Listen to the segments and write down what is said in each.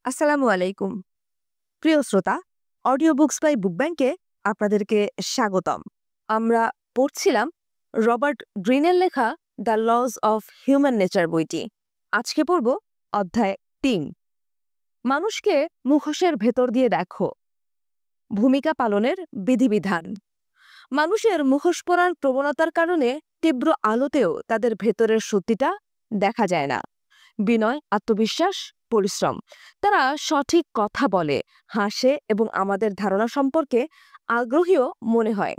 আসসালামু আলাইকুম। প্রিয় শ্রোতা, অডিও বুকস বাই বুক ব্যাংকে আপনাদেরকে স্বাগতম। আমরা পড়ছিলাম রবার্ট গ্রিনের লেখা the lodge of human nature বইটি। আজকে পড়ব অধ্যায় ৩। মানুষকে মুখোশের ভেতর দিয়ে দেখো, ভূমিকা পালনের বিধিবিধান। মানুষের মুখোশ পরার প্রবণতার কারণে তীব্র আলোতেও তাদের ভেতরের সত্যিটা দেখা যায় না। বিনয়, আত্মবিশ্বাস, পরিশ্রম, তারা সঠিক কথা বলে, হাসে এবং আমাদের ধারণা সম্পর্কে আগ্রহীও মনে হয়।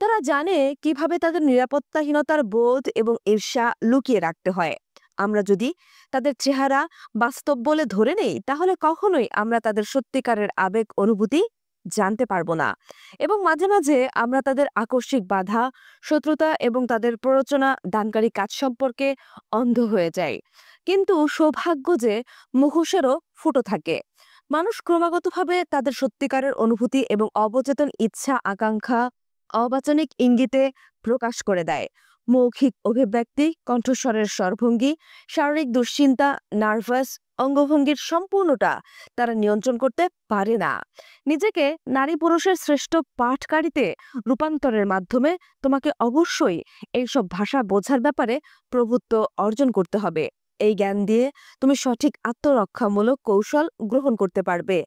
তারা জানে কিভাবে তাদের নিরাপত্তাহীনতার বোধ এবং ঈর্ষা লুকিয়ে রাখতে হয়। আমরা যদি তাদের চেহারা বাস্তব বলে ধরে নেই, তাহলে কখনোই আমরা তাদের সত্যিকারের আবেগ অনুভূতি জানতে পারবো না। এবং মাঝে মাঝে আমরা তাদের আকস্মিক বাধা, শত্রুতা এবং তাদের প্ররোচনা দানকারী কাজ সম্পর্কে অন্ধ হয়ে যাই। কিন্তু সৌভাগ্য যে মুখোশেরও ফুটো থাকে। মানুষ ক্রমাগতভাবে তাদের সত্যিকারের অনুভূতি এবং অবচেতন ইচ্ছা আকাঙ্ক্ষা অবাচনিক ইঙ্গিতে প্রকাশ করে দেয়। মৌখিক অভিব্যক্তি, কণ্ঠস্বরের স্বরভঙ্গি, শারীরিক দুশ্চিন্তা, নার্ভাস অঙ্গভঙ্গির সম্পূর্ণটা তারা নিয়ন্ত্রণ করতে পারে না। নিজেকে নারী পুরুষের শ্রেষ্ঠ পাঠকারীতে রূপান্তরের মাধ্যমে তোমাকে অবশ্যই এইসব ভাষা বোঝার ব্যাপারে প্রভুত্ব অর্জন করতে হবে। এই জ্ঞান দিয়ে তুমি সঠিক আত্মরক্ষামূলক কৌশল গ্রহণ করতে পারবে।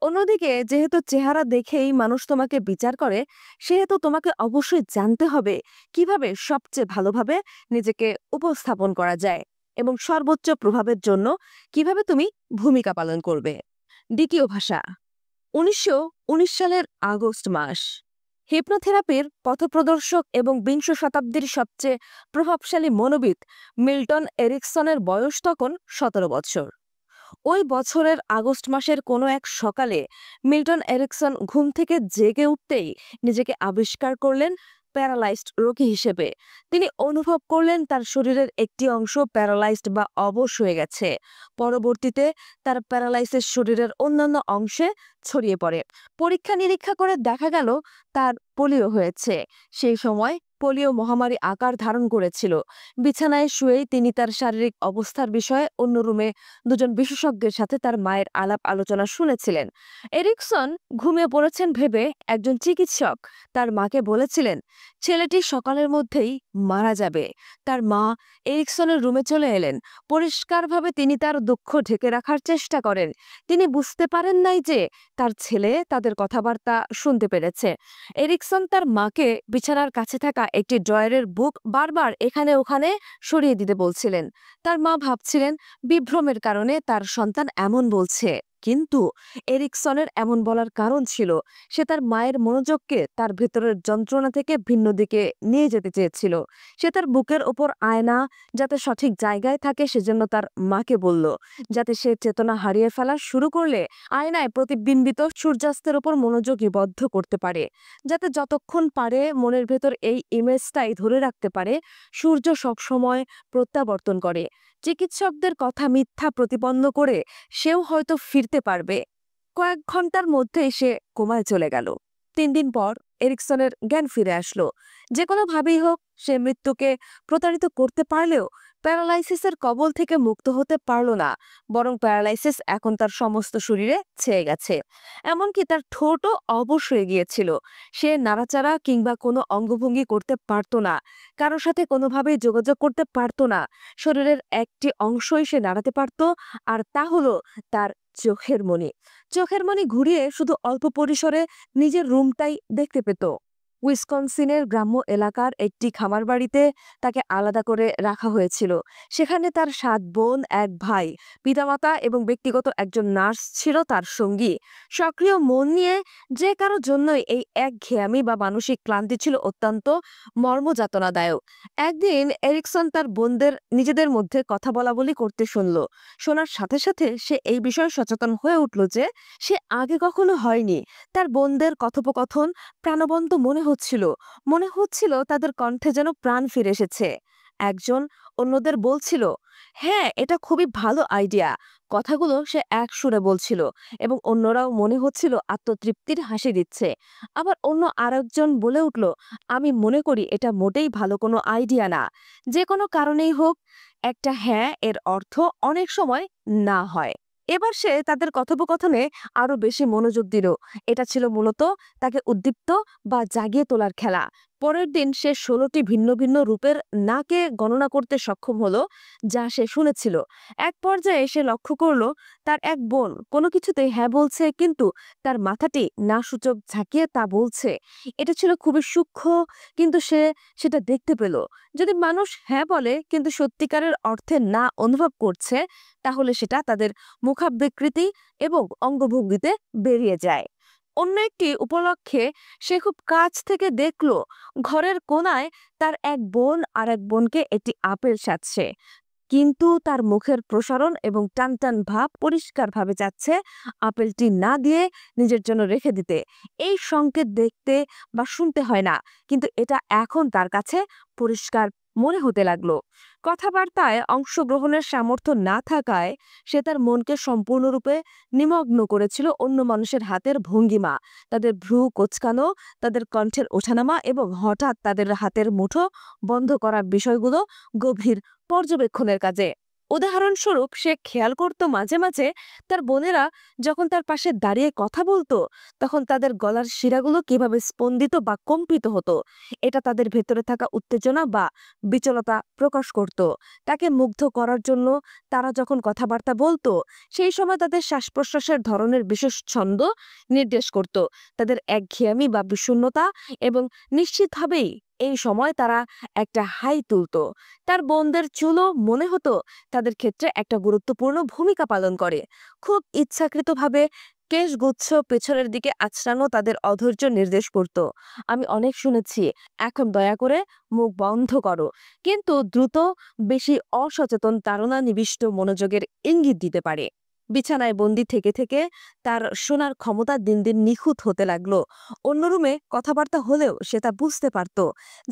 অন্যদিকে যেহেতু চেহারা দেখেই মানুষ তোমাকে বিচার করে, সেহেতু তোমাকে অবশ্যই জানতে হবে কিভাবে সবচেয়ে ভালোভাবে নিজেকে উপস্থাপন করা যায় এবং সর্বোচ্চ প্রভাবের জন্য কিভাবে তুমি ভূমিকা পালন করবে। দ্বিতীয় ভাষা। ১৯১৯ সালের আগস্ট মাস। হিপনোথেরাপির পথপ্রদর্শক এবং বিংশ শতাব্দীর সবচেয়ে প্রভাবশালী মনোবিদ মিল্টন এরিকসনের বয়স তখন ১৭ বছর। ওই বছরের আগস্ট মাসের কোনো এক সকালে মিল্টন এরিকসন ঘুম থেকে জেগে উঠতেই নিজেকে আবিষ্কার করলেন প্যারালাইজড রোগী হিসেবে। তিনি অনুভব করলেন তার শরীরের একটি অংশ প্যারালাইজড বা অবশ হয়ে গেছে। পরবর্তীতে তার প্যারালাইসিস শরীরের অন্যান্য অংশে ছড়িয়ে পড়ে। পরীক্ষা নিরীক্ষা করে দেখা গেল তার পোলিও হয়েছে। সেই সময় পোলিও মহামারী আকার ধারণ করেছিল। বিছানায় শুয়েই তিনি তার শারীরিক অবস্থার বিষয়ে অন্য রুমে দুজন বিশেষজ্ঞের সাথে তার মায়ের আলাপ আলোচনা শুনেছিলেন। এরিকসন ঘুমিয়ে পড়েছেন ভেবে একজন চিকিৎসক তার মাকে বলেছিলেন ছেলেটি সকালের মধ্যেই মারা যাবে। তার মা এরিকসনের রুমে চলে এলেন। পরিষ্কারভাবে তিনি তার দুঃখ ঢেকে রাখার চেষ্টা করেন। তিনি বুঝতে পারেন নাই যে তার ছেলে তাদের কথাবার্তা শুনতে পেরেছে। এরিকসন তার মাকে বিছানার কাছে থাকা একটি ড্রয়ারের বুক বারবার এখানে ওখানে সরিয়ে দিতে বলছিলেন। তার মা ভাবছিলেন বিভ্রমের কারণে তার সন্তান এমন বলছে। কিন্তু এরিকসনের এমন বলার কারণ ছিল সে তার মায়ের মনোযোগকে তার ভেতরের যন্ত্রণা থেকে ভিন্ন দিকে নিয়ে যেতে চেয়েছিল। সে তার বুকের ওপর আয়না যাতে সঠিক জায়গায় থাকে সেজন্য তার মাকে বলল, যাতে সে চেতনা হারিয়ে ফেলা শুরু করলে আয়নায় প্রতিবিম্বিত সূর্যাস্তের ওপর মনোযোগ নিবদ্ধ করতে পারে, যাতে যতক্ষণ পারে মনের ভেতর এই ইমেজটাই ধরে রাখতে পারে সূর্য সবসময় প্রত্যাবর্তন করে। চিকিৎসকদের কথা মিথ্যা প্রতিপন্ন করে সেও হয়তো ফিরতে পারবে। কয়েক ঘন্টার মধ্যেই সে কোমায় চলে গেল। ৩ দিন পর এরিকসনের জ্ঞান ফিরে আসলো। যে কোনোভাবেই হোক সে মৃত্যুকে প্রতারিত করতে পারলেও প্যারালাইসিসের কবল থেকে মুক্ত হতে পারল না, বরং প্যারালাইসিস এখন তার সমস্ত শরীরে ছেয়ে গেছে। এমনকি তার ঠোঁটও অবশ হয়ে গিয়েছিল। সে নাড়াচাড়া কিংবা কোনো অঙ্গভঙ্গি করতে পারত না, কারোর সাথে কোনোভাবেই যোগাযোগ করতে পারত না। শরীরের একটি অংশই সে নাড়াতে পারত, আর তা হলো তার চোখের মণি। চোখের মণি ঘুরিয়ে শুধু অল্প পরিসরে নিজের রুমটাই দেখতে পেত। উইসকনসিনের গ্রাম্য এলাকার একটি খামার বাড়িতে তাকে আলাদা করে রাখা হয়েছিল। সেখানে তার ৭ বোন, ১ ভাই, পিতামাতা এবং ব্যক্তিগত একজন নার্স ছিল তার সঙ্গী। সক্রিয় মন নিয়ে যে কারো জন্যই এই একঘেয়ামি বা মানসিক ক্লান্তি ছিল অত্যন্ত মর্মযাতনাদায়ক। একদিন এরিকসন তার বোনদের নিজেদের মধ্যে কথা বলাবলি করতে শুনল। শোনার সাথে সাথে সে এই বিষয়ে সচেতন হয়ে উঠল যে সে আগে কখনো হয়নি। তার বোনদের কথোপকথন প্রাণবন্ত মনে হচ্ছিল তাদের কণ্ঠে যেন প্রাণ ফিরে এসেছে। একজন অন্যদের বলছিল, হ্যাঁ, এটা খুবই ভালো আইডিয়া। কথাগুলো সে এক সুরে বলছিল এবং অন্যরাও মনে হচ্ছিল আত্মতৃপ্তির হাসি দিচ্ছে। আবার অন্য আরেকজন বলে উঠল, আমি মনে করি এটা মোটেই ভালো কোনো আইডিয়া না। যে কোনো কারণেই হোক, একটা হ্যাঁ এর অর্থ অনেক সময় না হয়। এবার সে তাদের কথোপকথনে আরো বেশি মনোযোগ দিল। এটা ছিল মূলত তাকে উদ্দীপ্ত বা জাগিয়ে তোলার খেলা। পরের দিন সে ১৬টি ভিন্ন ভিন্ন রূপের নাকে গণনা করতে সক্ষম হলো, যা সে শুনেছিল। এক পর্যায়ে সে লক্ষ্য করলো তার এক বোন কোনো কিছুতেই হ্যাঁ বলছে, কিন্তু তার মাথাটি না সূচক ঝাঁকিয়ে তা বলছে। এটা ছিল খুবই সূক্ষ্ম, কিন্তু সে সেটা দেখতে পেল। যদি মানুষ হ্যাঁ বলে কিন্তু সত্যিকারের অর্থে না অনুভব করছে, তাহলে সেটা তাদের মুখাবৃকৃতি এবং অঙ্গভঙ্গিতে বেরিয়ে যায়। অন্য একটি উপলক্ষে সে খুব কাছ থেকে দেখল ঘরের কোনায় তার এক বোন আর এক বোনকে একটি আপেল সাজছে, কিন্তু তার মুখের প্রসারণ এবং টান টান ভাব পরিষ্কারভাবে যাচ্ছে আপেলটি না দিয়ে নিজের জন্য রেখে দিতে। এই সংকেত দেখতে বা শুনতে হয় না, কিন্তু এটা এখন তার কাছে পরিষ্কার মনে হতে লাগলো। কথাবার্তায় অংশগ্রহণের সামর্থ্য না থাকায় সে তার মনকে সম্পূর্ণরূপে নিমগ্ন করেছিল অন্য মানুষের হাতের ভঙ্গিমা, তাদের ভ্রু কোঁচকানো, তাদের কণ্ঠের ওঠানামা এবং হঠাৎ তাদের হাতের মুঠো বন্ধ করার বিষয়গুলো গভীর পর্যবেক্ষণের কাজে। উদাহরণস্বরূপ সে খেয়াল করত মাঝে মাঝে তার বোনেরা যখন তার পাশে দাঁড়িয়ে কথা বলতো, তখন তাদের গলার শিরাগুলো কিভাবে স্পন্দিত বা কম্পিত হতো। এটা তাদের ভেতরে থাকা উত্তেজনা বা বিচলতা প্রকাশ করত। তাকে মুগ্ধ করার জন্য তারা যখন কথাবার্তা বলতো, সেই সময় তাদের শ্বাস প্রশ্বাসের ধরনের বিশেষ ছন্দ নির্দেশ করত তাদের একঘেয়ামি বা বিষণ্ণতা, এবং নিশ্চিতভাবেই এই সময় তারা একটা হাই তুলতো। তার বোনদের চুলও মনে হতো তাদের ক্ষেত্রে একটা গুরুত্বপূর্ণ ভূমিকা পালন করে। খুব ইচ্ছাকৃতভাবে কেশগুচ্ছ পেছনের দিকে আঁচড়ানো তাদের অধৈর্য নির্দেশ করত। আমি অনেক শুনেছি, এখন দয়া করে মুখ বন্ধ করো, কিন্তু দ্রুত, বেশি অসচেতন তাড়না নিবিষ্ট মনোযোগের ইঙ্গিত দিতে পারে। বিছানায় বন্দি থেকে থেকে তার শোনার ক্ষমতা দিন দিন নিখুঁত হতে লাগলো। অন্য রুমে কথাবার্তা হলেও সে তা বুঝতে পারত।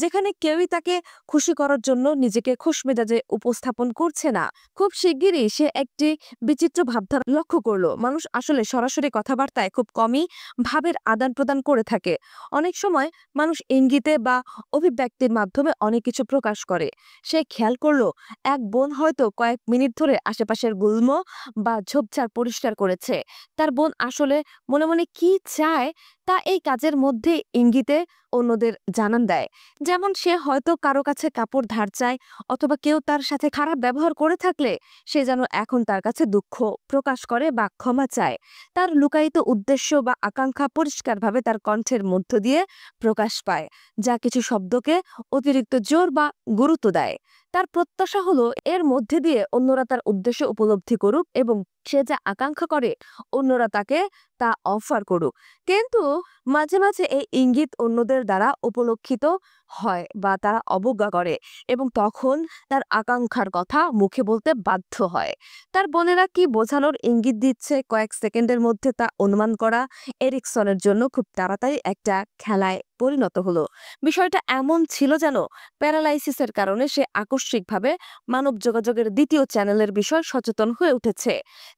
যেখানে কেউই তাকে খুশি করার জন্য নিজেকে খুশমেজাজে উপস্থাপন করছে না। খুব শিগগিরই সে একটি বিচিত্র ভাবধারা লক্ষ্য করলো। মানুষ আসলে সরাসরি কথাবার্তায় খুব কমই ভাবের আদান প্রদান করে থাকে। অনেক সময় মানুষ ইঙ্গিতে বা অভিব্যক্তির মাধ্যমে অনেক কিছু প্রকাশ করে। সে খেয়াল করলো এক বোন হয়তো কয়েক মিনিট ধরে আশেপাশের গুল্ম বা ঝোপঝাড় পরিষ্কার করেছে। তার বোন আসলে মনে মনে কি চায় তা এই কাজের মধ্যে ইঙ্গিতে অন্যদের জানান দেয়। যেমন সে হয়তো কারো কাছে কাপড় ধার চায়, অথবা কেউ তার সাথে খারাপ ব্যবহার করে থাকলে সে যেন এখন তার কাছে দুঃখ প্রকাশ করে বা ক্ষমা চায়। তার লুকায়িত উদ্দেশ্য বা আকাঙ্ক্ষা পরিষ্কারভাবে তার কণ্ঠের মধ্য দিয়ে প্রকাশ পায়, যা কিছু শব্দকে অতিরিক্ত জোর বা গুরুত্ব দেয়। তার প্রত্যাশা হলো এর মধ্যে দিয়ে অন্যরা তার উদ্দেশ্য উপলব্ধি করুক এবং সে যা আকাঙ্ক্ষা করে অন্যরা তাকে তা অফার করুক। কিন্তু মাঝে মাঝে এই ইঙ্গিত অন্যদের দ্বারা উপলক্ষিত হয় বা তারা অবজ্ঞা করে, এবং তখন তার আকাঙ্ক্ষার কথা মুখে বলতে বাধ্য হয়। তার বোনেরা কি বোঝানোর ইঙ্গিত দিচ্ছে কয়েক সেকেন্ডের মধ্যে তা অনুমান করা এরিকসনের জন্য খুব তাড়াতাড়ি একটা খেলায় পরিণত হলো। বিষয়টা এমন ছিল যেন প্যারালাইসিসের কারণে সে আকস্মিকভাবে মানব যোগাযোগের দ্বিতীয় চ্যানেলের বিষয় সচেতন হয়ে উঠেছে।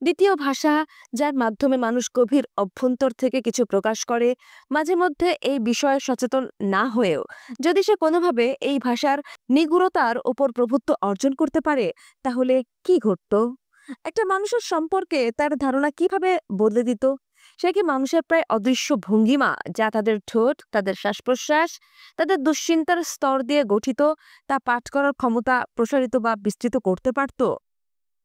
দ্বিতীয় ভাষা, যার মাধ্যমে মানুষ গভীর অভ্যন্তর থেকে কিছু প্রকাশ করে। মাঝে মধ্যে এই বিষয়ে সচেতন না হয়েও যদি সে কোনোভাবে এই ভাষার নিগুড়তার উপর প্রভুত্ব অর্জন করতে পারে, তাহলে কি ঘটতো? একটা মানুষের সম্পর্কে তার ধারণা কিভাবে বদলে দিত? সে কি মানুষের প্রায় অদৃশ্য ভঙ্গিমা, যা তাদের ঠোঁট, তাদের শ্বাস প্রশ্বাস, তাদের দুশ্চিন্তার স্তর দিয়ে গঠিত, তা পাঠ করার ক্ষমতা প্রসারিত বা বিস্তৃত করতে পারত?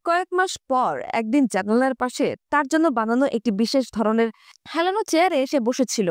কয়েক মাস পর একদিন জানালার পাশে তার জন্য বানানো একটি বিশেষ ধরনের হেলানো চেয়ারে সে বসেছিল।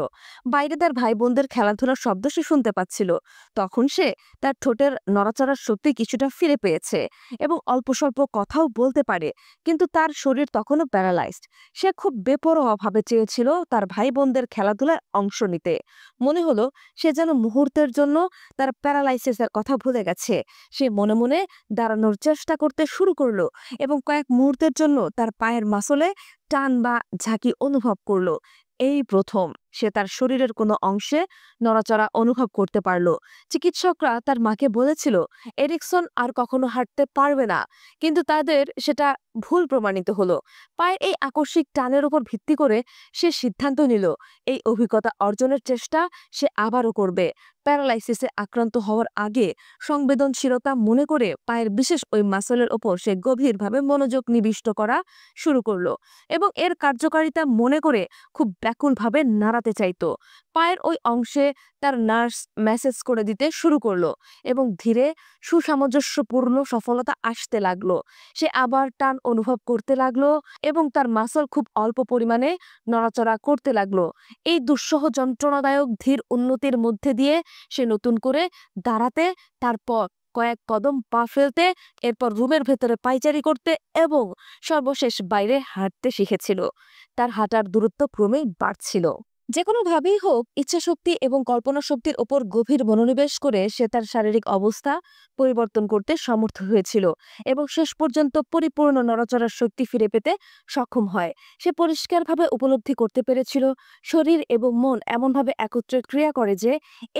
বাইরে তার ভাই বোনদের খেলাধুলার শব্দ সে শুনতে পাচ্ছিল। তখন সে তার ঠোঁটের নড়াচড়ার শক্তি কিছুটা ফিরে পেয়েছে এবং অল্প স্বল্প কথাও বলতে পারে, কিন্তু তার শরীর তখনও প্যারালাইজড। সে খুব বেপরোয়া ভাবে চেয়েছিল তার ভাই বোনদের খেলাধুলায় অংশ নিতে। মনে হলো সে যেন মুহূর্তের জন্য তার প্যারালাইসিসের কথা ভুলে গেছে। সে মনে মনে দাঁড়ানোর চেষ্টা করতে শুরু করলো এবং কয়েক মুহূর্তের জন্য তার পায়ের মাসলে টান বা ঝাঁকি অনুভব করলো। এই প্রথম সে তার শরীরের কোনো অংশে নড়াচড়া অনুভব করতে পারল। চিকিৎসকরা তার মাকে বলেছিল এরিকসন আর কখনো হাঁটতে পারবে না, কিন্তু তাদের সেটা ভুল প্রমাণিত হলো। পায়ের এই আকস্মিক টানের উপর ভিত্তি করে সে সিদ্ধান্ত নিল এই অভিজ্ঞতা অর্জনের চেষ্টা সে আবারও করবে। প্যারালাইসিসে আক্রান্ত হওয়ার আগে সংবেদনশীলতা মনে করে পায়ের বিশেষ ওই মাসলের ওপর সে গভীরভাবে মনোযোগ নিবিষ্ট করা শুরু করলো এবং এর কার্যকারিতা মনে করে খুব ব্যাকুলভাবে নাড়াতে চাইতো। পায়ের ওই অংশে তার নার্স মেসেজ করে দিতে শুরু করলো এবং ধীরে সুসামঞ্জস্যপূর্ণ সফলতা আসতে লাগলো। সে আবার টান অনুভব করতে লাগলো এবং তার মাসল খুব অল্প পরিমাণে নড়াচড়া করতে লাগলো। এই দুঃসহ যন্ত্রণাদায়ক ধীর উন্নতির মধ্যে দিয়ে সে নতুন করে দাঁড়াতে, তারপর কয়েক কদম পা ফেলতে, এরপর রুমের ভেতরে পায়চারি করতে এবং সর্বশেষ বাইরে হাঁটতে শিখেছিল। তার হাঁটার দূরত্ব ক্রমেই বাড়ছিল। যে কোনোভাবেই হোক ইচ্ছাশক্তি এবং কল্পনা শক্তির ওপর গভীর মনোনিবেশ করে সে তার শারীরিক অবস্থা পরিবর্তন করতে সমর্থ হয়েছিল এবং শেষ পর্যন্ত পরিপূর্ণ নড়াচড়ার শক্তি ফিরে পেতে সক্ষম হয়। সে পরিষ্কারভাবে উপলব্ধি করতে পেরেছিল শরীর এবং মন এমনভাবে একত্রে ক্রিয়া করে যে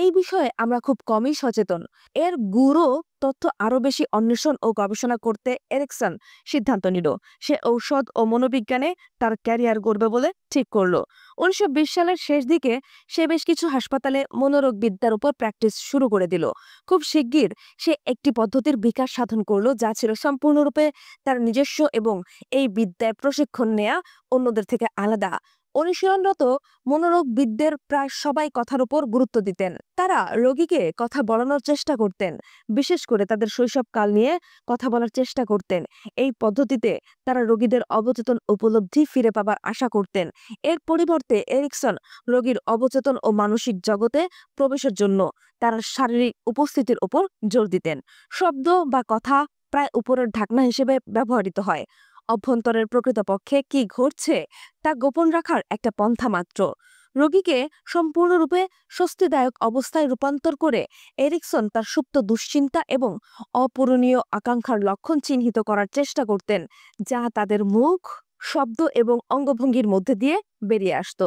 এই বিষয়ে আমরা খুব কমই সচেতন। এর গূঢ় তথ্য আরও বেশি অন্বেষণ ও গবেষণা করতে এরিকসন সিদ্ধান্ত নিল। সে ঔষধ ও মনোবিজ্ঞানে তার ক্যারিয়ার গড়বে বলে ঠিক করল। 1920 সালের শেষ দিকে সে বেশ কিছু হাসপাতালে মনোরোগ বিদ্যার উপর প্র্যাকটিস শুরু করে দিল। খুব শিগগির সে একটি পদ্ধতির বিকাশ সাধন করল যা ছিল সম্পূর্ণরূপে তার নিজস্ব এবং এই বিদ্যায় প্রশিক্ষণ নেয়া অন্যদের থেকে আলাদা। অনুশীলনরত মনোরোগবিদদের প্রায় সবাই কথার উপর গুরুত্ব দিতেন। তারা রোগীকে কথা বলানোর চেষ্টা করতেন, বিশেষ করে তাদের শৈশবকাল নিয়ে কথা বলার চেষ্টা করতেন। এই পদ্ধতিতে তারা রোগীদের অবচেতন উপলব্ধি ফিরে পাবার আশা করতেন। এর পরিবর্তে এরিকসন রোগীর অবচেতন ও মানসিক জগতে প্রবেশের জন্য তার শারীরিক উপস্থিতির উপর জোর দিতেন। শব্দ বা কথা প্রায় উপরের ঢাকনা হিসেবে ব্যবহৃত হয়। অভ্যন্তরের প্রকৃতপক্ষে কি ঘটছে তা গোপন রাখার একটা পন্থা মাত্র। রোগীকে সম্পূর্ণরূপে স্বস্তিদায়ক অবস্থায় রূপান্তর করে এরিকসন তার সুপ্ত দুশ্চিন্তা এবং অপূরণীয় আকাঙ্ক্ষার লক্ষণ চিহ্নিত করার চেষ্টা করতেন, যা তাদের মুখ, শব্দ এবং অঙ্গভঙ্গির মধ্যে দিয়ে বেরিয়ে আসত।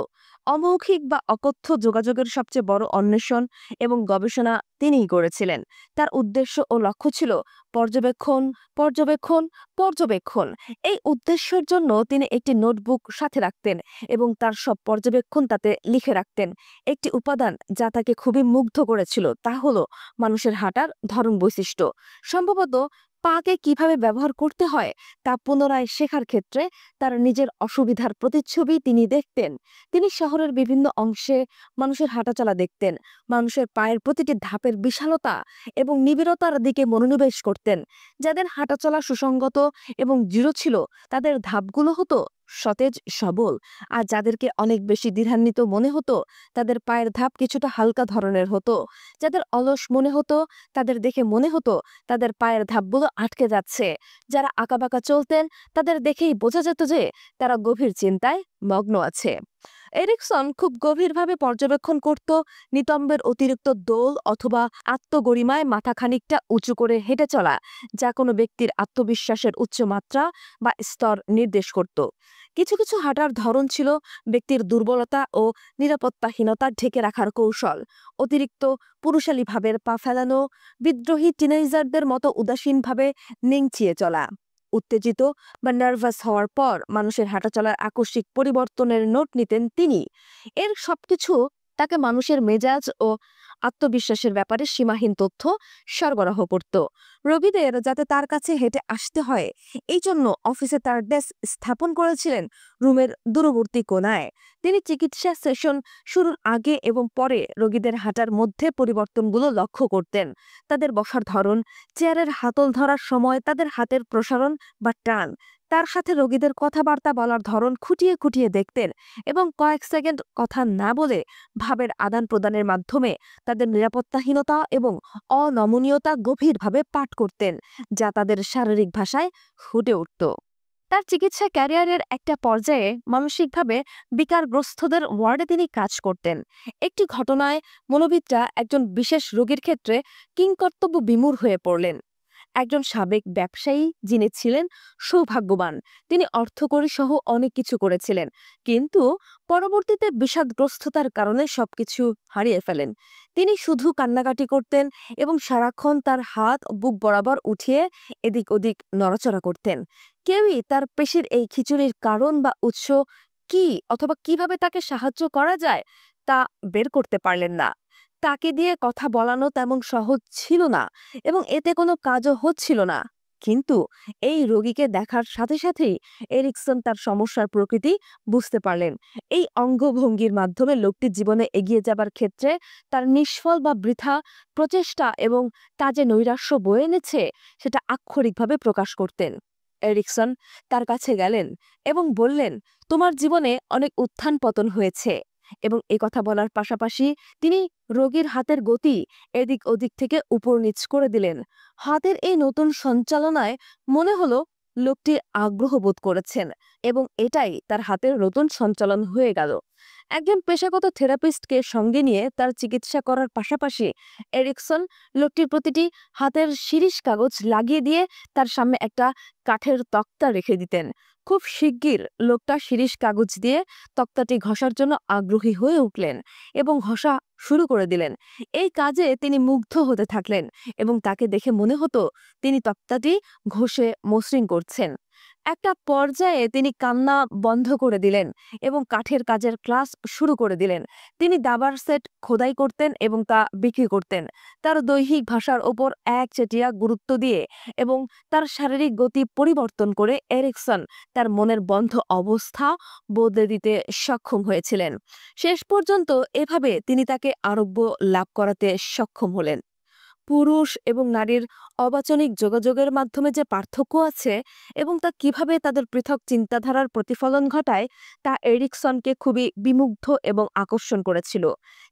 অমৌখিক বা অকথ্য যোগাযোগের সবচেয়ে বড় অন্বেষণ এবং গবেষণা তিনিই করেছিলেন। তার উদ্দেশ্য ও লক্ষ্য ছিল পর্যবেক্ষণ, পর্যবেক্ষণ, পর্যবেক্ষণ। এই উদ্দেশ্যের জন্য তিনি একটি নোটবুক সাথে রাখতেন এবং তার সব পর্যবেক্ষণ তাতে লিখে রাখতেন। একটি উপাদান যা তাকে খুবই মুগ্ধ করেছিল তা হলো মানুষের হাঁটার ধরন বৈশিষ্ট্য। সম্ভবত পাকে কিভাবে ব্যবহার করতে হয় তা পুনরায় শেখার ক্ষেত্রে তার নিজের অসুবিধার প্রতিচ্ছবি তিনি দেখতেন। তিনি শহরের বিভিন্ন অংশে মানুষের হাঁটাচলা দেখতেন, মানুষের পায়ের প্রতিটি ধাপের বিশালতা এবং নিবিড়তার দিকে মনোনিবেশ করতেন। যাদের হাঁটাচলা সুসংগত এবং দৃঢ় ছিল তাদের ধাপগুলো হতো সতেজ সবল, আর যাদেরকে অনেক বেশি দ্বিধান্বিত মনে হতো তাদের পায়ের ধাপ কিছুটা হালকা ধরনের হতো। যাদের অলস মনে হতো তাদের দেখে মনে হতো তাদের পায়ের ধাপগুলো আটকে যাচ্ছে। যারা আঁকাবাঁকা চলতেন তাদের দেখেই বোঝা যেত যে তারা গভীর চিন্তায় মগ্ন আছে। এরিকসন খুব গভীরভাবে পর্যবেক্ষণ করত নিতম্বের অতিরিক্ত দোল অথবা আত্মগরিমায় মাথা খানিকটা উঁচু করে হেঁটে চলা, যা কোনো ব্যক্তির আত্মবিশ্বাসের উচ্চমাত্রা বা স্তর নির্দেশ করত। কিছু কিছু হাঁটার ধরন ছিল ব্যক্তির দুর্বলতা ও নিরাপত্তাহীনতা ঢেকে রাখার কৌশল। অতিরিক্ত পুরুষালী ভাবের পা ফেলানো, বিদ্রোহী টিনেজারদের মতো উদাসীনভাবে নেংচিয়ে চলা। উত্তেজিত বা নার্ভাস হওয়ার পর মানুষের হাঁটাচলার আকস্মিক পরিবর্তনের নোট নিতেন তিনি। এর সবকিছু তাকে মানুষের মেজাজ ও আত্মবিশ্বাসের ব্যাপারে সীমাহীন তথ্য সরবরাহ করত। রোগীদের যাতে তার কাছে হেঁটে আসতে হয় এই জন্য অফিসে তার ডেস্ক স্থাপন করেছিলেন রুমের দূরবর্তী কোণায়। তিনি চিকিৎসা সেশন শুরুর আগে এবং পরে রোগীদের হাঁটার মধ্যে পরিবর্তনগুলো লক্ষ্য করতেন। তাদের বসার ধরন, চেয়ারের হাতল ধরার সময় তাদের হাতের প্রসারণ বা টান, তার সাথে রোগীদের কথাবার্তা বলার ধরন খুঁটিয়ে খুঁটিয়ে দেখতেন এবং কয়েক সেকেন্ড কথা না বলে ভাবের আদান প্রদানের মাধ্যমে তাদের নিরাপত্তাহীনতা এবং অনমনীয়তা গভীরভাবে পাঠ করতেন, যা তাদের শারীরিক ভাষায় ফুটে উঠত। তার চিকিৎসা ক্যারিয়ারের একটা পর্যায়ে মানসিকভাবে বিকারগ্রস্তদের ওয়ার্ডে তিনি কাজ করতেন। একটি ঘটনায় মনোবিদরা একজন বিশেষ রোগীর ক্ষেত্রে কিংকর্তব্য বিমূঢ় হয়ে পড়লেন। একজন সাবেক ব্যবসায়ী যিনি ছিলেন সৌভাগ্যবান। তিনি অর্থকড়ি সহ অনেক কিছু করেছিলেন, কিন্তু পরবর্তীতে বিষাদগ্রস্ততার কারণে সবকিছু হারিয়ে ফেলেন। তিনি শুধু কান্নাকাটি করতেন এবং সারাক্ষণ তার হাত বুক বরাবর উঠিয়ে এদিক ওদিক নড়াচড়া করতেন। কেউই তার পেশির এই খিচুড়ির কারণ বা উৎস কি অথবা কিভাবে তাকে সাহায্য করা যায় তা বের করতে পারলেন না। তাকে দিয়ে কথা বলানো তেমন সহজ ছিল না এবং এতে কোনো কাজও হচ্ছিল না। কিন্তু এই রোগীকে দেখার সাথে সাথেই এরিকসন তার সমস্যার প্রকৃতি বুঝতে পারলেন। এই অঙ্গভঙ্গির মাধ্যমে লোকটির জীবনে এগিয়ে যাবার ক্ষেত্রে তার নিষ্ফল বা বৃথা প্রচেষ্টা এবং তা যে নৈরাশ্য বয়ে এনেছে সেটা আক্ষরিকভাবে প্রকাশ করতেন। এরিকসন তার কাছে গেলেন এবং বললেন, তোমার জীবনে অনেক উত্থান পতন হয়েছে। এবং এই কথা বলার পাশাপাশি তিনি রোগীর হাতের গতি এদিক ওদিক থেকে উপর নিচ করে দিলেন। হাতের এই নতুন সঞ্চালনায় মনে হলো লোকটি আগ্রহ বোধ করেছেন এবং এটাই তার হাতের নতুন সঞ্চালন হয়ে গেল। একজন পেশাগত থেরাপিস্টকে সঙ্গে নিয়ে তার চিকিৎসা করার পাশাপাশি এরিকসন লোকটির প্রতিটি হাতের শিরিষ কাগজ লাগিয়ে দিয়ে তার সামনে একটা কাঠের তক্তা রেখে দিতেন। খুব শিগগির লোকটা শিরিষ কাগজ দিয়ে তক্তাটি ঘষার জন্য আগ্রহী হয়ে উঠলেন এবং ঘষা শুরু করে দিলেন। এই কাজে তিনি মুগ্ধ হতে থাকলেন এবং তাকে দেখে মনে হতো তিনি তক্তাটি ঘষে মসৃণ করছেন। একটা পর্যায়ে তিনি কান্না বন্ধ করে দিলেন এবং কাঠের কাজের ক্লাস শুরু করে দিলেন। তিনি দাবার সেট খোদাই করতেন এবং তা বিক্রি করতেন। তার দৈহিক ভাষার ওপর একচেটিয়া গুরুত্ব দিয়ে এবং তার শারীরিক গতি পরিবর্তন করে এরিকসন তার মনের বন্ধ অবস্থা বদলে দিতে সক্ষম হয়েছিলেন। শেষ পর্যন্ত এভাবে তিনি তাকে আরোগ্য লাভ করাতে সক্ষম হলেন। পুরুষ এবং নারীর অবাচনিক যোগাযোগের মাধ্যমে যে পার্থক্য আছে এবং তা কিভাবে তাদের পৃথক চিন্তাধারার প্রতিফলন ঘটায় তা এরিকসনকে খুবই বিমুগ্ধ এবং আকর্ষণ করেছিল।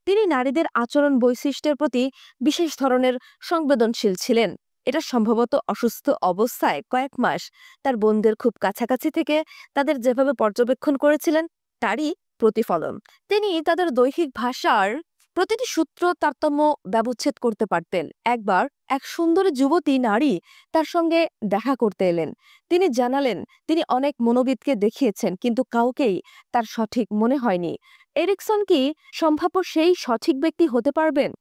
তিনি নারীদের আচরণ বৈশিষ্ট্যের প্রতি বিশেষ ধরনের সংবেদনশীল ছিলেন। এটা সম্ভবত অসুস্থ অবস্থায় কয়েক মাস তার বোনদের খুব কাছাকাছি থেকে তাদের যেভাবে পর্যবেক্ষণ করেছিলেন তারই প্রতিফলন। তিনি তাদের দৈহিক ভাষার প্রতিটি সূত্র তারতম্য ব্যবচ্ছেদ করতে পারতেন। একবার এক সুন্দরী যুবতী নারী তার সঙ্গে দেখা করতে এলেন। তিনি জানালেন তিনি অনেক মনোবিদকে দেখিয়েছেন, কিন্তু কাউকেই তার সঠিক মনে হয়নি। এরিকসন কি সম্ভাব্য সেই সঠিক ব্যক্তি হতে পারবেন?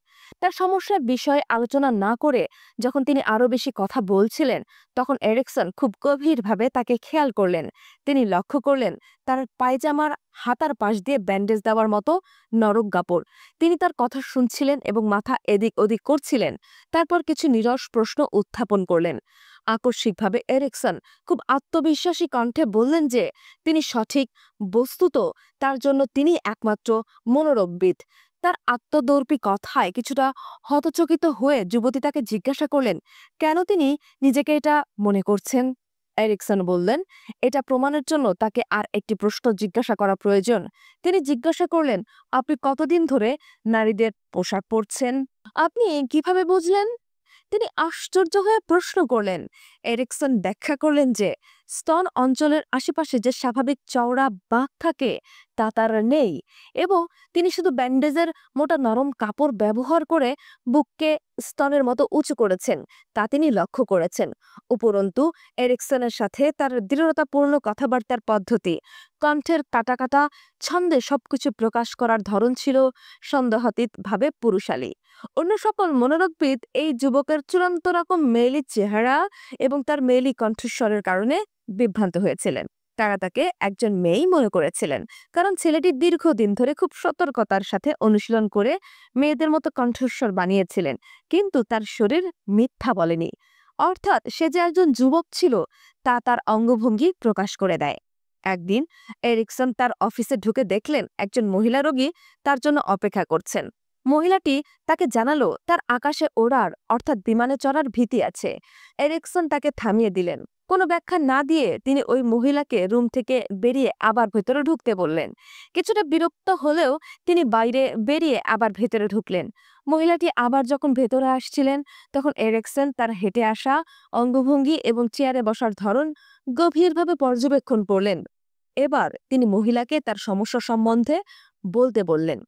তার সমস্যার বিষয়ে আলোচনা না করে যখন তিনি আরো বেশি কথা বলছিলেন, তখন এরিকসন খুব গভীরভাবে তাকে খেয়াল করলেন। তিনি লক্ষ্য করলেন তার পায়জামার হাতার পাশ দিয়ে ব্যান্ডেজ দেওয়ার মতো নরম কাপড়। তিনি তার কথা শুনছিলেন এবং মাথা এদিক ওদিক করছিলেন। তারপর কিছু নীরস প্রশ্ন উত্থাপন করলেন। আকস্মিকভাবে এরিকসন খুব আত্মবিশ্বাসী কণ্ঠে বললেন যে তিনি সঠিক, বস্তুত তার জন্য তিনি একমাত্র মনোরোগবিদ। তার আত্মদর্পী কথায় কিছুটা হতচকিত হয়ে যুবতী তাকে জিজ্ঞাসা করলেন কেন তিনি নিজেকে এটা মনে করছেন। এরিকসন বললেন এটা প্রমাণের জন্য তাকে আর একটি প্রশ্ন জিজ্ঞাসা করা প্রয়োজন। তিনি জিজ্ঞাসা করলেন, আপনি কতদিন ধরে নারীদের পোশাক পরছেন? আপনি কিভাবে বুঝলেন? তিনি আশ্চর্য হয়ে প্রশ্ন করলেন। এরিকসন ব্যাখ্যা করলেন যে স্তন অঞ্চলের আশেপাশে যে স্বাভাবিক চওড়া বাঁক থাকে তা তার নেই এবং তিনি শুধু ব্যান্ডেজের মোটা নরম কাপড় ব্যবহার করে বুককে স্তনের মতো উঁচু করেছেন তা তিনি লক্ষ্য করেছেন। উপরন্তু এরিকসনের সাথে তার দৃঢ়তাপূর্ণ কথাবার্তার পদ্ধতি, কণ্ঠের কাটা কাটা ছন্দে সবকিছু প্রকাশ করার ধরন ছিল সন্দেহাতীতভাবে পুরুষালী। অন্য সকল মনোরোগবিদ এই যুবকের চূড়ান্ত রকম মেয়েলি চেহারা এবং তার মেয়েলি কণ্ঠস্বরের কারণে বিভ্রান্ত হয়েছিলেন। তারা তাকে একজন মেয়েই মনে করেছিলেন, কারণ ছেলেটি দীর্ঘদিন ধরে খুব সতর্কতার সাথে অনুশীলন করে মেয়েদের মতো কণ্ঠস্বর বানিয়েছিলেন, কিন্তু তার শরীর মিথ্যা বলেনি। অর্থাৎ সে যে একজন যুবক ছিল তা তার অঙ্গভঙ্গি প্রকাশ করে দেয়। একদিন এরিকসন তার অফিসে ঢুকে দেখলেন একজন মহিলা রোগী তার জন্য অপেক্ষা করছেন। মহিলাটি তাকে জানালো তার আকাশে ওড়ার অর্থাৎ বিমানে চড়ার ভীতি আছে। এরিকসন তাকে থামিয়ে দিলেন। কোনো ব্যাখ্যা না দিয়ে তিনি ওই মহিলাকে রুম থেকে বেরিয়ে আবার ভেতরে ঢুকতে বললেন। কিছুটা বিরক্ত হলেও তিনি বাইরে বেরিয়ে আবার ভেতরে ঢুকলেন। মহিলাটি আবার যখন ভেতরে আসছিলেন তখন এরিকসন তার হেঁটে আসা অঙ্গভঙ্গি এবং চেয়ারে বসার ধরন গভীরভাবে পর্যবেক্ষণ করলেন। এবার তিনি মহিলাকে তার সমস্যা সম্বন্ধে বলতে বললেন।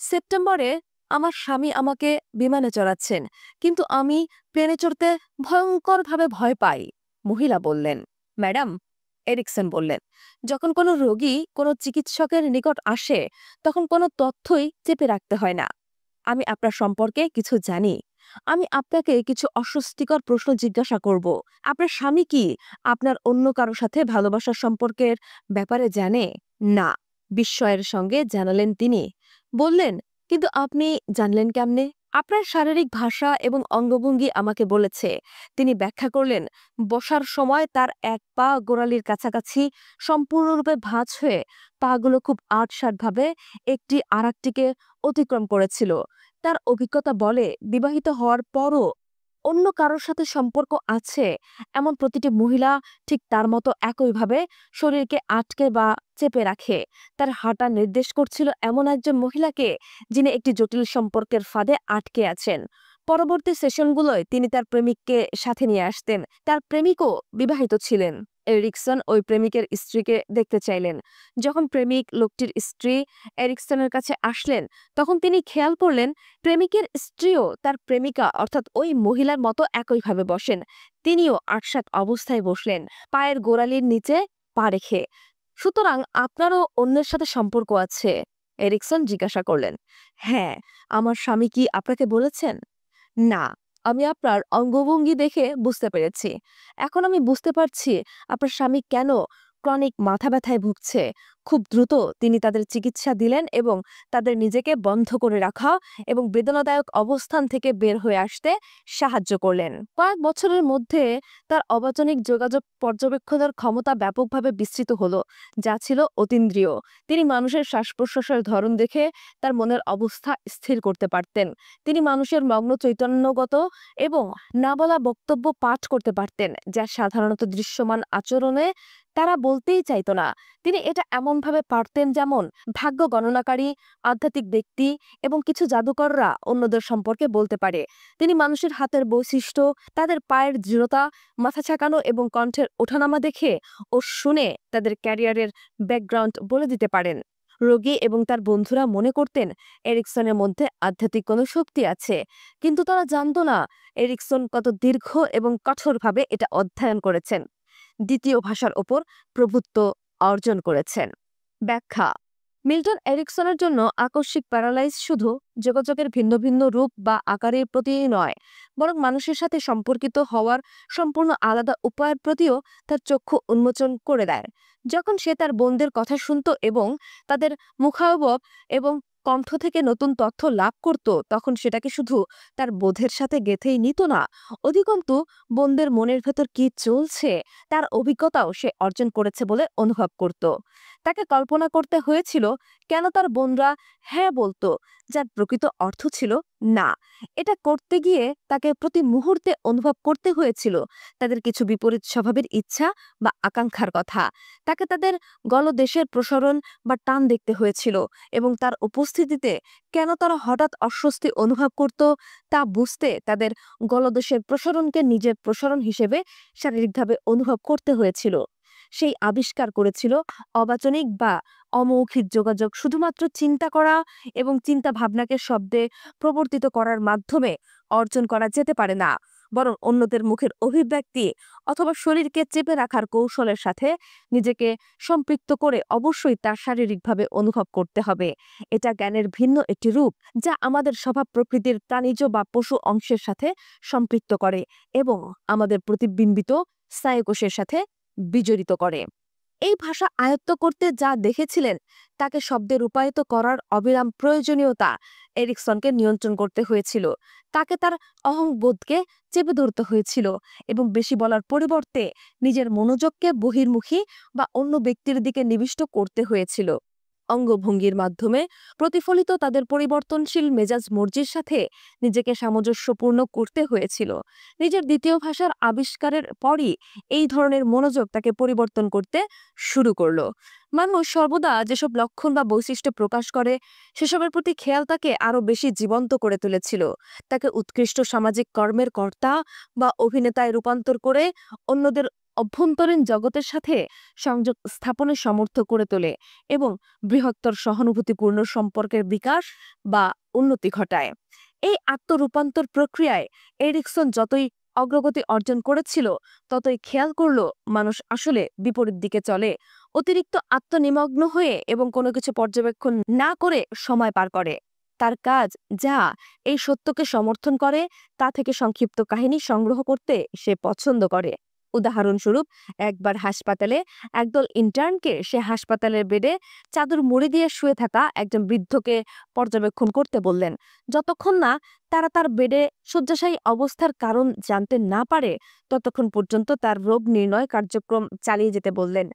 সেপ্টেম্বরে আমার স্বামী আমাকে বিমানে চড়াচ্ছেন, কিন্তু আমি প্লেনে চড়তে ভয়ঙ্করভাবে ভয় পাই। মহিলা বললেন। ম্যাডাম, এরিকসন বললেন, যখন কোনো রোগী কোনো চিকিৎসকের নিকট আসে তখন কোনো তথ্যই চেপে রাখতে হয় না। আমি আপনার সম্পর্কে কিছু জানি। আমি আপনাকে কিছু অস্বস্তিকর প্রশ্ন জিজ্ঞাসা করব। আপনার স্বামী কি আপনার অন্য কারো সাথে ভালোবাসার সম্পর্কের ব্যাপারে জানে? না, বিস্ময়ের সঙ্গে জানালেন তিনি। বললেন, কিন্তু আপনি জানলেন কেমনে? আপনার শারীরিক ভাষা এবং অঙ্গভঙ্গি আমাকে বলেছে। তিনি ব্যাখ্যা করলেন, বসার সময় তার এক পা গোড়ালির কাছাকাছি সম্পূর্ণরূপে ভাঁজ হয়ে পাগুলো খুব আটসাঁটভাবে একটি আরেকটিকে অতিক্রম করেছিল। তার অভিজ্ঞতা বলে, বিবাহিত হওয়ার পরও অন্য কারোর সাথে সম্পর্ক আছে এমন প্রতিটি মহিলা ঠিক তার মতো একইভাবে শরীরকে আটকে বা চেপে রাখে। তার হাঁটা নির্দেশ করছিল এমন একজন মহিলাকে যিনি একটি জটিল সম্পর্কের ফাঁদে আটকে আছেন। পরবর্তী সেশনগুলোয় তিনি তার প্রেমিককে সাথে নিয়ে আসতেন। তার প্রেমিকও বিবাহিত ছিলেন। এরিকসন ওই প্রেমিকের স্ত্রীকে দেখতে চাইলেন। যখন প্রেমিক লোকটির স্ত্রী এরিকসনের কাছে আসলেন, তখন তিনি খেয়াল করলেন প্রেমিকের স্ত্রীও তার প্রেমিকা অর্থাৎ ওই মহিলার মতো একইভাবে বসেন। তিনিও আটসাঁট অবস্থায় বসলেন, পায়ের গোড়ালির নিচে পা রেখে। সুতরাং আপনারও অন্যের সাথে সম্পর্ক আছে? এরিকসন জিজ্ঞাসা করলেন। হ্যাঁ। আমার স্বামী কি আপনাকে বলেছেন? না, আমি আপনার অঙ্গভঙ্গি দেখে বুঝতে পেরেছি। এখন আমি বুঝতে পারছি আপনার স্বামী কেন ক্রনিক মাথা ব্যথায় ভুগছে। খুব দ্রুত তিনি তাদের চিকিৎসা দিলেন এবং তাদের নিজেকে বন্ধ করে রাখা এবং বেদনাদায়ক অবস্থান থেকে বের হয়ে আসতে সাহায্য করলেন। কয়েক বছরের মধ্যে তার অবাচনিক যোগাযোগ পর্যবেক্ষণের ক্ষমতা ব্যাপকভাবে বিস্তৃত হলো, যা ছিল অতীন্দ্রিয়। তিনি মানুষের শ্বাস প্রশ্বাসের ধরন দেখে তার মনের অবস্থা স্থির করতে পারতেন। তিনি মানুষের মগ্ন চৈতন্যগত এবং না বলা বক্তব্য পাঠ করতে পারতেন, যা সাধারণত দৃশ্যমান আচরণে তারা বলতেই চাইতো না। তিনি এটা এমনভাবে পারতেন যেমন ভাগ্য গণনাকারী, আধ্যাত্মিক ব্যক্তি এবং কিছু জাদুকররা অন্যদের সম্পর্কে বলতে পারে। তিনি মানুষের হাতের বৈশিষ্ট্য, তাদের পায়ের দৃঢ়তা, মাথা ছাকানো এবং কণ্ঠের ওঠানামা দেখে ও শুনে তাদের ক্যারিয়ারের ব্যাকগ্রাউন্ড বলে দিতে পারেন। রোগী এবং তার বন্ধুরা মনে করতেন এরিকসনের মধ্যে আধ্যাত্মিক কোনো শক্তি আছে, কিন্তু তারা জানত না এরিকসন কত দীর্ঘ এবং কঠোরভাবে এটা অধ্যয়ন করেছেন, দ্বিতীয় ভাষার ওপর প্রভুত্ব অর্জন করেছেন। ব্যাখ্যা: মিল্টন এরিকসনের জন্য আকস্মিক প্যারালাইজ শুধু যোগাযোগের ভিন্ন ভিন্ন রূপ বা আকারের প্রতিই নয়, বরং মানুষের সাথে সম্পর্কিত হওয়ার সম্পূর্ণ আলাদা উপায়ের প্রতিও তার চক্ষু উন্মোচন করে দেয়। যখন সে তার বোনদের কথা শুনত এবং তাদের মুখাবয়ব এবং কণ্ঠ থেকে নতুন তথ্য লাভ করত, তখন সেটাকে শুধু তার বোধের সাথে গেঁথেই নিত না, অধিকন্তু বোনদের মনের ভেতর কি চলছে তার অভিজ্ঞতাও সে অর্জন করেছে বলে অনুভব করত। তাকে কল্পনা করতে হয়েছিল কেন তার বোনরা হ্যাঁ বলতো, যার প্রকৃত অর্থ ছিল না। এটা করতে গিয়ে তাকে প্রতি মুহূর্তে অনুভব করতে হয়েছিল তাদের কিছু বিপরীত স্বভাবের ইচ্ছা বা আকাঙ্ক্ষার কথা। তাকে তাদের গলদেশের প্রসারণ বা টান দেখতে হয়েছিল এবং তার উপস্থিতিতে কেন তারা হঠাৎ অস্বস্তি অনুভব করত তা বুঝতে তাদের গলদেশের প্রসারণকে নিজের প্রসারণ হিসেবে শারীরিকভাবে অনুভব করতে হয়েছিল। সেই আবিষ্কার করেছিল অবাচনিক বা অমৌখিক যোগাযোগ শুধুমাত্র চিন্তা করা এবং চিন্তা ভাবনাকে শব্দে প্রবর্তিত করার মাধ্যমে অর্জন করা যেতে পারে না, বরং অন্যদের মুখের অভিব্যক্তি অথবা শরীরকে চেপে রাখার কৌশলের সাথে নিজেকে সম্পৃক্ত করে অবশ্যই তা শারীরিকভাবে অনুভব করতে হবে। এটা জ্ঞানের ভিন্ন একটি রূপ, যা আমাদের স্বভাব প্রকৃতির প্রাণীজ বা পশু অংশের সাথে সম্পৃক্ত করে এবং আমাদের প্রতিবিম্বিত স্নায়ুকোষের সাথে বিজড়িত করে। এই ভাষা আয়ত্ত করতে যা দেখেছিলেন তাকে শব্দে রূপায়িত করার অবিরাম প্রয়োজনীয়তা এরিকসনকে নিয়ন্ত্রণ করতে হয়েছিল। তাকে তার অহংবোধকে চেপে ধরতে হয়েছিল এবং বেশি বলার পরিবর্তে নিজের মনোযোগকে বহির্মুখী বা অন্য ব্যক্তির দিকে নিবিষ্ট করতে হয়েছিল। অঙ্গভঙ্গির মাধ্যমে প্রতিফলিত তাদের পরিবর্তনশীল মেজাজ মর্জির সাথে নিজেকে সামঞ্জস্যপূর্ণ করতে হয়েছিল। নিজের দ্বিতীয় ভাষার আবিষ্কারের পরই এই ধরনের মনোযোগ তাকে পরিবর্তন করতে শুরু করলো। মানুষ সর্বদা যেসব লক্ষণ বা বৈশিষ্ট্য প্রকাশ করে সেসবের প্রতি খেয়াল তাকে আরো বেশি জীবন্ত করে তুলেছিল। তাকে উৎকৃষ্ট সামাজিক কর্মের কর্তা বা অভিনেতায় রূপান্তর করে অন্যদের অভ্যন্তরীণ জগতের সাথে সংযোগ স্থাপনে সমর্থ করে তোলে এবং বৃহত্তর সহানুভূতিপূর্ণ সম্পর্কের বিকাশ বা উন্নতি ঘটায়। এই আত্মরূপান্তর প্রক্রিয়ায় এরিকসন যতই অগ্রগতি অর্জন করেছিল ততই খেয়াল করল মানুষ আসলে বিপরীত দিকে চলে, অতিরিক্ত আত্মনিমগ্ন হয়ে এবং কোনো কিছু পর্যবেক্ষণ না করে সময় পার করে। তার কাজ যা এই সত্যকে সমর্থন করে তা থেকে সংক্ষিপ্ত কাহিনী সংগ্রহ করতে সে পছন্দ করে। উদাহরণস্বরূপ, একবার হাসপাতালে একদল ইন্টার্নকে সে হাসপাতালের বেডে চাদর মুড়ি দিয়ে শুয়ে থাকা একজন বৃদ্ধকে পর্যবেক্ষণ করতে বললেন, যতক্ষণ না তারা তার বেডে শয্যাশায়ী অবস্থার কারণ জানতে না পারে ততক্ষণ পর্যন্ত তার রোগ নির্ণয় কার্যক্রম চালিয়ে যেতে বললেন।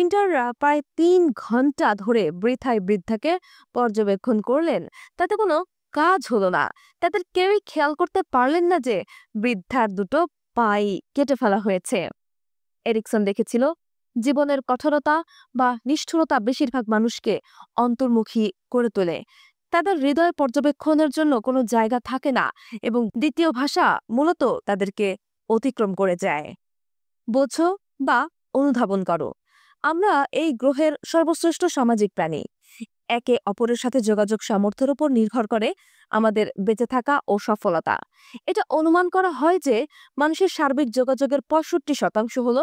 ইন্টার্নরা প্রায় ৩ ঘন্টা ধরে বৃথায় বৃদ্ধাকে পর্যবেক্ষণ করলেন, তাতে কোনো কাজ হলো না। তাদের কেউই খেয়াল করতে পারলেন না যে বৃদ্ধার দুটো পাই কেটে ফেলা হয়েছে। এরিকসন দেখেছিল জীবনের কঠোরতা বা নিষ্ঠুরতা বেশিরভাগ মানুষকে অন্তর্মুখী করে তোলে। তাদের হৃদয় পর্যবেক্ষণের জন্য কোনো জায়গা থাকে না এবং দ্বিতীয় ভাষা মূলত তাদেরকে অতিক্রম করে যায়। বোঝো বা অনুধাবন করো, আমরা এই গ্রহের সর্বশ্রেষ্ঠ সামাজিক প্রাণী। একে অপরের সাথে যোগাযোগ সামর্থ্যের উপর নির্ভর করে আমাদের বেঁচে থাকা ও সফলতা। এটা অনুমান করা হয় যে মানুষের সার্বিক যোগাযোগের ৬৫% হল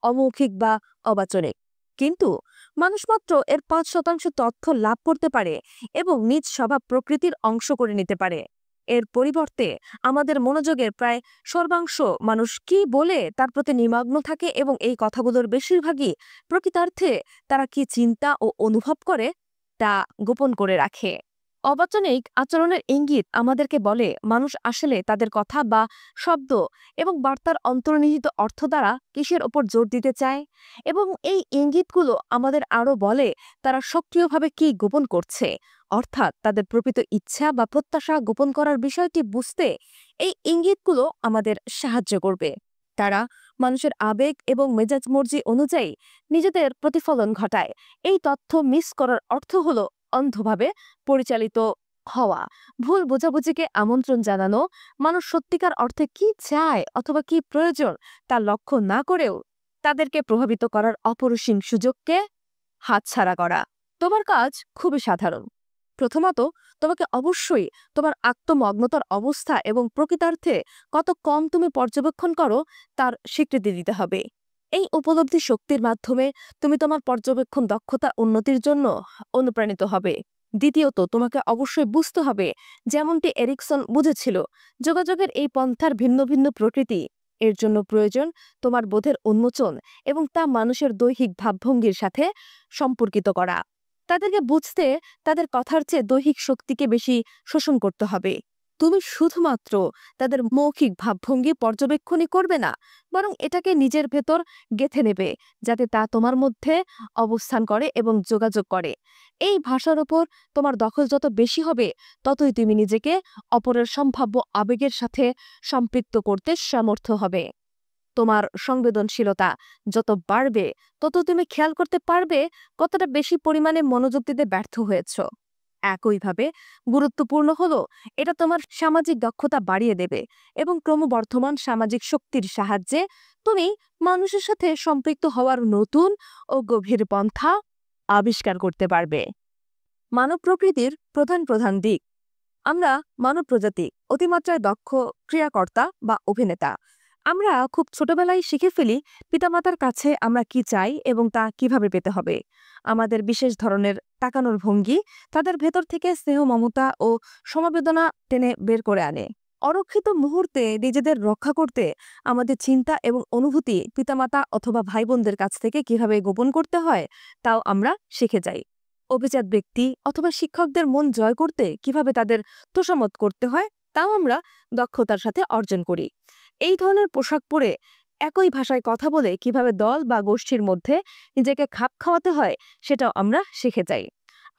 অমৌখিক বা অবাচনিক, কিন্তু মানুষ মাত্র এর ৫% তথ্য লাভ করতে পারে এবং নিজ স্বভাব প্রকৃতির অংশ করে নিতে পারে। এর পরিবর্তে আমাদের মনোযোগের প্রায় সর্বাংশ মানুষ কি বলে তার প্রতি নিমগ্ন থাকে এবং এই কথাগুলোর বেশিরভাগই প্রকৃতার্থে তারা কি চিন্তা ও অনুভব করে তা গোপন করে রাখে। অবাচনিক আচরণের ইঙ্গিত আমাদেরকে বলে মানুষ আসলে তাদের কথা বা শব্দ এবং বার্তার অন্তর্নিহিত অর্থ দ্বারা কিসের ওপর জোর দিতে চায়, এবং এই ইঙ্গিতগুলো আমাদের আরও বলে তারা সক্রিয়ভাবে কি গোপন করছে, অর্থাৎ তাদের প্রকৃত ইচ্ছা বা প্রত্যাশা গোপন করার বিষয়টি বুঝতে এই ইঙ্গিতগুলো আমাদের সাহায্য করবে। তারা মানুষের আবেগ এবং মেজাজ মর্জি অনুযায়ী নিজেদের প্রতিফলন ঘটায়। এই তথ্য মিস করার অর্থ হলো অন্ধভাবে পরিচালিত হওয়া, ভুল বোঝাবুঝিকে আমন্ত্রণ জানানো, মানুষ সত্যিকার অর্থে কি চায় অথবা কি প্রয়োজন তা লক্ষ্য না করেও তাদেরকে প্রভাবিত করার অপরিসীম সুযোগকে হাতছাড়া করা। তোমার কাজ খুবই সাধারণ। প্রথমত, তোমাকে অবশ্যই তোমার আত্মমগ্নতার অবস্থা এবং প্রকৃতার্থে কত কম তুমি পর্যবেক্ষণ করো তার স্বীকৃতি দিতে হবে। এই উপলব্ধি শক্তির মাধ্যমে তুমি তোমার পর্যবেক্ষণ দক্ষতা উন্নতির জন্য অনুপ্রাণিত হবে। দ্বিতীয়ত, তোমাকে অবশ্যই বুঝতে হবে, যেমনটি এরিকসন বুঝেছিল, যোগাযোগের এই পন্থার ভিন্ন ভিন্ন প্রকৃতি। এর জন্য প্রয়োজন তোমার বোধের উন্মোচন এবং তা মানুষের দৈহিক ভাবভঙ্গির সাথে সম্পর্কিত করা। তাদেরকে বুঝতে তাদের কথার চেয়ে দৈহিক শক্তিকে বেশি শোষণ করতে হবে। তুমি শুধুমাত্র তাদের মৌখিক ভাবভঙ্গি পর্যবেক্ষণই করবে না, বরং এটাকে নিজের ভেতর গেঁথে নেবে, যাতে তা তোমার মধ্যে অবস্থান করে এবং যোগাযোগ করে। এই ভাষার ওপর তোমার দখল যত বেশি হবে, ততই তুমি নিজেকে অপরের সম্ভাব্য আবেগের সাথে সম্পৃক্ত করতে সমর্থ হবে। তোমার সংবেদনশীলতা যত বাড়বে, তত তুমি খেয়াল করতে পারবে কতটা বেশি পরিমাণে মনোযোগ দিতে ব্যর্থ হয়েছ। একইভাবে গুরুত্বপূর্ণ হলো, এটা তোমার সামাজিক দক্ষতা বাড়িয়ে দেবে এবং ক্রমবর্ধমান সামাজিক শক্তির সাহায্যে তুমি মানুষের সাথে সম্পৃক্ত হওয়ার নতুন ও গভীর পন্থা আবিষ্কার করতে পারবে। মানব প্রকৃতির প্রধান প্রধান দিক। আমরা মানব প্রজাতি অতিমাত্রায় দক্ষ ক্রিয়াকর্তা বা অভিনেতা। আমরা খুব ছোটবেলায় শিখে ফেলি পিতামাতার কাছে আমরা কি চাই এবং তা কিভাবে পেতে হবে। আমাদের বিশেষ ধরনের তাকানোর ভঙ্গি তাদের ভেতর থেকে স্নেহ, মমতা ও সমবেদনা টেনে বের করে আনে। অরক্ষিত মুহূর্তে নিজেদের রক্ষা করতে আমাদের চিন্তা এবং অনুভূতি পিতামাতা অথবা ভাই বোনদের কাছ থেকে কিভাবে গোপন করতে হয় তাও আমরা শিখে যাই। অভিজাত ব্যক্তি অথবা শিক্ষকদের মন জয় করতে কিভাবে তাদের তোষামত করতে হয় তাও আমরা দক্ষতার সাথে অর্জন করি। এই ধরনের পোশাক পরে একই ভাষায় কথা বলে কিভাবে দল বা গোষ্ঠীর মধ্যে নিজেকে খাপ খাওয়াতে হয় সেটাও আমরা শিখে যাই।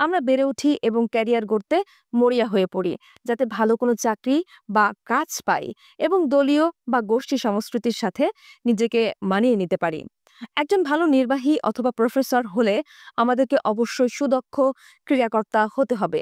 আমরা বেড়ে উঠি এবং ক্যারিয়ার গড়তে মরিয়া হয়ে পড়ি, যাতে ভালো কোনো চাকরি বা কাজ পাই এবং দলীয় বা গোষ্ঠী সংস্কৃতির সাথে নিজেকে মানিয়ে নিতে পারি। একজন ভালো নির্বাহী অথবা প্রফেসর হলে আমাদেরকে অবশ্যই সুদক্ষ ক্রিয়াকর্তা হতে হবে।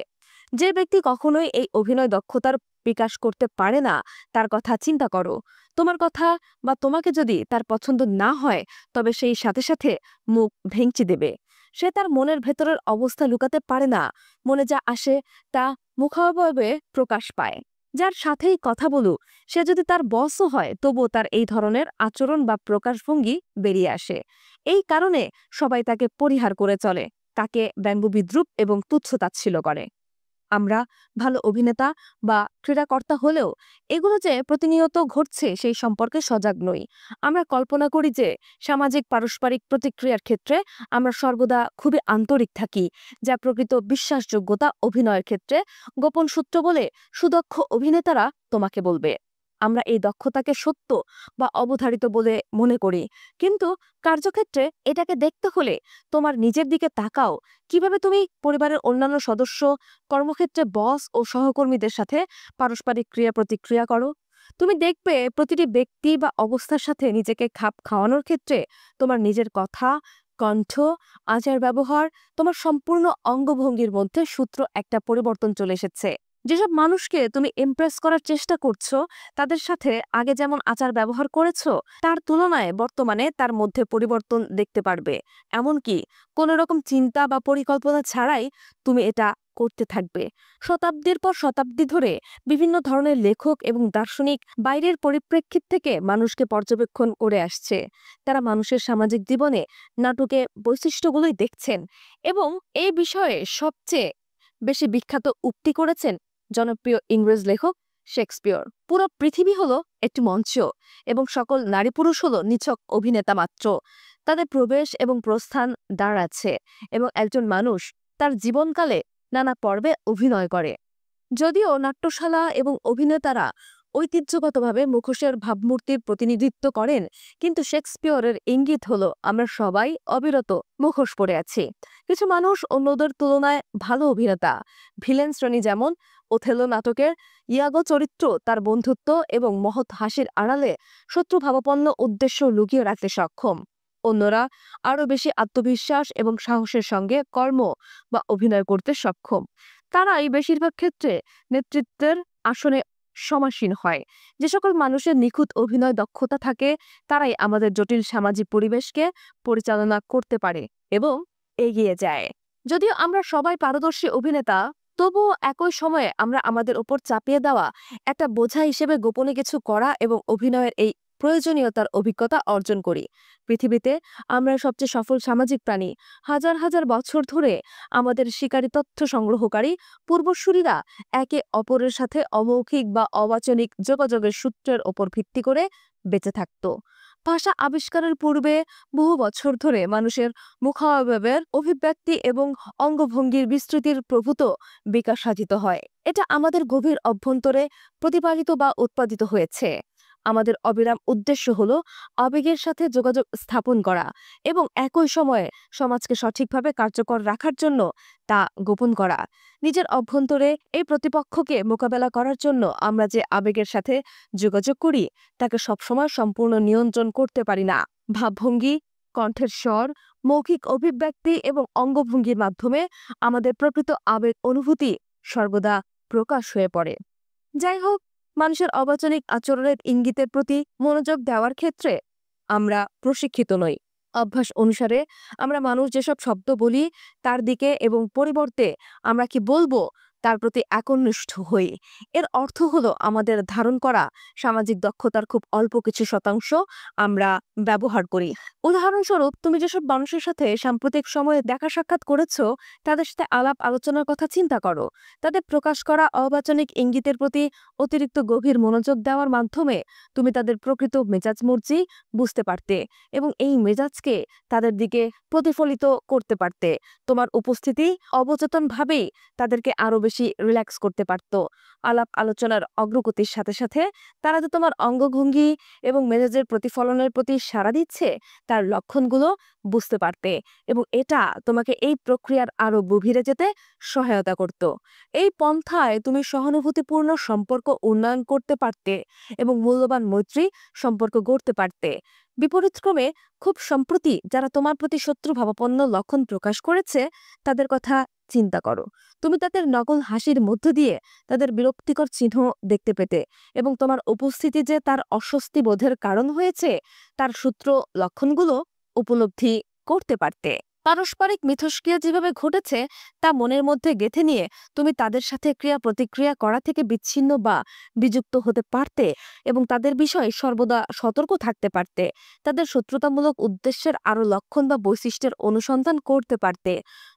যে ব্যক্তি কখনোই এই অভিনয় দক্ষতার বিকাশ করতে পারে না, তার কথা চিন্তা করো। তোমার কথা বা তোমাকে যদি তার পছন্দ না হয়, তবে সেই সাথে সাথে মুখ ভেঙচি দেবে। সে তার মনের ভেতরের অবস্থা লুকাতে পারে না, মনে যা আসে তা মুখাবয়বে প্রকাশ পায়। যার সাথেই কথা বলুক, সে যদি তার বসও হয়, তবুও তার এই ধরনের আচরণ বা প্রকাশভঙ্গি বেরিয়ে আসে। এই কারণে সবাই তাকে পরিহার করে চলে, তাকে ব্যঙ্গ বিদ্রুপ এবং তুচ্ছ-তাচ্ছিল্য করে। আমরা ভালো অভিনেতা বা ক্রীড়াকর্তা হলেও এগুলো যে প্রতিনিয়ত ঘটছে সেই সম্পর্কে সজাগ নই। আমরা কল্পনা করি যে সামাজিক পারস্পরিক প্রতিক্রিয়ার ক্ষেত্রে আমরা সর্বদা খুবই আন্তরিক থাকি, যা প্রকৃত বিশ্বাসযোগ্যতা অভিনয়ের ক্ষেত্রে গোপন সূত্র বলে সুদক্ষ অভিনেতারা তোমাকে বলবে। আমরা এই দক্ষতাকে সত্য বা অবধারিত বলে মনে করি, কিন্তু কার্যক্ষেত্রে এটাকে দেখতে হলে তোমার নিজের দিকে তাকাও। কিভাবে তুমি পরিবারের অন্যান্য সদস্য, কর্মক্ষেত্রে বস ও সহকর্মীদের সাথে পারস্পরিক ক্রিয়া প্রতিক্রিয়া করো। তুমি দেখবে প্রতিটি ব্যক্তি বা অবস্থার সাথে নিজেকে খাপ খাওয়ানোর ক্ষেত্রে তোমার নিজের কথা, কণ্ঠ, আচার ব্যবহার, তোমার সম্পূর্ণ অঙ্গভঙ্গির মধ্যে সূত্র একটা পরিবর্তন চলে এসেছে। যেসব মানুষকে তুমি ইমপ্রেস করার চেষ্টা করছো, তাদের সাথে আগে যেমন আচার ব্যবহার করেছো, তার তুলনায় বর্তমানে তার মধ্যে পরিবর্তন দেখতে পারবে। এমনকি কোনো রকম চিন্তা বা পরিকল্পনা ছাড়াই তুমি এটা করতে থাকবে। শতাব্দীর পর শতাব্দী ধরে বিভিন্ন ধরনের লেখক এবং দার্শনিক বাইরের পরিপ্রেক্ষিত থেকে মানুষকে পর্যবেক্ষণ করে আসছে। তারা মানুষের সামাজিক জীবনে নাটকে বৈশিষ্ট্যগুলোই দেখছেন এবং এই বিষয়ে সবচেয়ে বেশি বিখ্যাত উক্তি করেছেন জনপ্রিয় ইংরেজ লেখক শেক্সপিয়র। পুরো পৃথিবী হলো একটি মঞ্চ এবং সকল নারী পুরুষ হলো নিছক অভিনেতা মাত্র। তাদের প্রবেশ এবং প্রস্থান দ্বার আছে এবং একজন মানুষ তার জীবনকালে নানা পর্বে অভিনয় করে। যদিও নাট্যশালা এবং অভিনেতারা ঐতিহ্যগতভাবে মুখোশের ভাবমূর্তির প্রতিনিধিত্ব করেন, কিন্তু শেক্সপিয়রের ইঙ্গিত হলো আমরা সবাই অবিরত মুখোশ পরে আছি। কিছু মানুষ অন্যদের তুলনায় ভালো অভিনেতা, ভিলেন শ্রেণী যেমন ওথেলো নাটকের ইয়াগো চরিত্র তার বন্ধুত্ব এবং মহৎ হাসির আড়ালে শত্রুভাবাপন্ন উদ্দেশ্য লুকিয়ে রাখতে সক্ষম। অন্যরা আরও বেশি আত্মবিশ্বাস এবং সাহসের সঙ্গে কর্ম বা অভিনয় করতে সক্ষম। তারাই বেশিরভাগ ক্ষেত্রে নেতৃত্বের আসনে সমাসীন হয়। যে সকল মানুষের নিখুঁত অভিনয় দক্ষতা থাকে, তারাই আমাদের জটিল সামাজিক পরিবেশকে পরিচালনা করতে পারে এবং এগিয়ে যায়। যদিও আমরা সবাই পারদর্শী অভিনেতা, তবুও একই সময়ে আমরা আমাদের ওপর চাপিয়ে দেওয়া একটা বোঝা হিসেবে গোপনে কিছু করা এবং অভিনয়ের এই প্রয়োজনীয়তার অভিজ্ঞতা অর্জন করি। পৃথিবীতে আমরা সবচেয়ে সফল সামাজিক প্রাণী। হাজার হাজার বছর ধরে আমাদের শিকারী তথ্য সংগ্রহকারী পূর্বসূরীরা একে অপরের সাথে অমৌখিক বা অবাচনিক যোগাযোগের সূত্রের ওপর ভিত্তি করে বেঁচে থাকত। ভাষা আবিষ্কারের পূর্বে বহু বছর ধরে মানুষের মুখাবয়বের অভিব্যক্তি এবং অঙ্গভঙ্গির বিস্তৃতির প্রভূত বিকাশ সাধিত হয়। এটা আমাদের গভীর অভ্যন্তরে প্রতিপালিত বা উৎপাদিত হয়েছে। আমাদের অবিরাম উদ্দেশ্য হলো আবেগের সাথে যোগাযোগ স্থাপন করা এবং একই সময়ে সমাজকে সঠিকভাবে কার্যকর রাখার জন্য তা গোপন করা। নিজের অভ্যন্তরে এই প্রতিপক্ষকে মোকাবেলা করার জন্য আমরা যে আবেগের সাথে যোগাযোগ করি, তাকে সবসময় সম্পূর্ণ নিয়ন্ত্রণ করতে পারি না। ভাবভঙ্গি, কণ্ঠের স্বর, মৌখিক অভিব্যক্তি এবং অঙ্গভঙ্গির মাধ্যমে আমাদের প্রকৃত আবেগ অনুভূতি সর্বদা প্রকাশ হয়ে পড়ে। যাই হোক, মানুষের অবাচনিক আচরণের ইঙ্গিতের প্রতি মনোযোগ দেওয়ার ক্ষেত্রে আমরা প্রশিক্ষিত নই। অভ্যাস অনুসারে আমরা মানুষ যেসব শব্দ বলি তার দিকে এবং পরিবর্তে আমরা কি বলবো তার প্রতি একনিষ্ঠ হই। এর অর্থ হলো আমাদের ধারণ করা সামাজিক দক্ষতার খুব অল্প কিছু শতাংশ আমরা ব্যবহার করি। উদাহরণস্বরূপ, তুমি যেসব মানুষের সাথে সাম্প্রতিক সময়ে দেখা সাক্ষাৎ করেছো, তাদের সাথে আলাপ আলোচনার কথা চিন্তা করো। তাদের প্রকাশ করা অবাচনিক ইঙ্গিতের প্রতি অতিরিক্ত গভীর মনোযোগ দেওয়ার মাধ্যমে তুমি তাদের প্রকৃত মেজাজ মর্জি বুঝতে পারতে এবং এই মেজাজকে তাদের দিকে প্রতিফলিত করতে পারতে। তোমার উপস্থিতি অবচেতনভাবেই তাদেরকে আরো বেশি রিল্যাক্স করতে পারত। আলাপ আলোচনার অগ্রগতির সাথে সাথে তারা যে তোমার অঙ্গভঙ্গি এবং মেজাজের প্রতিফলনের প্রতি সাড়া দিচ্ছে তার লক্ষণগুলো বুঝতে পারতে এবং এটা তোমাকে এই প্রক্রিয়ার আরো গভীরে যেতে সহায়তা করত। এই পন্থায় তুমি সহানুভূতিপূর্ণ সম্পর্ক উন্নয়ন করতে পারতে এবং মূল্যবান মৈত্রী সম্পর্ক গড়তে পারতে। বিপরীতক্রমে খুব সম্প্রতি যারা তোমার প্রতি শত্রুভাবাপন্ন লক্ষণ প্রকাশ করেছে, তাদের কথা চিন্তা করো। তুমি তাদের নকল হাসির মধ্য দিয়ে তাদের বিরক্তিকর চিহ্ন দেখতে পেতে এবং তোমার উপস্থিতি যে তার অস্বস্তি বোধের কারণ হয়েছে তার সূত্র লক্ষণগুলো উপলব্ধি করতে পারতে। পারস্পরিক মিথস্ক্রিয়া যেভাবে ঘটেছে তা মনের মধ্যে গেঁথে নিয়ে তুমি তাদের সাথে ক্রিয়া প্রতিক্রিয়া করা থেকে বিচ্ছিন্ন বা বিযুক্ত হতে পারতে এবং তাদের বিষয়ে সর্বদা সতর্ক থাকতে পারতে। তাদের শত্রুতামূলক উদ্দেশ্যের আরো লক্ষণ বা বৈশিষ্ট্যের অনুসন্ধান করতে পারতে।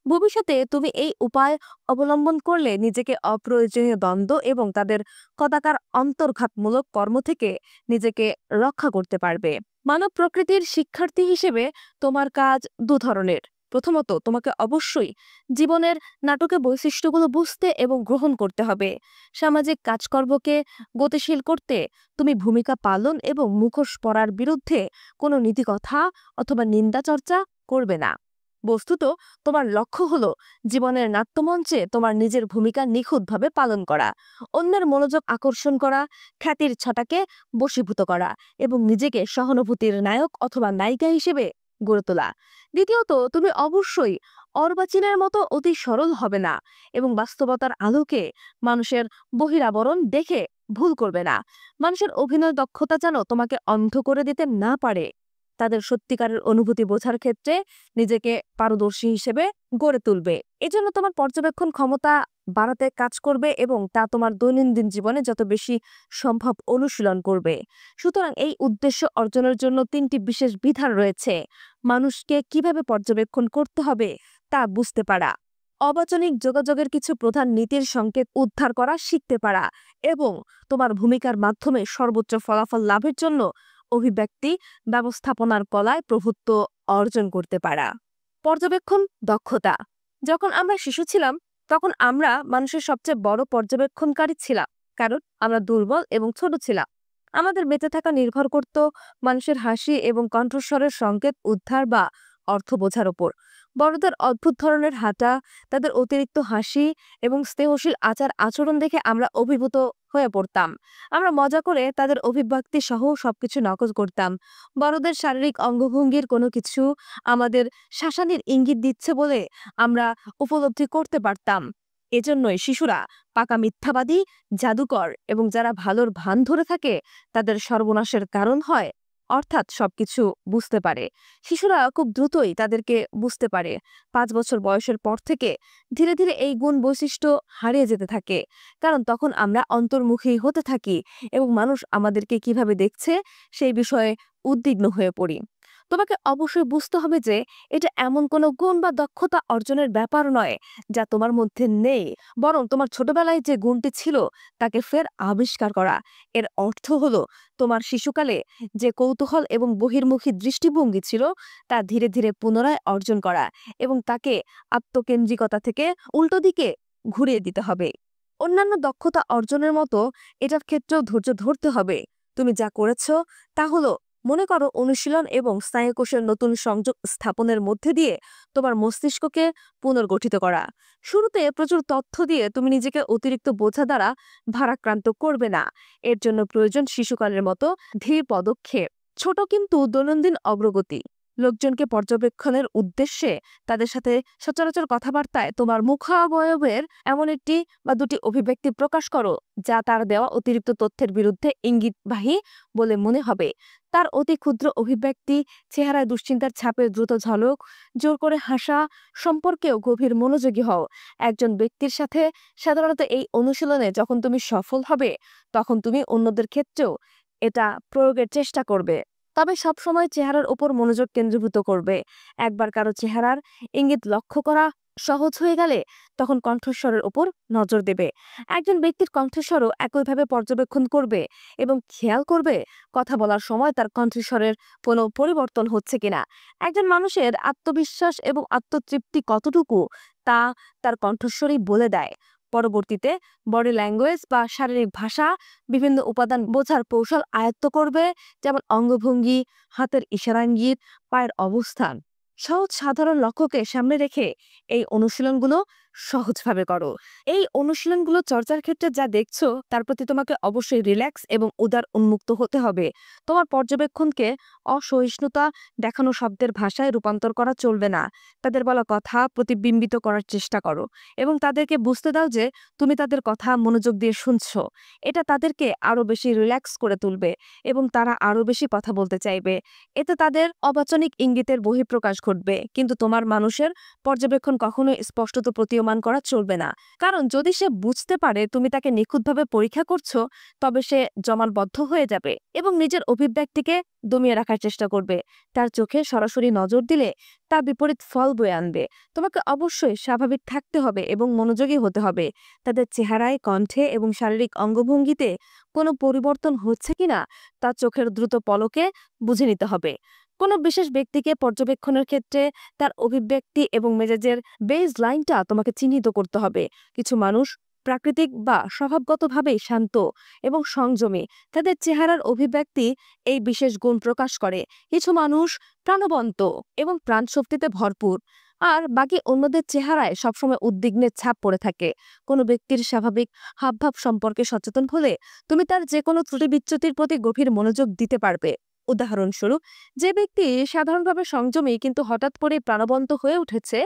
ভবিষ্যতে তুমি এই উপায় অবলম্বন করলে নিজেকে অপ্রয়োজনীয় দ্বন্দ্ব এবং তাদের কদাকার অন্তর্ঘাতমূলক কর্ম থেকে নিজেকে রক্ষা করতে পারবে। মানব প্রকৃতির শিক্ষার্থী হিসেবে তোমার কাজ ধরনের। প্রথমত, তোমাকে অবশ্যই জীবনের নাটকে বৈশিষ্ট্যগুলো বুঝতে এবং গ্রহণ করতে হবে। সামাজিক কাজকর্মকে গতিশীল করতে তুমি ভূমিকা পালন এবং মুখোশ পরার বিরুদ্ধে কোনো নীতিকথা অথবা নিন্দা চর্চা করবে না। বস্তুত তোমার লক্ষ্য হলো জীবনের নাট্যমঞ্চে তোমার নিজের ভূমিকা নিখুঁতভাবে পালন করা, অন্যের মনোযোগ আকর্ষণ করা, খ্যাতির ছটাকে বশীভূত করা এবং নিজেকে সহানুভূতির নায়ক অথবা নায়িকা হিসেবে গড়ে তোলা। দ্বিতীয়ত, তুমি অবশ্যই অর্বাচীনের মতো অতি সরল হবে না এবং বাস্তবতার আলোকে মানুষের বহিরাবরণ দেখে ভুল করবে না। মানুষের অভিনয় দক্ষতা যেন তোমাকে অন্ধ করে দিতে না পারে। তাদের সত্যিকারের অনুভূতি বোঝার ক্ষেত্রে নিজেকে পারদর্শী হিসেবে গড়ে তুলবে। এজন্য তোমার পর্যবেক্ষণ ক্ষমতা বাড়াতে কাজ করবে এবং তা তোমার দৈনন্দিন জীবনে যত বেশি সম্ভব অনুশীলন করবে। সুতরাং এই উদ্দেশ্য অর্জনের জন্য 3টি বিশেষ বিধান রয়েছে। মানুষকে কিভাবে পর্যবেক্ষণ করতে হবে তা বুঝতে পারা, অবাচনিক যোগাযোগের কিছু প্রধান নীতির সংকেত উদ্ধার করা শিখতে পারা এবং তোমার ভূমিকার মাধ্যমে সর্বোচ্চ ফলাফল লাভের জন্য অভিব্যক্তি ব্যবস্থাপনার কলায় প্রভুত্ব অর্জন করতে পারা। পর্যবেক্ষণ দক্ষতা। যখন আমরা শিশু ছিলাম তখন আমরা মানুষের সবচেয়ে বড় পর্যবেক্ষণকারী ছিলাম, কারণ আমরা দুর্বল এবং ছোট ছিলাম। আমাদের বেঁচে থাকা নির্ভর করত মানুষের হাসি এবং কণ্ঠস্বরের সংকেত উদ্ধার বা অর্থ বোঝার ওপর। বড়দের অদ্ভুত ধরনের হাঁটা, তাদের অতিরিক্ত হাসি এবং স্নেহশীল আচার আচরণ দেখে আমরা অভিভূত হয়ে পড়তাম। আমরা মজা করে তাদের অভিব্যক্তি সহ সবকিছু নকল করতাম। বড়দের শারীরিক অঙ্গভঙ্গির কোনো কিছু আমাদের শাসানির ইঙ্গিত দিচ্ছে বলে আমরা উপলব্ধি করতে পারতাম। এজন্যই শিশুরা পাকা মিথ্যাবাদী, জাদুকর এবং যারা ভালোর ভান ধরে থাকে তাদের সর্বনাশের কারণ হয়, অর্থাৎ সবকিছু বুঝতে পারে। শিশুরা খুব দ্রুতই তাদেরকে বুঝতে পারে। 5 বছর বয়সের পর থেকে ধীরে ধীরে এই গুণ বৈশিষ্ট্য হারিয়ে যেতে থাকে, কারণ তখন আমরা অন্তর্মুখী হতে থাকি এবং মানুষ আমাদেরকে কিভাবে দেখছে সেই বিষয়ে উদ্বিগ্ন হয়ে পড়ি। তোমাকে অবশ্যই বুঝতে হবে যে এটা এমন কোনো গুণ বা দক্ষতা অর্জনের ব্যাপার নয় যা তোমার মধ্যে নেই, বরং তোমার ছোটবেলায় যে গুণটি ছিল তাকে ফের আবিষ্কার করা। এর অর্থ হলো তোমার শিশুকালে যে কৌতূহল এবং বহির্মুখী দৃষ্টিভঙ্গি ছিল তা ধীরে ধীরে পুনরায় অর্জন করা এবং তাকে আত্মকেন্দ্রিকতা থেকে উল্টো দিকে ঘুরিয়ে দিতে হবে। অন্যান্য দক্ষতা অর্জনের মতো এটার ক্ষেত্রেও ধৈর্য ধরতে হবে। তুমি যা করেছ তা হলো, মনে করো, অনুশীলন এবং স্নায়ুকোষের নতুন সংযোগ স্থাপনের মধ্যে দিয়ে তোমার মস্তিষ্ককে পুনর্গঠিত করা। শুরুতে প্রচুর তথ্য দিয়ে তুমি নিজেকে অতিরিক্ত বোঝা দ্বারা ভারাক্রান্ত করবে না। এর জন্য প্রয়োজন শিশুকালের মতো ধীর পদক্ষেপ, ছোট কিন্তু দৈনন্দিন অগ্রগতি। লোকজনকে পর্যবেক্ষণের উদ্দেশ্যে তাদের সাথে সচরাচর কথাবার্তায় তোমার মুখাবয়বের এমন একটি বা দুটি অভিব্যক্তি প্রকাশ করো যা তার দেওয়া অতিরিক্ত তথ্যের বিরুদ্ধে ইঙ্গিতবাহী বলে মনে হবে। তার অতি ক্ষুদ্র অভিব্যক্তি, চেহারায় দুশ্চিন্তার ছাপের দ্রুত ঝলক, জোর করে হাসা সম্পর্কেও গভীর মনোযোগী হও। একজন ব্যক্তির সাথে সাধারণত এই অনুশীলনে যখন তুমি সফল হবে তখন তুমি অন্যদের ক্ষেত্রেও এটা প্রয়োগের চেষ্টা করবে। তবে সবসময় চেহারার উপর মনোযোগ কেন্দ্রীভূত করবে। একবার কারো চেহারার ইঙ্গিত লক্ষ্য করা সহজ হয়ে গেলে তখন কণ্ঠস্বরের উপর নজর দেবে। একজন ব্যক্তির কণ্ঠস্বরও একইভাবে পর্যবেক্ষণ করবে এবং খেয়াল করবে কথা বলার সময় তার কণ্ঠস্বরের কোনো পরিবর্তন হচ্ছে কিনা। একজন মানুষের আত্মবিশ্বাস এবং আত্মতৃপ্তি কতটুকু তা তার কণ্ঠস্বরই বলে দেয়। পরবর্তীতে বডি ল্যাঙ্গুয়েজ বা শারীরিক ভাষা বিভিন্ন উপাদান বোঝার কৌশল আয়ত্ত করবে, যেমন অঙ্গভঙ্গি, হাতের ইশারাঙ্গিত, পায়ের অবস্থান। সহজ সাধারণ লক্ষ্যকে সামনে রেখে এই অনুশীলনগুলো সহজভাবে করো। এই অনুশীলনগুলো চর্চার ক্ষেত্রে যা দেখছো তার প্রতি তোমাকে অবশ্যই রিল্যাক্স এবং উদার উন্মুক্ত হতে হবে। তোমার পর্যবেক্ষণকে অসহিষ্ণুতা দেখানো শব্দের ভাষায় রূপান্তর করা চলবে না। তাদের বলা কথা প্রতিবিম্বিত করার চেষ্টা করো এবং তাদেরকে বুঝতে দাও যে তুমি তাদের কথা মনোযোগ দিয়ে শুনছো। এটা তাদেরকে আরো বেশি রিল্যাক্স করে তুলবে এবং তারা আরো বেশি কথা বলতে চাইবে। এতে তাদের অবাচনিক ইঙ্গিতের বহিঃপ্রকাশ ঘটবে, কিন্তু তোমার মানুষের পর্যবেক্ষণ কখনোই স্পষ্টত প্রতীয়মান করা চলবে না। কারণ যদি সে বুঝতে পারে তুমি তাকে নিখুঁতভাবে পরীক্ষা করছো, তবে সে জমাটবদ্ধ হয়ে যাবে এবং নিজের অভিব্যক্তিকে দমিয়ে রাখার চেষ্টা করবে। তার চোখে সরাসরি নজর দিলে তা বিপরীত ফল বয়ে আনবে। তোমাকে অবশ্যই স্বাভাবিক থাকতে হবে এবং মনোযোগী হতে হবে। তাদের চেহারায়, কণ্ঠে এবং শারীরিক অঙ্গভঙ্গিতে কোনো পরিবর্তন হচ্ছে কিনা তা চোখের দ্রুত পলকে বুঝে নিতে হবে। কোনো বিশেষ ব্যক্তিকে পর্যবেক্ষণের ক্ষেত্রে তার অভিব্যক্তি এবং মেজাজের বেজ লাইনটা তোমাকে চিহ্নিত করতে হবে। কিছু মানুষ প্রাকৃতিক বা স্বভাবগতভাবেই শান্ত এবং সংযমী। তাদের চেহারার অভিব্যক্তি এই বিশেষ গুণ প্রকাশ করে। কিছু মানুষ প্রাণবন্ত এবং প্রাণশক্তিতে ভরপুর, আর বাকি অন্যদের চেহারায় সবসময় উদ্বিগ্নের ছাপ পড়ে থাকে। কোনো ব্যক্তির স্বাভাবিক হাবভাব সম্পর্কে সচেতন হলে তুমি তার যে কোনো ত্রুটি বিচ্যুতির প্রতি গভীর মনোযোগ দিতে পারবে। উদাহরণস্বরূপ, যে ব্যক্তি সাধারণভাবে সংযমী কিন্তু হঠাৎ করে প্রাণবন্ত হয়ে উঠেছে,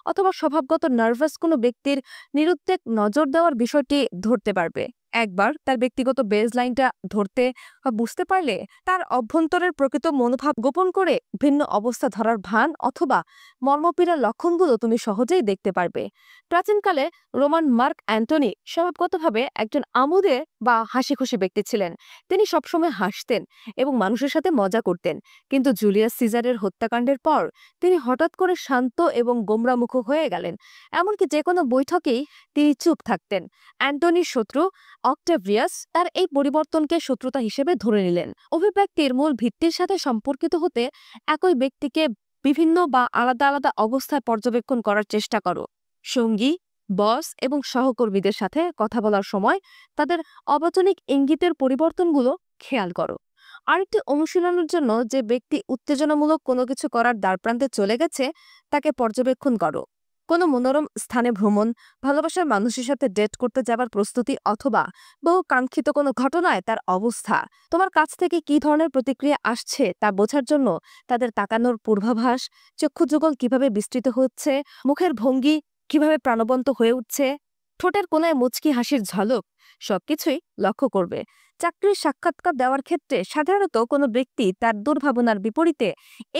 অথবা স্বভাবগত নার্ভাস কোনো ব্যক্তির নিরুদ্বেগ নজর দেওয়ার বিষয়টি ধরতে পারবে। একবার তার ব্যক্তিগত বেজ লাইনটা ধরতে বা বুঝতে পারলে তার অভ্যন্তরের প্রকৃত মনোভাব গোপন করে ভিন্ন অবস্থা ধরার ভান অথবা মর্মপীড়ার লক্ষণগুলো তুমি সহজেই দেখতে পারবে। প্রাচীনকালে রোমান মার্ক অ্যান্টনি স্বভাবগতভাবে একজন আমোদে বা হাসিখুশি ব্যক্তি ছিলেন। তিনি সবসময় হাসতেন এবং মানুষের সাথে মজা করতেন। কিন্তু জুলিয়াস সিজারের হত্যাকাণ্ডের পর তিনি হঠাৎ করে শান্ত এবং গোমরামুখ হয়ে গেলেন। এমনকি যে কোনো বৈঠকেই তিনি চুপ থাকতেন। অ্যান্টনির শত্রু অক্টাভিয়াস তার এই পরিবর্তনকে শত্রুতা হিসেবে ধরে নিলেন। অভিব্যক্তির মূল ভিত্তির সাথে সম্পর্কিত হতে একই ব্যক্তিকে বিভিন্ন বা আলাদা আলাদা অবস্থায় পর্যবেক্ষণ করার চেষ্টা করো। সঙ্গী, বস এবং সহকর্মীদের সাথে কথা বলার সময় তাদের অবাচনিক ইঙ্গিতের পরিবর্তনগুলো খেয়াল করো। আরেকটি অনুশীলনের জন্য, যে ব্যক্তি উত্তেজনামূলক কোনো কিছু করার দ্বারপ্রান্তে চলে গেছে তাকে পর্যবেক্ষণ করো। কোনো মনোরম স্থানে ভ্রমণ, ভালোবাসার মানুষের সাথে ডেট করতে যাবার প্রস্তুতি অথবা বহু কাঙ্ক্ষিত কোনো ঘটনায় তার অবস্থা। তোমার কাছ থেকে কী ধরনের প্রতিক্রিয়া আসছে তা বোঝার জন্য তাদের তাকানোর পূর্বাভাস, চক্ষু যুগল কিভাবে বিস্তৃত হচ্ছে, মুখের ভঙ্গি কিভাবে প্রাণবন্ত হয়ে উঠছে, ঠোঁটের কোনায় মুচকি হাসির ঝলক, সবকিছুই লক্ষ্য করবে। চাকরির সাক্ষাৎকার দেওয়ার ক্ষেত্রে সাধারণত কোনো ব্যক্তি তার দুর্ভাবনার বিপরীতে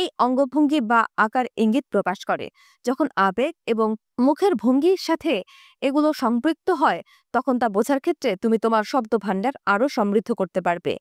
এই অঙ্গভঙ্গি বা আকার ইঙ্গিত প্রকাশ করে। যখন আবেগ এবং মুখের ভঙ্গির সাথে এগুলো সম্পৃক্ত হয়, তখন তা বোঝার ক্ষেত্রে তুমি তোমার শব্দভাণ্ডার আরও সমৃদ্ধ করতে পারবে।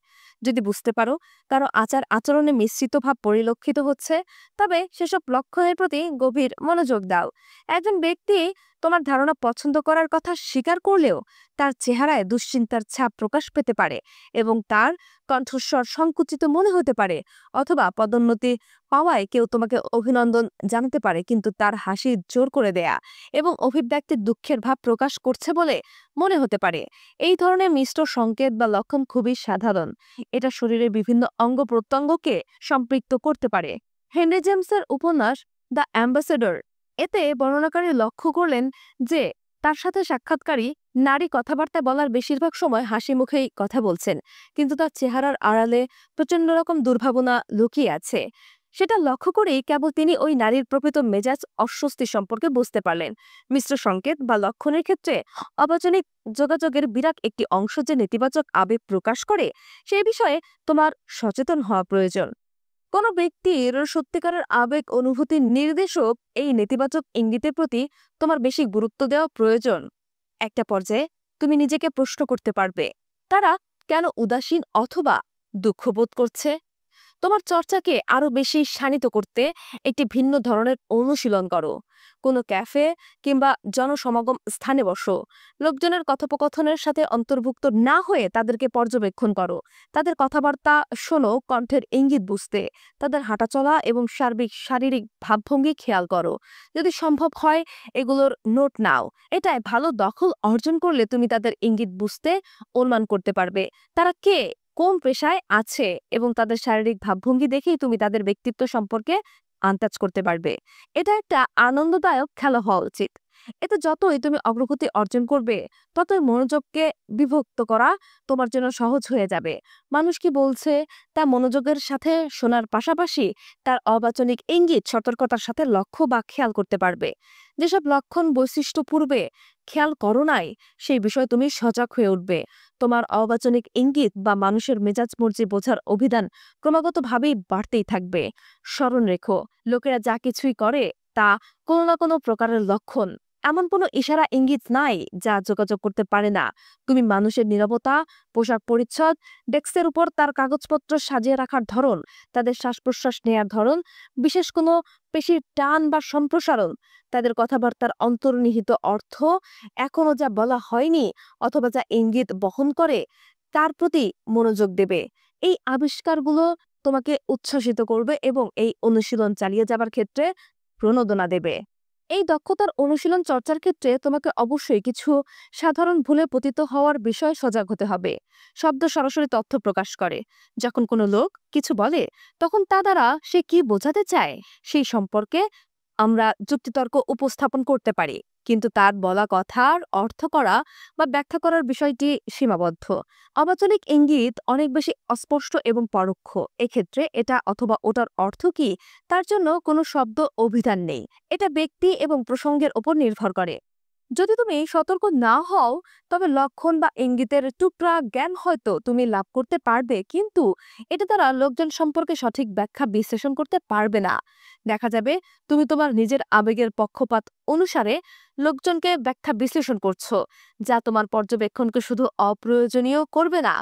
যদি বুঝতে পারো কারো আচার আচরণে মিশ্রিত ভাব পরিলক্ষিত হচ্ছে, তবে সেসব লক্ষণের প্রতি গভীর মনোযোগ দাও। একজন ব্যক্তি তোমার ধারণা পছন্দ করার কথা স্বীকার করলেও তার চেহারায় দুশ্চিন্তার ছাপ প্রকাশ পেতে পারে এবং তার কণ্ঠস্বর সংকুচিত মনে হতে পারে, অথবা পদোন্নতি পাওয়ায় কেউ তোমাকে অভিনন্দন জানাতে পারে কিন্তু তার হাসি জোর করে দেয়া এবং অভিব্যক্তির দুঃখের ভাব প্রকাশ করছে বলে মনে হতে পারে। এই ধরনের মিশ্র সংকেত বা লক্ষণ খুবই সাধারণ। এটা শরীরের বিভিন্ন অঙ্গ প্রত্যঙ্গকে সম্পৃক্ত করতে পারে। হেনরি জেমসের উপন্যাস দ্য অ্যাম্বাসেডর এতে বর্ণনাকারী লক্ষ্য করলেন যে তার সাথে সাক্ষাৎকারী নারী কথাবার্তা বলার বেশিরভাগ সময় হাসি মুখেই কথা বলছেন, কিন্তু তার চেহারার আড়ালে প্রচন্ড রকম দুর্ভাবনা লুকিয়ে আছে। সেটা লক্ষ্য করেই কেবল তিনি ওই নারীর প্রকৃত মেজাজ অস্বস্তি সম্পর্কে বুঝতে পারলেন। মিশ্র সংকেত বা লক্ষণের ক্ষেত্রে অবাচনিক যোগাযোগের বিরাট একটি অংশ যে নেতিবাচক আবেগ প্রকাশ করে, সে বিষয়ে তোমার সচেতন হওয়া প্রয়োজন। কোনো ব্যক্তির সত্যিকারের আবেগ অনুভূতির নির্দেশক এই নেতিবাচক ইঙ্গিতের প্রতি তোমার বেশি গুরুত্ব দেওয়া প্রয়োজন। একটা পর্যায়ে তুমি নিজেকে প্রশ্ন করতে পারবে, তারা কেন উদাসীন অথবা দুঃখবোধ করছে। তোমার চর্চাকে আরো বেশি শানিত করতে একটি ভিন্ন ধরনের অনুশীলন করো। কোনো ক্যাফে কিংবা জনসমাগম স্থানে বসো। লোকজনের কথোপকথনের সাথে অন্তর্ভুক্ত না হয়ে তাদেরকে পর্যবেক্ষণ করো। তাদের কথাবার্তা শোনো, কণ্ঠের ইঙ্গিত বুঝতে, তাদের হাঁটাচলা এবং শারীরিক ভাবভঙ্গি খেয়াল করো। যদি সম্ভব হয় এগুলোর নোট নাও। এটাই ভালো দখল অর্জন করলে তুমি তাদের ইঙ্গিত বুঝতে অনুমান করতে পারবে তারা কে, কোন পেশায় আছে এবং তাদের শারীরিক ভাবভঙ্গি দেখেই তুমি তাদের ব্যক্তিত্ব সম্পর্কে আন্দাজ করতে পারবে। এটা একটা আনন্দদায়ক খেলা হওয়া উচিত। এতে যতই তুমি অগ্রগতি অর্জন করবে, ততই মনোযোগকে বিভক্ত করা তোমার জন্য সহজ হয়ে যাবে। মানুষ কি বলছে তা মনোযোগের সাথে শোনার পাশাপাশি তার অবাচনিক ইঙ্গিত সতর্কতার সাথে লক্ষ্য বা খেয়াল করতে পারবে। যেসব লক্ষণ বৈশিষ্ট্য পূর্বে খেয়াল করো নাই, সেই বিষয়ে তুমি সজাগ হয়ে উঠবে। তোমার অবাচনিক ইঙ্গিত বা মানুষের মেজাজ মর্জি বোঝার অভিধান ক্রমাগতভাবেই বাড়তেই থাকবে। স্মরণ রেখো, লোকেরা যা কিছুই করে তা কোনো না কোনো প্রকারের লক্ষণ। এমন কোনো ইশারা ইঙ্গিত নাই যা যোগাযোগ করতে পারে না। তুমি মানুষের নীরবতা, পোশাক পরিচ্ছদ, ডেস্কের উপর তার কাগজপত্র সাজিয়ে রাখার ধরন, তাদের শ্বাস প্রশ্বাস নেয়ার ধরন, বিশেষ কোনো পেশির টান বা সম্প্রসারণ, তাদের কথাবার্তার অন্তর্নিহিত অর্থ, এখনো যা বলা হয়নি অথবা যা ইঙ্গিত বহন করে, তার প্রতি মনোযোগ দেবে। এই আবিষ্কারগুলো তোমাকে উচ্ছ্বসিত করবে এবং এই অনুশীলন চালিয়ে যাবার ক্ষেত্রে প্রণোদনা দেবে। এই দক্ষতার অনুশীলন চর্চার ক্ষেত্রে তোমাকে অবশ্যই কিছু সাধারণ ভুলে পতিত হওয়ার বিষয়ে সজাগ হতে হবে। শব্দ সরাসরি তথ্য প্রকাশ করে। যখন কোনো লোক কিছু বলে, তখন তা দ্বারা সে কি বোঝাতে চায় সেই সম্পর্কে আমরা যুক্তিতর্ক উপস্থাপন করতে পারি, কিন্তু তার বলা কথার অর্থ করা বা ব্যাখ্যা করার বিষয়টি সীমাবদ্ধ। অবাচনিক ইঙ্গিত অনেক বেশি অস্পষ্ট এবং পরোক্ষ। এক্ষেত্রে এটা অথবা ওটার অর্থ কি তার জন্য কোনো শব্দ অভিধান নেই। এটা ব্যক্তি এবং প্রসঙ্গের উপর নির্ভর করে। যদি তুমি সতর্ক না হও, তবে লক্ষণ বা ইঙ্গিতের টুকরা জ্ঞান হয়তো তুমি লাভ করতে পারবে, কিন্তু এটা দ্বারা লোকজন সম্পর্কে সঠিক ব্যাখ্যা বিশ্লেষণ করতে পারবে না। দেখা যাবে তুমি তোমার নিজের আবেগের পক্ষপাত অনুসারে লোকজনকে ব্যাখ্যা বিশ্লেষণ করছো, যা তোমার পর্যবেক্ষণকে শুধু অপ্রয়োজনীয় করবে না,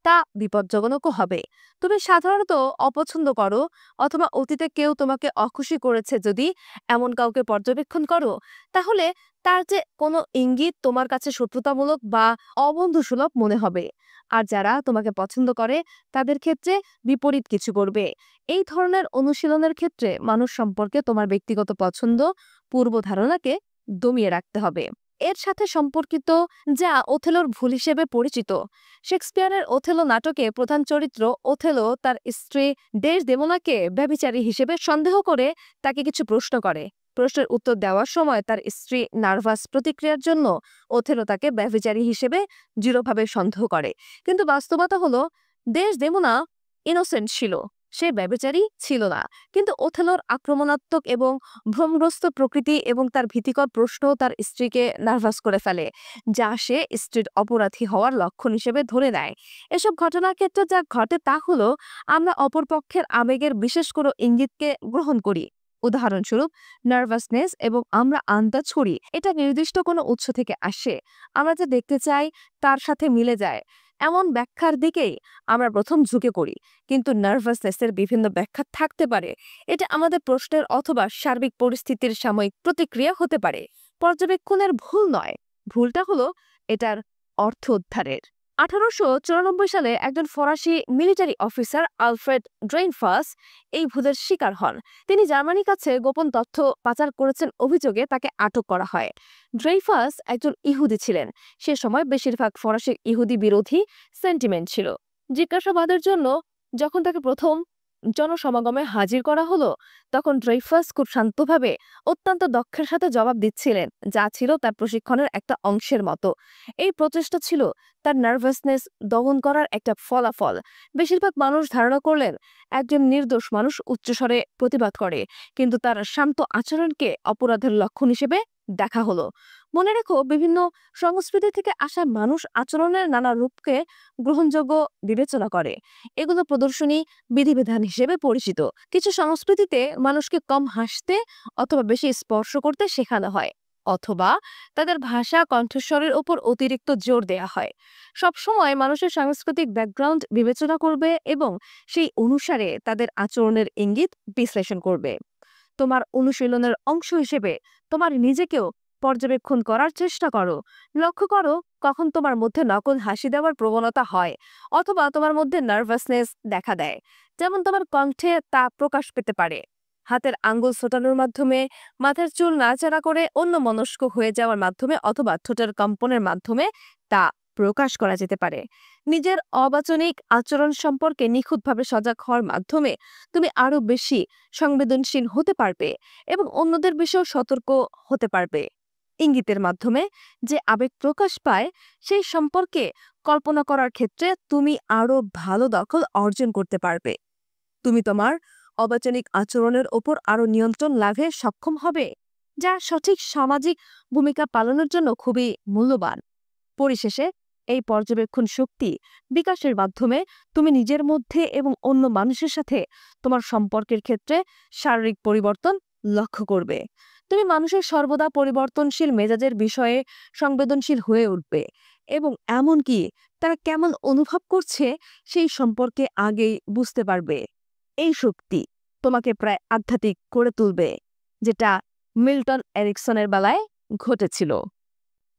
তা বিপজ্জনকও হবে। তুমি সাধারণত অপছন্দ করো অথবা অতীতে কেউ তোমাকে অখুশি করেছে যদি এমন কাউকে পর্যবেক্ষণ করো, তাহলে তার যে কোনো ইঙ্গিত তোমার কাছে শত্রুতামূলক বা অবন্ধুসুলভ মনে হবে। আর যারা তোমাকে পছন্দ করে তাদের ক্ষেত্রে বিপরীত কিছু করবে। এই ধরনের অনুশীলনের ক্ষেত্রে মানুষ সম্পর্কে তোমার ব্যক্তিগত পছন্দ, পূর্ব ধারণাকে দমিয়ে রাখতে হবে। এর সাথে সম্পর্কিত যা ওথেলোর ভুল হিসেবে পরিচিত। শেক্সপিয়ারের ওথেলো নাটকে প্রধান চরিত্র ওথেলো তার স্ত্রী ডেসডেমোনাকে ব্যভিচারী হিসেবে সন্দেহ করে তাকে কিছু প্রশ্ন করে। প্রশ্নের উত্তর দেওয়ার সময় তার স্ত্রী নার্ভাস প্রতিক্রিয়ার জন্য ওথেলো তাকে ব্যভিচারী হিসেবে দৃঢ়ভাবে সন্দেহ করে। কিন্তু বাস্তবতা হলো ডেসডেমোনা ইনোসেন্ট ছিল, সে ব্যভিচারী ছিল না। কিন্তু ওথেলোর আক্রমণাত্মক এবং ভ্রমগ্রস্ত প্রকৃতি এবং তার ভীতিকর প্রশ্ন তার স্ত্রীকে নার্ভাস করে ফেলে, যা সে স্ত্রীর অপরাধী হওয়ার লক্ষণ হিসেবে ধরে নেয়। এসব ঘটনার ক্ষেত্রে যা ঘটে তা হলো আমরা অপরপক্ষের আবেগের বিশেষ কোনো ইঙ্গিতকে গ্রহণ করি। উদাহরণস্বরূপ, নার্ভাসনেস এবং আমরা আন্দাজ করি এটা নির্দিষ্ট কোনো উৎস থেকে আসে। আমরা যা দেখতে চাই তার সাথে মিলে যায় এমন ব্যাখ্যার দিকেই আমরা প্রথম ঝুঁকে পড়ি। কিন্তু নার্ভাসনেসের বিভিন্ন ব্যাখ্যা থাকতে পারে। এটা আমাদের প্রশ্নের অথবা সার্বিক পরিস্থিতির সাময়িক প্রতিক্রিয়া হতে পারে। পর্যবেক্ষণের ভুল নয়, ভুলটা হলো এটার অর্থ উদ্ধারের। 1894 সালে একজন ফরাসি মিলিটারি অফিসার আলফ্রেড ড্রেইনফাস এই ভুলের শিকার হন। তিনি জার্মানির কাছে গোপন তথ্য পাচার করেছেন অভিযোগে তাকে আটক করা হয়। ড্রেইফাস একজন ইহুদি ছিলেন। সে সময় বেশিরভাগ ফরাসি ইহুদি বিরোধী সেন্টিমেন্ট ছিল। জিজ্ঞাসাবাদের জন্য যখন তাকে প্রথম জনসমাগমে হাজির করা হলো, তখন ড্রেইফাস খুব শান্তভাবে অত্যন্ত দক্ষের সাথে জবাব দিচ্ছিলেন, যা ছিল তার প্রশিক্ষণের একটা অংশের মতো। এই প্রচেষ্টা ছিল তার নার্ভাসনেস দমন করার একটা ফলাফল। বেশিরভাগ মানুষ ধারণা করলেন একজন নির্দোষ মানুষ উচ্চস্বরে প্রতিবাদ করে, কিন্তু তার শান্ত আচরণকে অপরাধের লক্ষণ হিসেবে দেখা হলো। মনে রেখো, বিভিন্ন সংস্কৃতি থেকে আসা মানুষ আচরণের নানা রূপকে গ্রহণযোগ্য বিবেচনা করে। এগুলো প্রদর্শনী বিধিবিধান হিসেবে পরিচিত। কিছু সংস্কৃতিতে মানুষকে কম হাসতে অথবা বেশি স্পর্শ করতে শেখানো হয়, অথবা তাদের ভাষা কণ্ঠস্বরের উপর অতিরিক্ত জোর দেয়া হয়। সবসময় মানুষের সাংস্কৃতিক ব্যাকগ্রাউন্ড বিবেচনা করবে এবং সেই অনুসারে তাদের আচরণের ইঙ্গিত বিশ্লেষণ করবে। তোমার অনুশীলনের অংশ হিসেবে তোমার নিজেকেও পর্যবেক্ষণ করার চেষ্টা করো। লক্ষ্য করো কখন তোমার মধ্যে নকল হাসি দেওয়ার প্রবণতা হয় অথবা তোমার মধ্যে নার্ভাসনেস দেখা দেয়। যেমন তোমার কণ্ঠে তা প্রকাশ পেতে পারে, হাতের আঙ্গুল ছোটানোর মাধ্যমে, মাথার চুল নাড়াচাড়া করে অন্যমনস্ক হয়ে যাওয়ার মাধ্যমে অথবা ঠোঁটের কম্পনের মাধ্যমে তা প্রকাশ করা যেতে পারে। নিজের অবাচনিক আচরণ সম্পর্কে নিখুঁতভাবে সজাগ হওয়ার মাধ্যমে তুমি আরো বেশি সংবেদনশীল হতে পারবে এবং অন্যদের বিষয়েও সতর্ক হতে পারবে। ইঙ্গিতের মাধ্যমে যে আবেগ প্রকাশ পায় সেই সম্পর্কে কল্পনা করার ক্ষেত্রে তুমি আরো ভালো দখল অর্জন করতে পারবে। তুমি তোমার অবাচনিক আচরণের ওপর আরো নিয়ন্ত্রণ লাভে সক্ষম হবে, যা সঠিক সামাজিক ভূমিকা পালনের জন্য খুবই মূল্যবান। পরিশেষে এই পর্যবেক্ষণ শক্তি বিকাশের মাধ্যমে তুমি নিজের মধ্যে এবং অন্য মানুষের সাথে তোমার সম্পর্কের ক্ষেত্রে শারীরিক পরিবর্তন লক্ষ্য করবে। তুমি মানুষের সর্বদা পরিবর্তনশীল মেজাজের বিষয়ে সংবেদনশীল হয়ে উঠবে এবং এমনকি তারা কেমন অনুভব করছে সেই সম্পর্কে আগেই বুঝতে পারবে। এই শক্তি তোমাকে প্রায় আধ্যাত্মিক করে তুলবে, যেটা মিল্টন এরিকসনের বেলায় ঘটেছিল।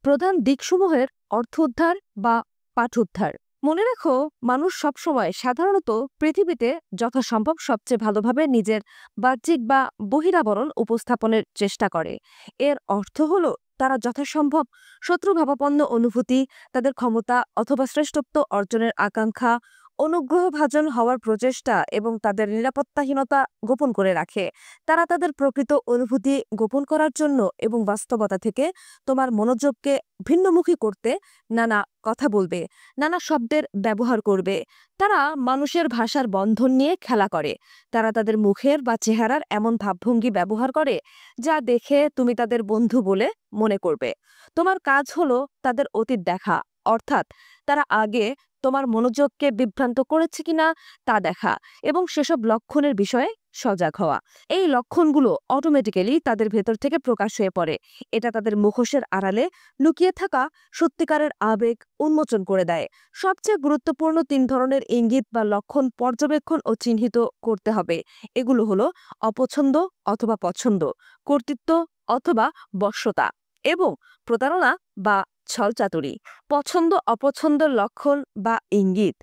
প্রধান দিকসমূহের অর্থ উদ্ধার বা পাঠোদ্ধার। মনে রাখো, মানুষ সবসময় সাধারণত পৃথিবীতে যথাসম্ভব সবচেয়ে ভালোভাবে নিজের বাহ্যিক বা বহিরাবরণ উপস্থাপনের চেষ্টা করে। এর অর্থ হলো তারা যথাসম্ভব শত্রুভাবাপন্ন অনুভূতি, তাদের ক্ষমতা অথবা শ্রেষ্ঠত্ব অর্জনের আকাঙ্ক্ষা, অনুগ্রহভাজন হওয়ার প্রচেষ্টা এবং তাদের নিরাপত্তাহীনতা গোপন করে রাখে। তারা তাদের প্রকৃত অনুভূতি গোপন করার জন্য এবং বাস্তবতা থেকে তোমার মনোযোগকে ভিন্নমুখী করতে নানা কথা বলবে, নানা শব্দের ব্যবহার করবে। তারা মানুষের ভাষার বন্ধন নিয়ে খেলা করে। তারা তাদের মুখের বা চেহারার এমন ভাবভঙ্গি ব্যবহার করে যা দেখে তুমি তাদের বন্ধু বলে মনে করবে। তোমার কাজ হলো তাদের অতীত দেখা, অর্থাৎ তারা আগে তোমার মনোযোগকে বিভ্রান্ত করেছে কিনা তা দেখা এবং সেসব লক্ষণের বিষয়ে সজাগ হওয়া। এই লক্ষণগুলো অটোমেটিক্যালি তাদের ভেতর থেকে প্রকাশ হয়ে পড়ে। এটা তাদের মুখোশের আড়ালে লুকিয়ে থাকা সত্যিকারের আবেগ উন্মোচন করে দেয়। সবচেয়ে গুরুত্বপূর্ণ 3 ধরনের ইঙ্গিত বা লক্ষণ পর্যবেক্ষণ ও চিহ্নিত করতে হবে। এগুলো হলো অপছন্দ অথবা পছন্দ, কর্তৃত্ব অথবা বশ্যতা এবং প্রতারণা বা ছলচাতুরি। পছন্দ অপছন্দের লক্ষণ বা ইঙ্গিত।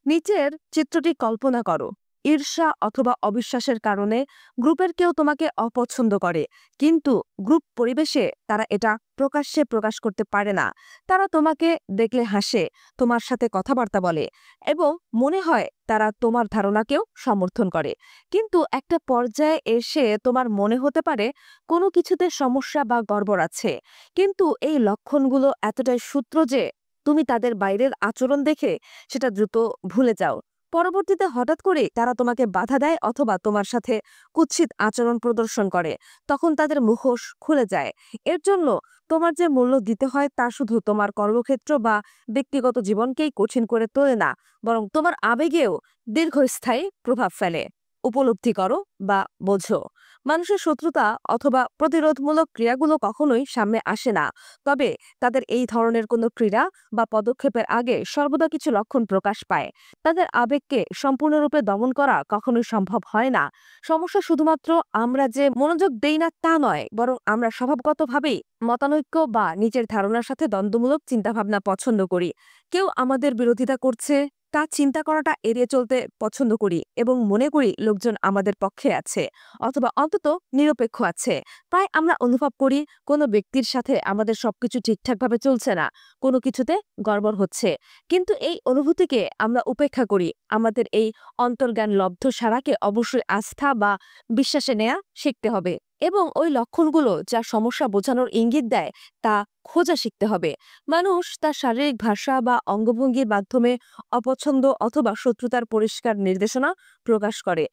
নিচের চিত্রটি কল্পনা করো। ঈর্ষা অথবা অবিশ্বাসের কারণে গ্রুপের কেউ তোমাকে অপছন্দ করে, কিন্তু গ্রুপ পরিবেশে তারা এটা প্রকাশ্যে প্রকাশ করতে পারে না। তারা তোমাকে দেখলে হাসে, তোমার সাথে কথাবার্তা বলে এবং মনে হয় তারা তোমার ধারণাকেও সমর্থন করে। কিন্তু একটা পর্যায়ে এসে তোমার মনে হতে পারে কোনো কিছুতে সমস্যা বা গড়বড় আছে। কিন্তু এই লক্ষণগুলো এতটাই সূত্র যে তুমি তাদের বাইরের আচরণ দেখে সেটা দ্রুত ভুলে যাও। পরবর্তীতে হঠাৎ করে তারা তোমাকে বাধা দেয় অথবা তোমার সাথে কুৎসিত আচরণ প্রদর্শন করে, তখন তাদের মুখোশ খুলে যায়। এর জন্য তোমার যে মূল্য দিতে হয় তা শুধু তোমার কর্মক্ষেত্র বা ব্যক্তিগত জীবনকেই কঠিন করে তোলে না, বরং তোমার আবেগেও দীর্ঘস্থায়ী প্রভাব ফেলে। উপলব্ধি করো বা বোঝো। মানুষের শত্রুতা অথবা প্রতিরোধমূলক ক্রিয়াগুলো কখনোই সামনে আসে না, তবে তাদের এই ধরনের কোনো ক্রীড়া বা পদক্ষেপের আগে সর্বদা কিছু লক্ষণ প্রকাশ পায়। তাদের আবেগকে সম্পূর্ণরূপে দমন করা কখনোই সম্ভব হয় না। সমস্যা শুধুমাত্র আমরা যে মনোযোগ দেই না তা নয়, বরং আমরা স্বভাবগতভাবেই মতানৈক্য বা নিজের ধারণার সাথে দ্বন্দ্বমূলক চিন্তাভাবনা পছন্দ করি। কেউ আমাদের বিরোধিতা করছে তা চিন্তা করাটা এড়িয়ে চলতে পছন্দ করি এবং মনে করি লোকজন আমাদের পক্ষে আছে অথবা অন্তত নিরপেক্ষ আছে। তাই আমরা অনুভব করি কোনো ব্যক্তির সাথে আমাদের সবকিছু ঠিকঠাকভাবে চলছে না, কোনো কিছুতে গড়বড় হচ্ছে। কিন্তু এই অনুভূতিকে আমরা উপেক্ষা করি। আমাদের এই অন্তর্জ্ঞান লব্ধ সারাকে অবশ্যই আস্থা বা বিশ্বাসে নেয়া শিখতে হবে এবং ওই লক্ষণগুলো যা সমস্যা বোঝানোর ইঙ্গিত দেয় তা খোঁজা শিখতে হবে। মানুষ তার শারীরিক ভাষা বা অঙ্গভঙ্গির মাধ্যমে অপছন্দ অথবা শত্রুতার পরিষ্কার নির্দেশনা প্রকাশ করে।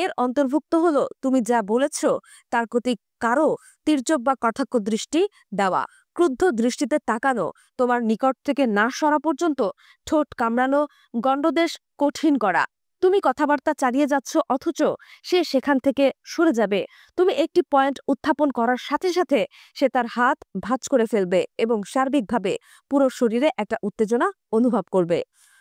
এর অন্তর্ভুক্ত হলো তুমি যা বলেছ তার প্রতি কারো তীর্যক বা কটাক্ষ দৃষ্টি দেওয়া, ক্রুদ্ধ দৃষ্টিতে তাকানো, তোমার নিকট থেকে না সরা পর্যন্ত ঠোঁট কামড়ানো, গণ্ডদেশ কঠিন করা। তুমি কথাবার্তা চালিয়ে যাচ্ছ অথচ সে সেখান থেকে সরে যাবে। তুমি একটি পয়েন্ট উত্থাপন করার সাথে সাথে সে তার হাত ভাঁজ করে ফেলবে এবং সার্বিকভাবে পুরো শরীরে একটা উত্তেজনা অনুভব করবে।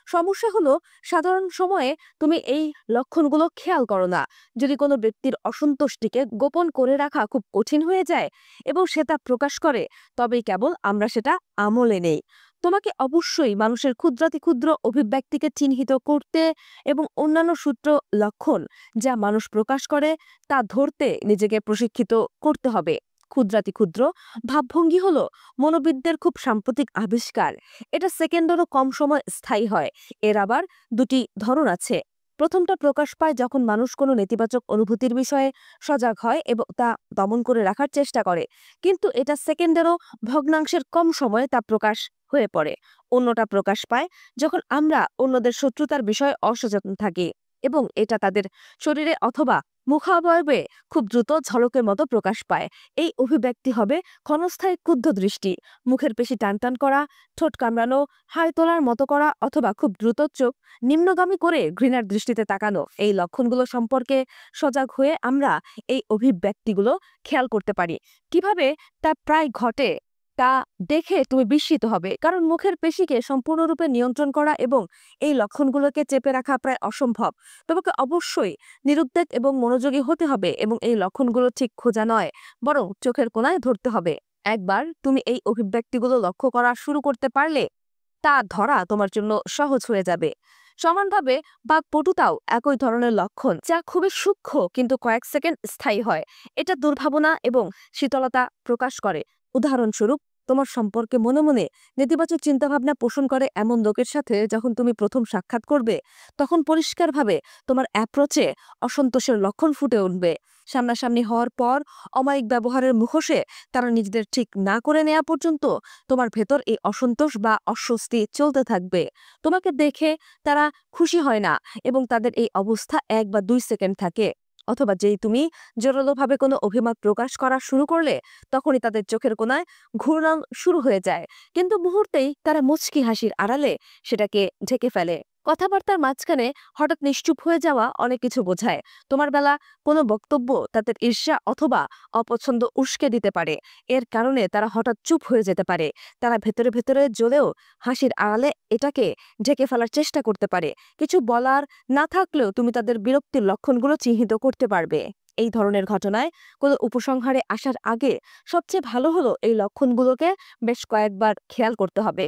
সমস্যা হলো সাধারণ সময়ে তুমি এই লক্ষণগুলো খেয়াল করো না। যদি কোনো ব্যক্তির অসন্তুষ্টিকে গোপন করে রাখা খুব কঠিন হয়ে যায় এবং সে তা প্রকাশ করে, তবেই কেবল আমরা সেটা আমলে নেই। তোমাকে অবশ্যই মানুষের ক্ষুদ্রাতি ক্ষুদ্র অভিব্যক্তিকে চিহ্নিত করতে এবং অন্যান্য সূত্র লক্ষণ যা মানুষ প্রকাশ করে তা ধরতে নিজেকে প্রশিক্ষিত করতে হবে। ক্ষুদ্রাতি ক্ষুদ্র ভাবভঙ্গি হলো মনোবিদদের খুব সাম্প্রতিক আবিষ্কার। এটা সেকেন্ডেরও কম সময় স্থায়ী হয়। এর আবার দুটি ধরন আছে, প্রথমটা প্রকাশ পায় যখন মানুষ কোনো নেতিবাচক অনুভূতির বিষয়ে সজাগ হয় এবং তা দমন করে রাখার চেষ্টা করে, কিন্তু এটা সেকেন্ডেরও ভগ্নাংশের কম সময়ে তা প্রকাশ হয়ে পড়ে। অন্যটা প্রকাশ পায় যখন আমরা অন্যদের শত্রুতার বিষয়ে অসচেতন থাকি এবং এটা তাদের শরীরে অথবা মুখাবয়বে খুব দ্রুত ঝলকের মতো প্রকাশ পায়। এই অভিব্যক্তি হবে ক্ষণস্থায়ী ক্রুদ্ধ দৃষ্টি, মুখের পেশি টানটান করা, ঠোঁট কামড়ানো, হাই তোলার মতো করা অথবা খুব দ্রুত চোখ নিম্নগামী করে ঘৃণার দৃষ্টিতে তাকানো। এই লক্ষণগুলো সম্পর্কে সজাগ হয়ে আমরা এই অভিব্যক্তিগুলো খেয়াল করতে পারি। কিভাবে তা প্রায় ঘটে তা দেখে তুমি বিস্মিত হবে, কারণ মুখের পেশিকে সম্পূর্ণরূপে নিয়ন্ত্রণ করা এবং এই লক্ষণগুলোকে চেপে রাখা প্রায় অসম্ভব। তোমাকে অবশ্যই নিরুদ্বেগ এবং মনোযোগী হতে হবে এবং এই লক্ষণগুলো ঠিক খোঁজা নয়, বরং চোখের কোণায় ধরতে হবে। একবার তুমি এই অভিব্যক্তিগুলো লক্ষ্য করা শুরু করতে পারলে তা ধরা তোমার জন্য সহজ হয়ে যাবে। সমানভাবে বাকপটুতাও একই ধরনের লক্ষণ, যা খুবই সূক্ষ্ম কিন্তু কয়েক সেকেন্ড স্থায়ী হয়। এটা দুর্ভাবনা এবং শীতলতা প্রকাশ করে। উদাহরণস্বরূপ, তোমার সম্পর্কে মনে মনে নেতিবাচক চিন্তাভাবনা পোষণ করে এমন লোকের সাথে যখন তুমি প্রথম সাক্ষাৎ করবে, তখন পরিষ্কারভাবে তোমার অ্যাপ্রোচে অসন্তোষের লক্ষণ ফুটে উঠবে। সামনাসামনি হওয়ার পর অমায়িক ব্যবহারের মুখোশে তারা নিজেদের ঠিক না করে নেওয়া পর্যন্ত তোমার ভেতর এই অসন্তোষ বা অস্বস্তি চলতে থাকবে। তোমাকে দেখে তারা খুশি হয় না এবং তাদের এই অবস্থা 1 বা 2 সেকেন্ড থাকে, অথবা যেই তুমি জোরালোভাবে কোনো অভিমত প্রকাশ করা শুরু করলে তখনই তাদের চোখের কোণায় ঘূর্ণন শুরু হয়ে যায়, কিন্তু মুহূর্তেই তারা মুচকি হাসির আড়ালে সেটাকে ঢেকে ফেলে। কথাবার্তার মাঝখানে হঠাৎ নিশ্চুপ হয়ে যাওয়া অনেক কিছু বোঝায়। তোমার বেলা কোনো বক্তব্য তাদের ঈর্ষা অথবা অপছন্দ উস্কে দিতে পারে। এর কারণে তারা হঠাৎ চুপ হয়ে যেতে পারে। তারা ভেতরে ভেতরে জ্বলেও হাসির আড়ালে এটাকে ঢেকে ফেলার চেষ্টা করতে পারে। কিছু বলার না থাকলেও তুমি তাদের বিরক্তির লক্ষণগুলো চিহ্নিত করতে পারবে। এই ধরনের ঘটনায় কোনো উপসংহারে আসার আগে সবচেয়ে ভালো হলো এই লক্ষণগুলোকে বেশ কয়েকবার খেয়াল করতে হবে।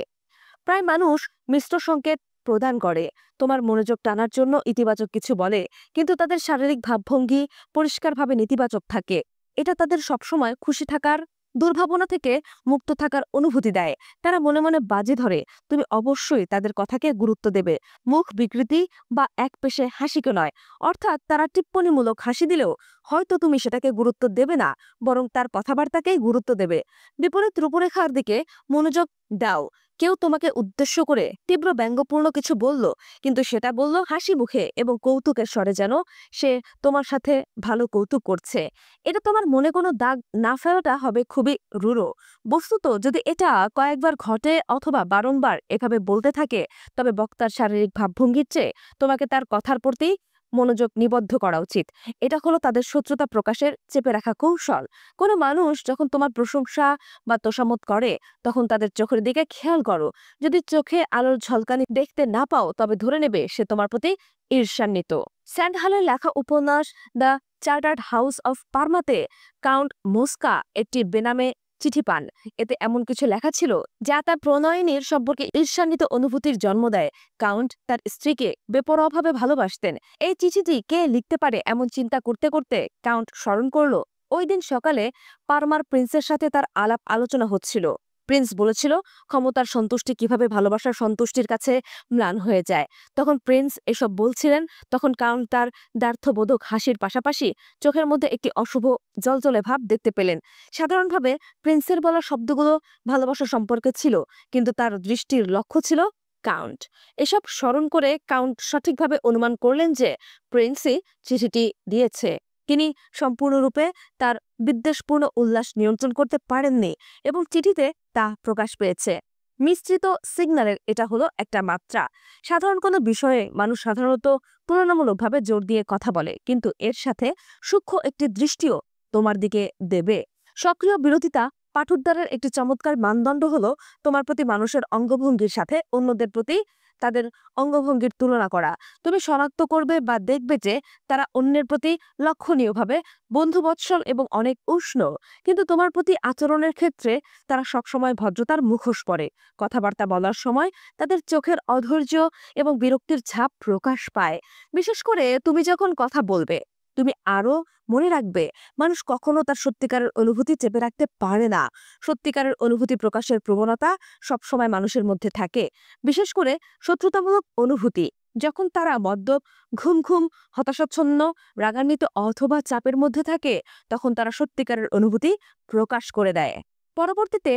প্রায় মানুষ মিশ্র সংকেত প্রদান করে, তোমার মনোযোগ টানার জন্য ইতিবাচক কিছু বলে, কিন্তু তাদের শারীরিক ভাবভঙ্গি পরিষ্কারভাবে নেতিবাচক থাকে। এটা তাদের সবসময় খুশি থাকার দুর্ভাবনা থেকে মুক্ত থাকার অনুভূতি দেয়। তারা মনে মনে বাজি ধরে তুমি অবশ্যই তাদের কথাকে গুরুত্ব দেবে, মুখ বিকৃতি বা একপেশে হাসিকে নয়। অর্থাৎ তারা টিপ্পণীমূলক হাসি দিলেও হয়তো তুমি সেটাকে গুরুত্ব দেবে না, বরং তার কথাবার্তাকেই গুরুত্ব দেবে। বিপরীত রূপরেখার দিকে মনোযোগ দাও। কেউ তোমাকে উদ্দেশ্য করে তীব্র ব্যঙ্গপূর্ণ কিছু বলল, কিন্তু সেটা বলল হাসি মুখে এবং কৌতুকের স্বরে, যেন সে তোমার সাথে ভালো কৌতুক করছে। এটা তোমার মনে কোনো দাগ না ফেলাটা হবে খুবই রূঢ়। বস্তুত যদি এটা কয়েকবার ঘটে অথবা বারংবার এভাবে বলতে থাকে, তবে বক্তার শারীরিক ভাবভঙ্গির চেয়ে তোমাকে তার কথার প্রতি মনোযোগ নিবদ্ধ করা উচিত। এটা হলো তাদের শত্রুতা প্রকাশের চেপে রাখা কৌশল। কোনো মানুষ যখন তোমার প্রশংসা বা তোষামত করে, তখন তাদের চোখের দিকে খেয়াল করো। যদি চোখে আলোর ঝলকানি দেখতে না পাও, তবে ধরে নেবে সে তোমার প্রতি ঈর্ষান্বিত। স্যান্ডহালের লেখা উপন্যাস দ্য চার্টার্ড হাউস অফ পারমাতে কাউন্ট মোস্কা একটি বেনামে চিঠি পান। এতে এমন কিছু লেখা ছিল যা তার প্রণয়িনীর সম্পর্কে ঈর্ষান্বিত অনুভূতির জন্ম দেয়। কাউন্ট তার স্ত্রীকে বেপরোয়াভাবে ভালোবাসতেন। এই চিঠিটি কে লিখতে পারে এমন চিন্তা করতে করতে কাউন্ট স্মরণ করল ওই দিন সকালে পারমার প্রিন্সের সাথে তার আলাপ আলোচনা হচ্ছিল। প্রিন্স বলেছিল ক্ষমতার সন্তুষ্টি কিভাবে ভালোবাসার সন্তুষ্টির কাছে ম্লান হয়ে যায়। তখন প্রিন্স এসব বলছিলেন, তখন কাউন্ট তার দ্ব্যর্থবোধক হাসির পাশাপাশি চোখের মধ্যে একটি অশুভ জলজলে ভাব দেখতে পেলেন। সাধারণভাবে প্রিন্সের বলা শব্দগুলো ভালোবাসা সম্পর্কে ছিল, কিন্তু তার দৃষ্টির লক্ষ্য ছিল কাউন্ট। এসব স্মরণ করে কাউন্ট সঠিকভাবে অনুমান করলেন যে প্রিন্সই চিঠিটি দিয়েছে। তিনি সম্পূর্ণরূপে তার বিদ্বেষপূর্ণ উল্লাস নিয়ন্ত্রণ করতে পারেননি এবং চিঠিতে তা প্রকাশ পেয়েছে। মিশ্রিত সিগন্যালের এটা হলো একটা মাত্রা। সাধারণ কোনো বিষয়ে মানুষ সাধারণত তুলনামূলকভাবে জোর দিয়ে কথা বলে, কিন্তু এর সাথে সূক্ষ্ম একটি দৃষ্টিও তোমার দিকে দেবে। সক্রিয় বিরোধিতা পাঠোদ্ধারের একটি চমৎকার মানদণ্ড হলো তোমার প্রতি মানুষের অঙ্গভঙ্গির সাথে অন্যদের প্রতি তাদের অঙ্গভঙ্গির তুলনা করা। তুমি শনাক্ত করবে বা দেখবে যে তারা অন্যের প্রতি লক্ষণীয়ভাবে বন্ধুবৎসল এবং অনেক উষ্ণ, কিন্তু তোমার প্রতি আচরণের ক্ষেত্রে তারা সবসময় ভদ্রতার মুখোশ পরে। কথাবার্তা বলার সময় তাদের চোখের অধৈর্য এবং বিরক্তির ছাপ প্রকাশ পায়। বিশেষ করে তুমি যখন কথা বলবে, তুমি আরও মনে রাখবে মানুষ কখনো তার সত্যিকারের অনুভূতি চেপে রাখতে পারে না। সত্যিকারের অনুভূতি প্রকাশের প্রবণতা সবসময় মানুষের মধ্যে থাকে, বিশেষ করে শত্রুতামূলক অনুভূতি। যখন তারা মদ্যপ, ঘুম ঘুম, হতাশাচ্ছন্ন, রাগান্বিত অথবা চাপের মধ্যে থাকে, তখন তারা সত্যিকারের অনুভূতি প্রকাশ করে দেয়। পরবর্তীতে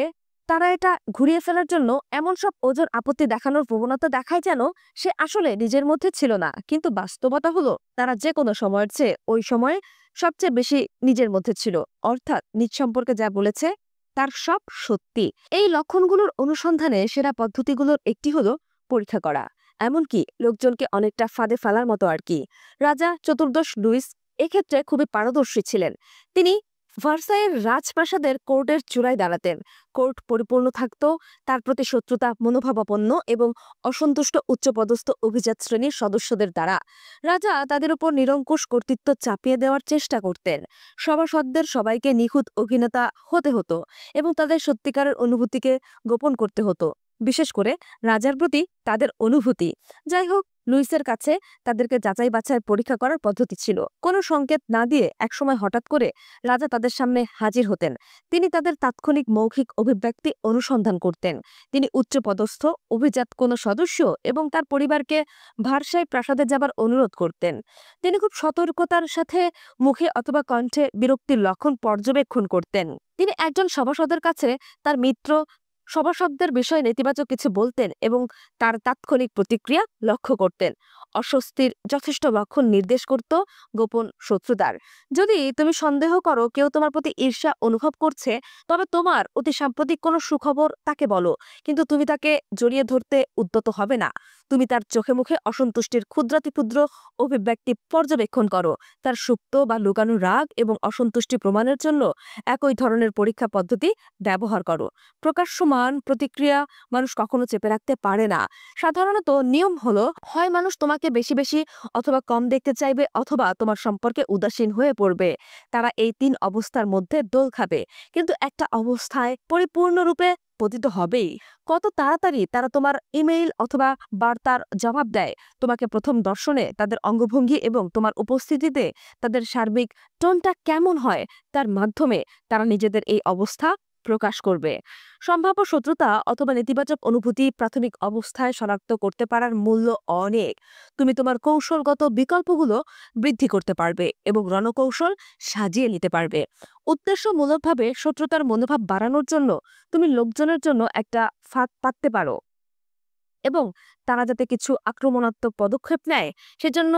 তারা এটা ঘুরিয়ে ফেলার জন্য এমন সব ওজোর আপত্তি দেখানোর প্রবণতা দেখায় যেন সে আসলে নিজের মধ্যে ছিল না, কিন্তু বাস্তবতা হলো তারা যে কোনো সময়ের চেয়ে ওই সময়ে সবচেয়ে বেশি নিজের মধ্যে ছিল, অর্থাৎ নিজ সম্পর্কে যা বলেছে তার সব সত্যি। এই লক্ষণগুলোর অনুসন্ধানে সেরা পদ্ধতিগুলোর একটি হলো পরীক্ষা করা, এমনকি লোকজনকে অনেকটা ফাঁদে ফেলার মতো আর কি। রাজা চতুর্দশ লুইস এক্ষেত্রে খুবই পারদর্শী ছিলেন। তিনি ভার্সাইয়ের রাজপ্রাসাদের কোর্টের চূড়ায় দাঁড়াতেন। কোর্ট পরিপূর্ণ থাকত তার প্রতি শত্রুতা মনোভাবাপন্ন এবং অসন্তুষ্ট উচ্চপদস্থ অভিজাত শ্রেণীর সদস্যদের দ্বারা। রাজা তাদের উপর নিরঙ্কুশ কর্তৃত্ব চাপিয়ে দেওয়ার চেষ্টা করতেন। সভাসদদের সবাইকে নিখুঁত অভিনেতা হতে হতো এবং তাদের সত্যিকারের অনুভূতিকে গোপন করতে হতো, বিশেষ করে রাজার প্রতি তাদের অনুভূতি। যাই হোক, লুইসের কাছে তাদেরকে যাচাই বাছাই পরীক্ষা করার পদ্ধতি ছিল। কোনো সংকেত না দিয়ে একসময় হঠাৎ করে রাজা তাদের সামনে হাজির হতেন। তিনি তাদের তাৎক্ষণিক মৌখিক অভিব্যক্তি অনুসন্ধান করতেন। তিনি উচ্চপদস্থ অভিজাত কোনো সদস্য এবং তার পরিবারকে ভার্সাই প্রাসাদে যাবার অনুরোধ করতেন। তিনি খুব সতর্কতার সাথে মুখে অথবা কণ্ঠে বিরক্তির লক্ষণ পর্যবেক্ষণ করতেন। তিনি একজন সভাসদের কাছে তার মিত্র সভাসদদের বিষয়ে নেতিবাচক কিছু বলতেন এবং তার তাৎক্ষণিক প্রতিক্রিয়া লক্ষ্য করতেন। অস্বস্তির যথেষ্ট লক্ষণ নির্দেশ করত গোপন শত্রুতার। যদি তুমি সন্দেহ করো কেউ তোমার প্রতি ঈর্ষা অনুভব করছে, তবে তোমার অতি সাম্প্রতিক কোনো সুখবর তাকে বলো, কিন্তু তুমি তাকে জড়িয়ে ধরতে উদ্যত হবে না। তুমি তার চোখে মুখে অসন্তুষ্টির ক্ষুদ্রাতি ক্ষুদ্র অভিব্যক্তি পর্যবেক্ষণ করো। তার সুপ্ত বা লুকানো রাগ এবং অসন্তুষ্টি প্রমাণের জন্য একই ধরনের পরীক্ষা পদ্ধতি ব্যবহার করো। প্রকাশ্যমান প্রতিক্রিয়া মানুষ কখনো চেপে রাখতে পারে না। সাধারণত নিয়ম হলো, হয় মানুষ তোমাকে বেশি বেশি অথবা কম দেখতে চাইবে, অথবা তোমার সম্পর্কে উদাসীন হয়ে পড়বে। তারা এই তিন অবস্থার মধ্যে দোল খাবে, কিন্তু একটা অবস্থায় পরিপূর্ণরূপে পতিত হবেই। কত তাড়াতাড়ি তারা তোমার ইমেইল অথবা বার্তার জবাব দেয়, তোমাকে প্রথম দর্শনে তাদের অঙ্গভঙ্গি এবং তোমার উপস্থিতিতে তাদের সার্বিক টোনটা কেমন হয়, তার মাধ্যমে তারা নিজেদের এই অবস্থা প্রকাশ করবে। সম্ভাব্য শত্রুতা অথবা নেতিবাচক অনুভূতি প্রাথমিক অবস্থায় শনাক্ত করতে পারার মূল্য অনেক। তুমি তোমার কৌশলগত বিকল্পগুলো বৃদ্ধি করতে পারবে এবং রণকৌশল সাজিয়ে নিতে পারবে। উদ্দেশ্যমূলকভাবে শত্রুতার মনোভাব বাড়ানোর জন্য তুমি লোকজনের জন্য একটা ফাঁদ পাততে পারো এবং তারা যাতে কিছু আক্রমণাত্মক পদক্ষেপ নেয় সেজন্য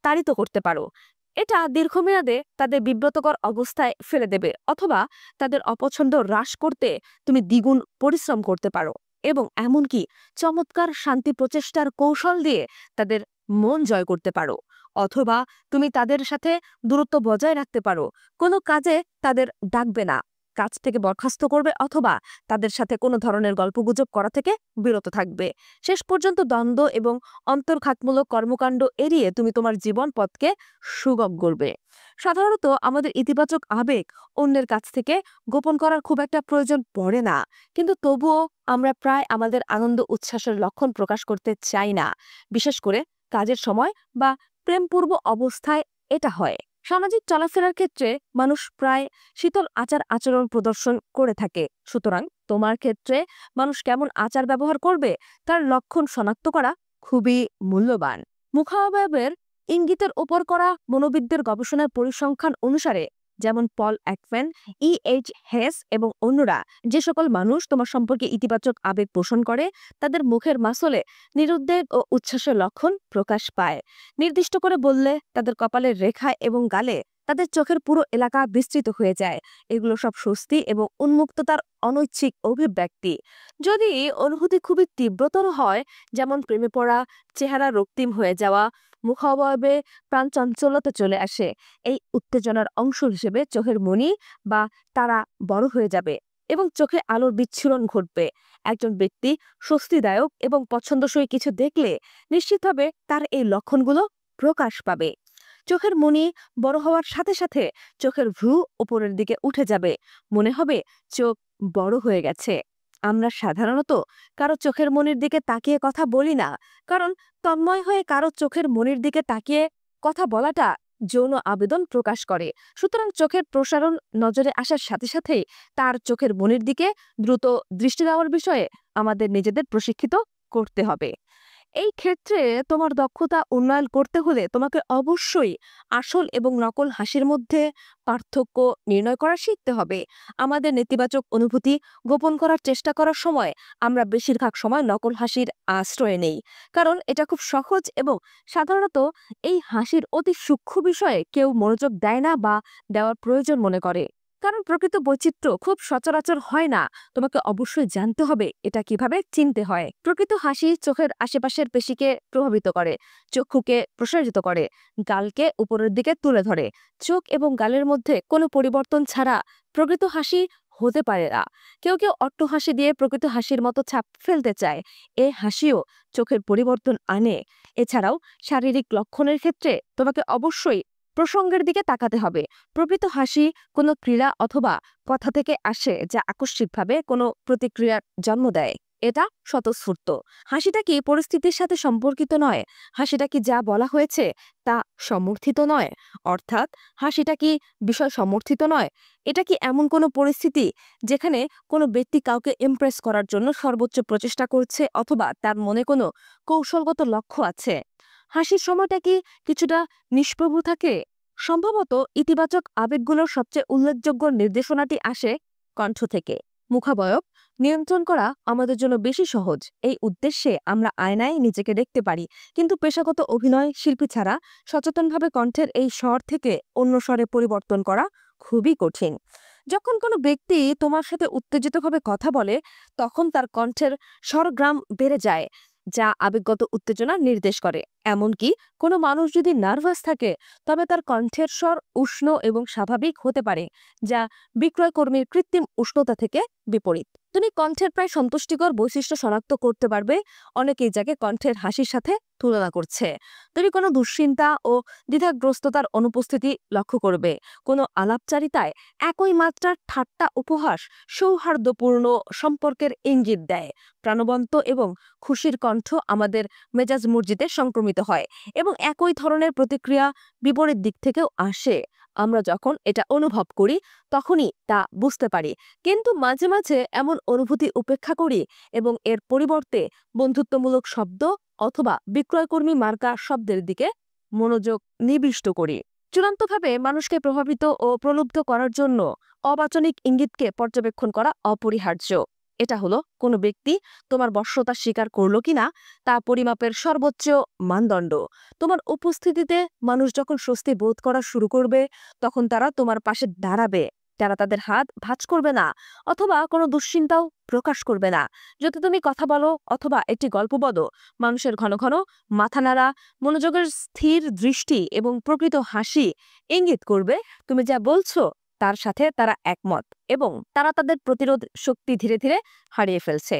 তাড়িত করতে পারো। এটা দীর্ঘমেয়াদে তাদের বিব্রতকর অবস্থায় ফেলে দেবে, অথবা তাদের অপছন্দ হ্রাস করতে তুমি দ্বিগুণ পরিশ্রম করতে পারো এবং এমনকি চমৎকার শান্তি প্রচেষ্টার কৌশল দিয়ে তাদের মন জয় করতে পারো। অথবা তুমি তাদের সাথে দূরত্ব বজায় রাখতে পারো, কোনো কাজে তাদের ডাকবে না, কাজ থেকে বরখাস্ত করবে, অথবা তাদের সাথে কোনো ধরনের গল্পগুজব করা থেকে বিরত থাকবে। শেষ পর্যন্ত দ্বন্দ্ব এবং অন্তর্ঘাতমূলক কর্মকাণ্ড এড়িয়ে তুমি তোমার জীবন পথকে সুগম করবে। সাধারণত আমাদের ইতিবাচক আবেগ অন্যের কাছ থেকে গোপন করার খুব একটা প্রয়োজন পড়ে না, কিন্তু তবুও আমরা প্রায় আমাদের আনন্দ উচ্ছ্বাসের লক্ষণ প্রকাশ করতে চাই না। বিশেষ করে কাজের সময় বা প্রেমপূর্ব অবস্থায় এটা হয়। সামাজিক চলাফেরার ক্ষেত্রে মানুষ প্রায় শীতল আচার আচরণ প্রদর্শন করে থাকে। সুতরাং তোমার ক্ষেত্রে মানুষ কেমন আচার ব্যবহার করবে তার লক্ষণ শনাক্ত করা খুবই মূল্যবান। মুখাবয়বের ইঙ্গিতের উপর করা মনোবিদদের গবেষণার পরিসংখ্যান অনুসারে, যেমন পল একম্যান, E.H. হেস এবং অন্যরা, যে সকল মানুষ তোমার সম্পর্কে ইতিবাচক আবেগ পোষণ করে তাদের মুখের মাসলে নিরুদ্বেগ ও উচ্ছ্বাসের লক্ষণ প্রকাশ পায়। নির্দিষ্ট করে বললে তাদের কপালের রেখায় এবং গালে তাদের চোখের পুরো এলাকা বিস্তৃত হয়ে যায়। এগুলো সব স্বস্তি এবং উন্মুক্ততার অনৈচ্ছিক অভিব্যক্তি। যদি অনুভূতি খুবই তীব্রতর হয়, যেমন প্রেমে পড়া, চেহারা রক্তিম হয়ে যাওয়া, মুখাবয়বে প্রাণচঞ্চলতা চলে আসে, এই উত্তেজনার অংশ হিসেবে চোখের মণি বা তারা বড় হয়ে যাবে এবং চোখে আলোর বিচ্ছুরণ ঘটবে। একজন ব্যক্তি স্বস্তিদায়ক এবং পছন্দসই কিছু দেখলে নিশ্চিতভাবে তার এই লক্ষণগুলো প্রকাশ পাবে। চোখের মণি বড় হওয়ার সাথে সাথে চোখের ভ্রু উপরের দিকে উঠে যাবে, মনে হবে চোখ বড় হয়ে গেছে। আমরা সাধারণত কারো চোখের মনির দিকে তাকিয়ে কথা বলি না, কারণ তন্ময় হয়ে কারো চোখের মনির দিকে তাকিয়ে কথা বলাটা যৌন আবেদন প্রকাশ করে। সুতরাং চোখের প্রসারণ নজরে আসার সাথে সাথেই তার চোখের মনির দিকে দ্রুত দৃষ্টি দেওয়ার বিষয়ে আমাদের নিজেদের প্রশিক্ষিত করতে হবে। এই ক্ষেত্রে তোমার দক্ষতা উন্নয়ন করতে হলে তোমাকে অবশ্যই আসল এবং নকল হাসির মধ্যে পার্থক্য নির্ণয় করা শিখতে হবে। আমাদের নেতিবাচক অনুভূতি গোপন করার চেষ্টা করার সময় আমরা বেশিরভাগ সময় নকল হাসির আশ্রয় নেই, কারণ এটা খুব সহজ এবং সাধারণত এই হাসির অতি সূক্ষ্ম বিষয়ে কেউ মনোযোগ দেয় না বা দেওয়ার প্রয়োজন মনে করে। কারণ প্রকৃত বৈচিত্র্য খুব সচরাচর হয় না। তোমাকে অবশ্যই জানতে হবে এটা কিভাবে চিনতে হয়। প্রকৃত হাসি চোখের আশেপাশের পেশিকে প্রভাবিত করে, চক্ষুকে প্রসারিত করে, গালকে উপরের দিকে তুলে ধরে। চোখ এবং গালের মধ্যে কোনো পরিবর্তন ছাড়া প্রকৃত হাসি হতে পারে না। কেউ কেউ অট্টহাসি দিয়ে প্রকৃত হাসির মতো ছাপ ফেলতে চায়। এ হাসিও চোখের পরিবর্তন আনে। এছাড়াও শারীরিক লক্ষণের ক্ষেত্রে তোমাকে অবশ্যই প্রসঙ্গের দিকে তাকাতে হবে। প্রকৃত হাসি কোনো ক্রীড়া অথবা কথা থেকে আসে যা আকস্মিকভাবে কোনো প্রতিক্রিয়ার জন্ম দেয়। এটা স্বতঃস্ফূর্ত। হাসিটা কি পরিস্থিতির সাথে সম্পর্কিত নয়। হাসিটা কি যা বলা হয়েছে তা সমর্থিত নয়। অর্থাৎ হাসিটা কি বিষয় সমর্থিত নয়। এটা কি এমন কোনো পরিস্থিতি যেখানে কোনো ব্যক্তি কাউকে ইমপ্রেস করার জন্য সর্বোচ্চ প্রচেষ্টা করছে অথবা তার মনে কোনো কৌশলগত লক্ষ্য আছে। হাসির সময়টা কি কিছুটা নিষ্প্রভ থাকে। সম্ভবত ইতিবাচক আবেগগুলোর সবচেয়ে উল্লেখযোগ্য নির্দেশনাটি আসে কণ্ঠ থেকে। মুখাবয়ব নিয়ন্ত্রণ করা আমাদের জন্য বেশি সহজ। এই উদ্দেশ্যে আমরা আয়নায় নিজেকে দেখতে পারি, কিন্তু পেশাগত অভিনয় শিল্পী ছাড়া সচেতনভাবে কণ্ঠের এই স্বর থেকে অন্য স্বরে পরিবর্তন করা খুবই কঠিন। যখন কোনো ব্যক্তি তোমার সাথে উত্তেজিতভাবে কথা বলে, তখন তার কণ্ঠের স্বরগ্রাম বেড়ে যায়, যা আবেগগত উত্তেজনা নির্দেশ করে। এমনকি কোনো মানুষ যদি নার্ভাস থাকে, তবে তার কণ্ঠের স্বর উষ্ণ এবং স্বাভাবিক হতে পারে, যা বিক্রয়কর্মীর কৃত্রিম উষ্ণতা থেকে বিপরীত। তুমি কণ্ঠের প্রায় সন্তুষ্টিকর বৈশিষ্ট্য শনাক্ত করতে পারবে। অনেকেই যাকে কণ্ঠের হাসির সাথে তুলনা করছে। তুমি কোনো দুশ্চিন্তা ও দ্বিধাগ্রস্ততার অনুপস্থিতি লক্ষ্য করবে। কোনো আলাপচারিতায় একই মাত্রার ঠাট্টা উপহাস সৌহার্দ্যপূর্ণ সম্পর্কের ইঙ্গিত দেয়। প্রাণবন্ত এবং খুশির কণ্ঠ আমাদের মেজাজ মর্জিতে সংক্রমিত হয় এবং একই ধরনের প্রতিক্রিয়া বিপরীত দিক থেকেও আসে। আমরা যখন এটা অনুভব করি তখনই তা বুঝতে পারি, কিন্তু মাঝে মাঝে এমন অনুভূতি উপেক্ষা করি এবং এর পরিবর্তে বন্ধুত্বমূলক শব্দ অথবা বিক্রয়কর্মী মার্কা শব্দের দিকে মনোযোগ নিবিষ্ট করি। চূড়ান্তভাবে মানুষকে প্রভাবিত ও প্রলুব্ধ করার জন্য অবাচনিক ইঙ্গিতকে পর্যবেক্ষণ করা অপরিহার্য। এটা হলো কোনো ব্যক্তি তোমার বশ্যতা স্বীকার করলো কিনা তা পরিমাপের সর্বোচ্চ মানদণ্ড। তোমার উপস্থিতিতে মানুষ যখন স্বস্তি বোধ করা শুরু করবে, তখন তারা তোমার পাশে দাঁড়াবে। তারা তাদের হাত ভাঁজ করবে না অথবা কোনো দুশ্চিন্তাও প্রকাশ করবে না। যদি তুমি কথা বলো অথবা একটি গল্প বলো, মানুষের ঘন ঘন মাথা নাড়া, মনোযোগের স্থির দৃষ্টি এবং প্রকৃত হাসি ইঙ্গিত করবে তুমি যা বলছো তার সাথে তারা একমত এবং তারা তাদের প্রতিরোধ শক্তি ধীরে ধীরে হারিয়ে ফেলছে।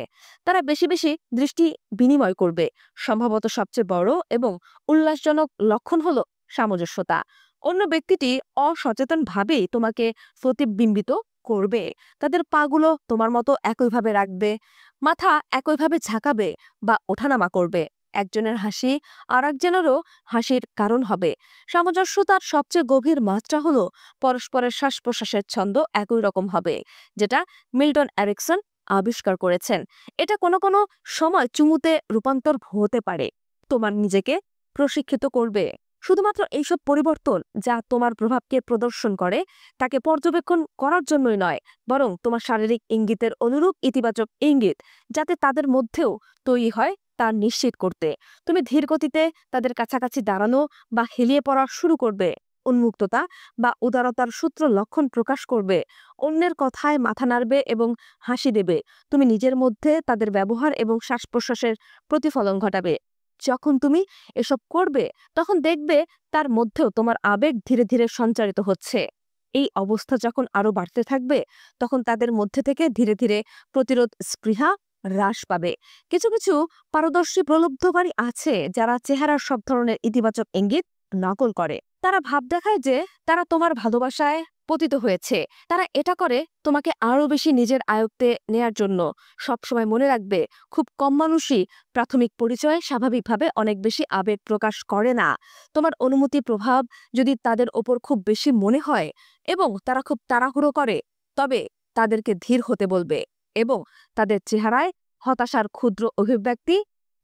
তারা বেশি বেশি দৃষ্টি বিনিময় করবে। সম্ভবত সবচেয়ে বড় এবং উল্লাসজনক লক্ষণ হলো সামঞ্জস্যতা। অন্য ব্যক্তিটি অসচেতনভাবেই তোমাকে প্রতিবিম্বিত করবে। তাদের পাগুলো তোমার মতো একইভাবে রাখবে, মাথা একইভাবে ঝাঁকাবে বা ওঠানামা করবে। একজনের হাসি আর একজনেরও হাসির কারণ হবে। সামঞ্জস্যতার সবচেয়ে গভীর মাত্রা হলো পরস্পরের শ্বাস প্রশ্বাসের ছন্দ একই রকম হবে, যেটা মিল্টন এরিকসন আবিষ্কার করেছেন। এটা কোনো কোনো সময় চুমুতে রূপান্তর হতে পারে। তোমার নিজেকে প্রশিক্ষিত করবে। শুধুমাত্র এইসব পরিবর্তন যা তোমার প্রভাবকে প্রদর্শন করে তাকে পর্যবেক্ষণ করার জন্যই নয়, বরং তোমার শারীরিক ইঙ্গিতের অনুরূপ ইতিবাচক ইঙ্গিত যাতে তাদের মধ্যেও তৈরি হয় তা নিশ্চিত করতে। তুমি ধীর গতিতে তাদের কাছাকাছি দাঁড়ানো বা হেলিয়ে পড়া শুরু করবে। উন্মুক্ততা বা উদারতার সূত্র লক্ষণ প্রকাশ করবে। অন্যের কথায় মাথা নাড়বে এবং হাসি দেবে। তুমি নিজের মধ্যে তাদের ব্যবহার এবং শ্বাস প্রশ্বাসের প্রতিফলন ঘটাবে। যখন তুমি এসব করবে, তখন দেখবে তার মধ্যেও তোমার আবেগ ধীরে ধীরে সঞ্চারিত হচ্ছে। এই অবস্থা যখন আরো বাড়তে থাকবে, তখন তাদের মধ্যে থেকে ধীরে ধীরে প্রতিরোধ স্পৃহা হ্রাস পাবে। কিছু কিছু পারদর্শী প্রলুব্ধকারী আছে যারা চেহারার সব ধরনের ইতিবাচক ইঙ্গিত নকল করে। তারা ভাব দেখায় যে তারা তোমার ভালোবাসায় পতিত হয়েছে। তারা এটা করে তোমাকে আরো বেশি নিজের আয়ত্তে নেয়ার জন্য। সবসময় মনে রাখবে, খুব কম মানুষই প্রাথমিক পরিচয়ে স্বাভাবিকভাবে অনেক বেশি আবেগ প্রকাশ করে না। তোমার অনুমতি প্রভাব যদি তাদের ওপর খুব বেশি মনে হয় এবং তারা খুব তাড়াহুড়ো করে, তবে তাদেরকে ধীর হতে বলবে এবং তাদের চেহারায় হতাশার ক্ষুদ্র অভিব্যক্তি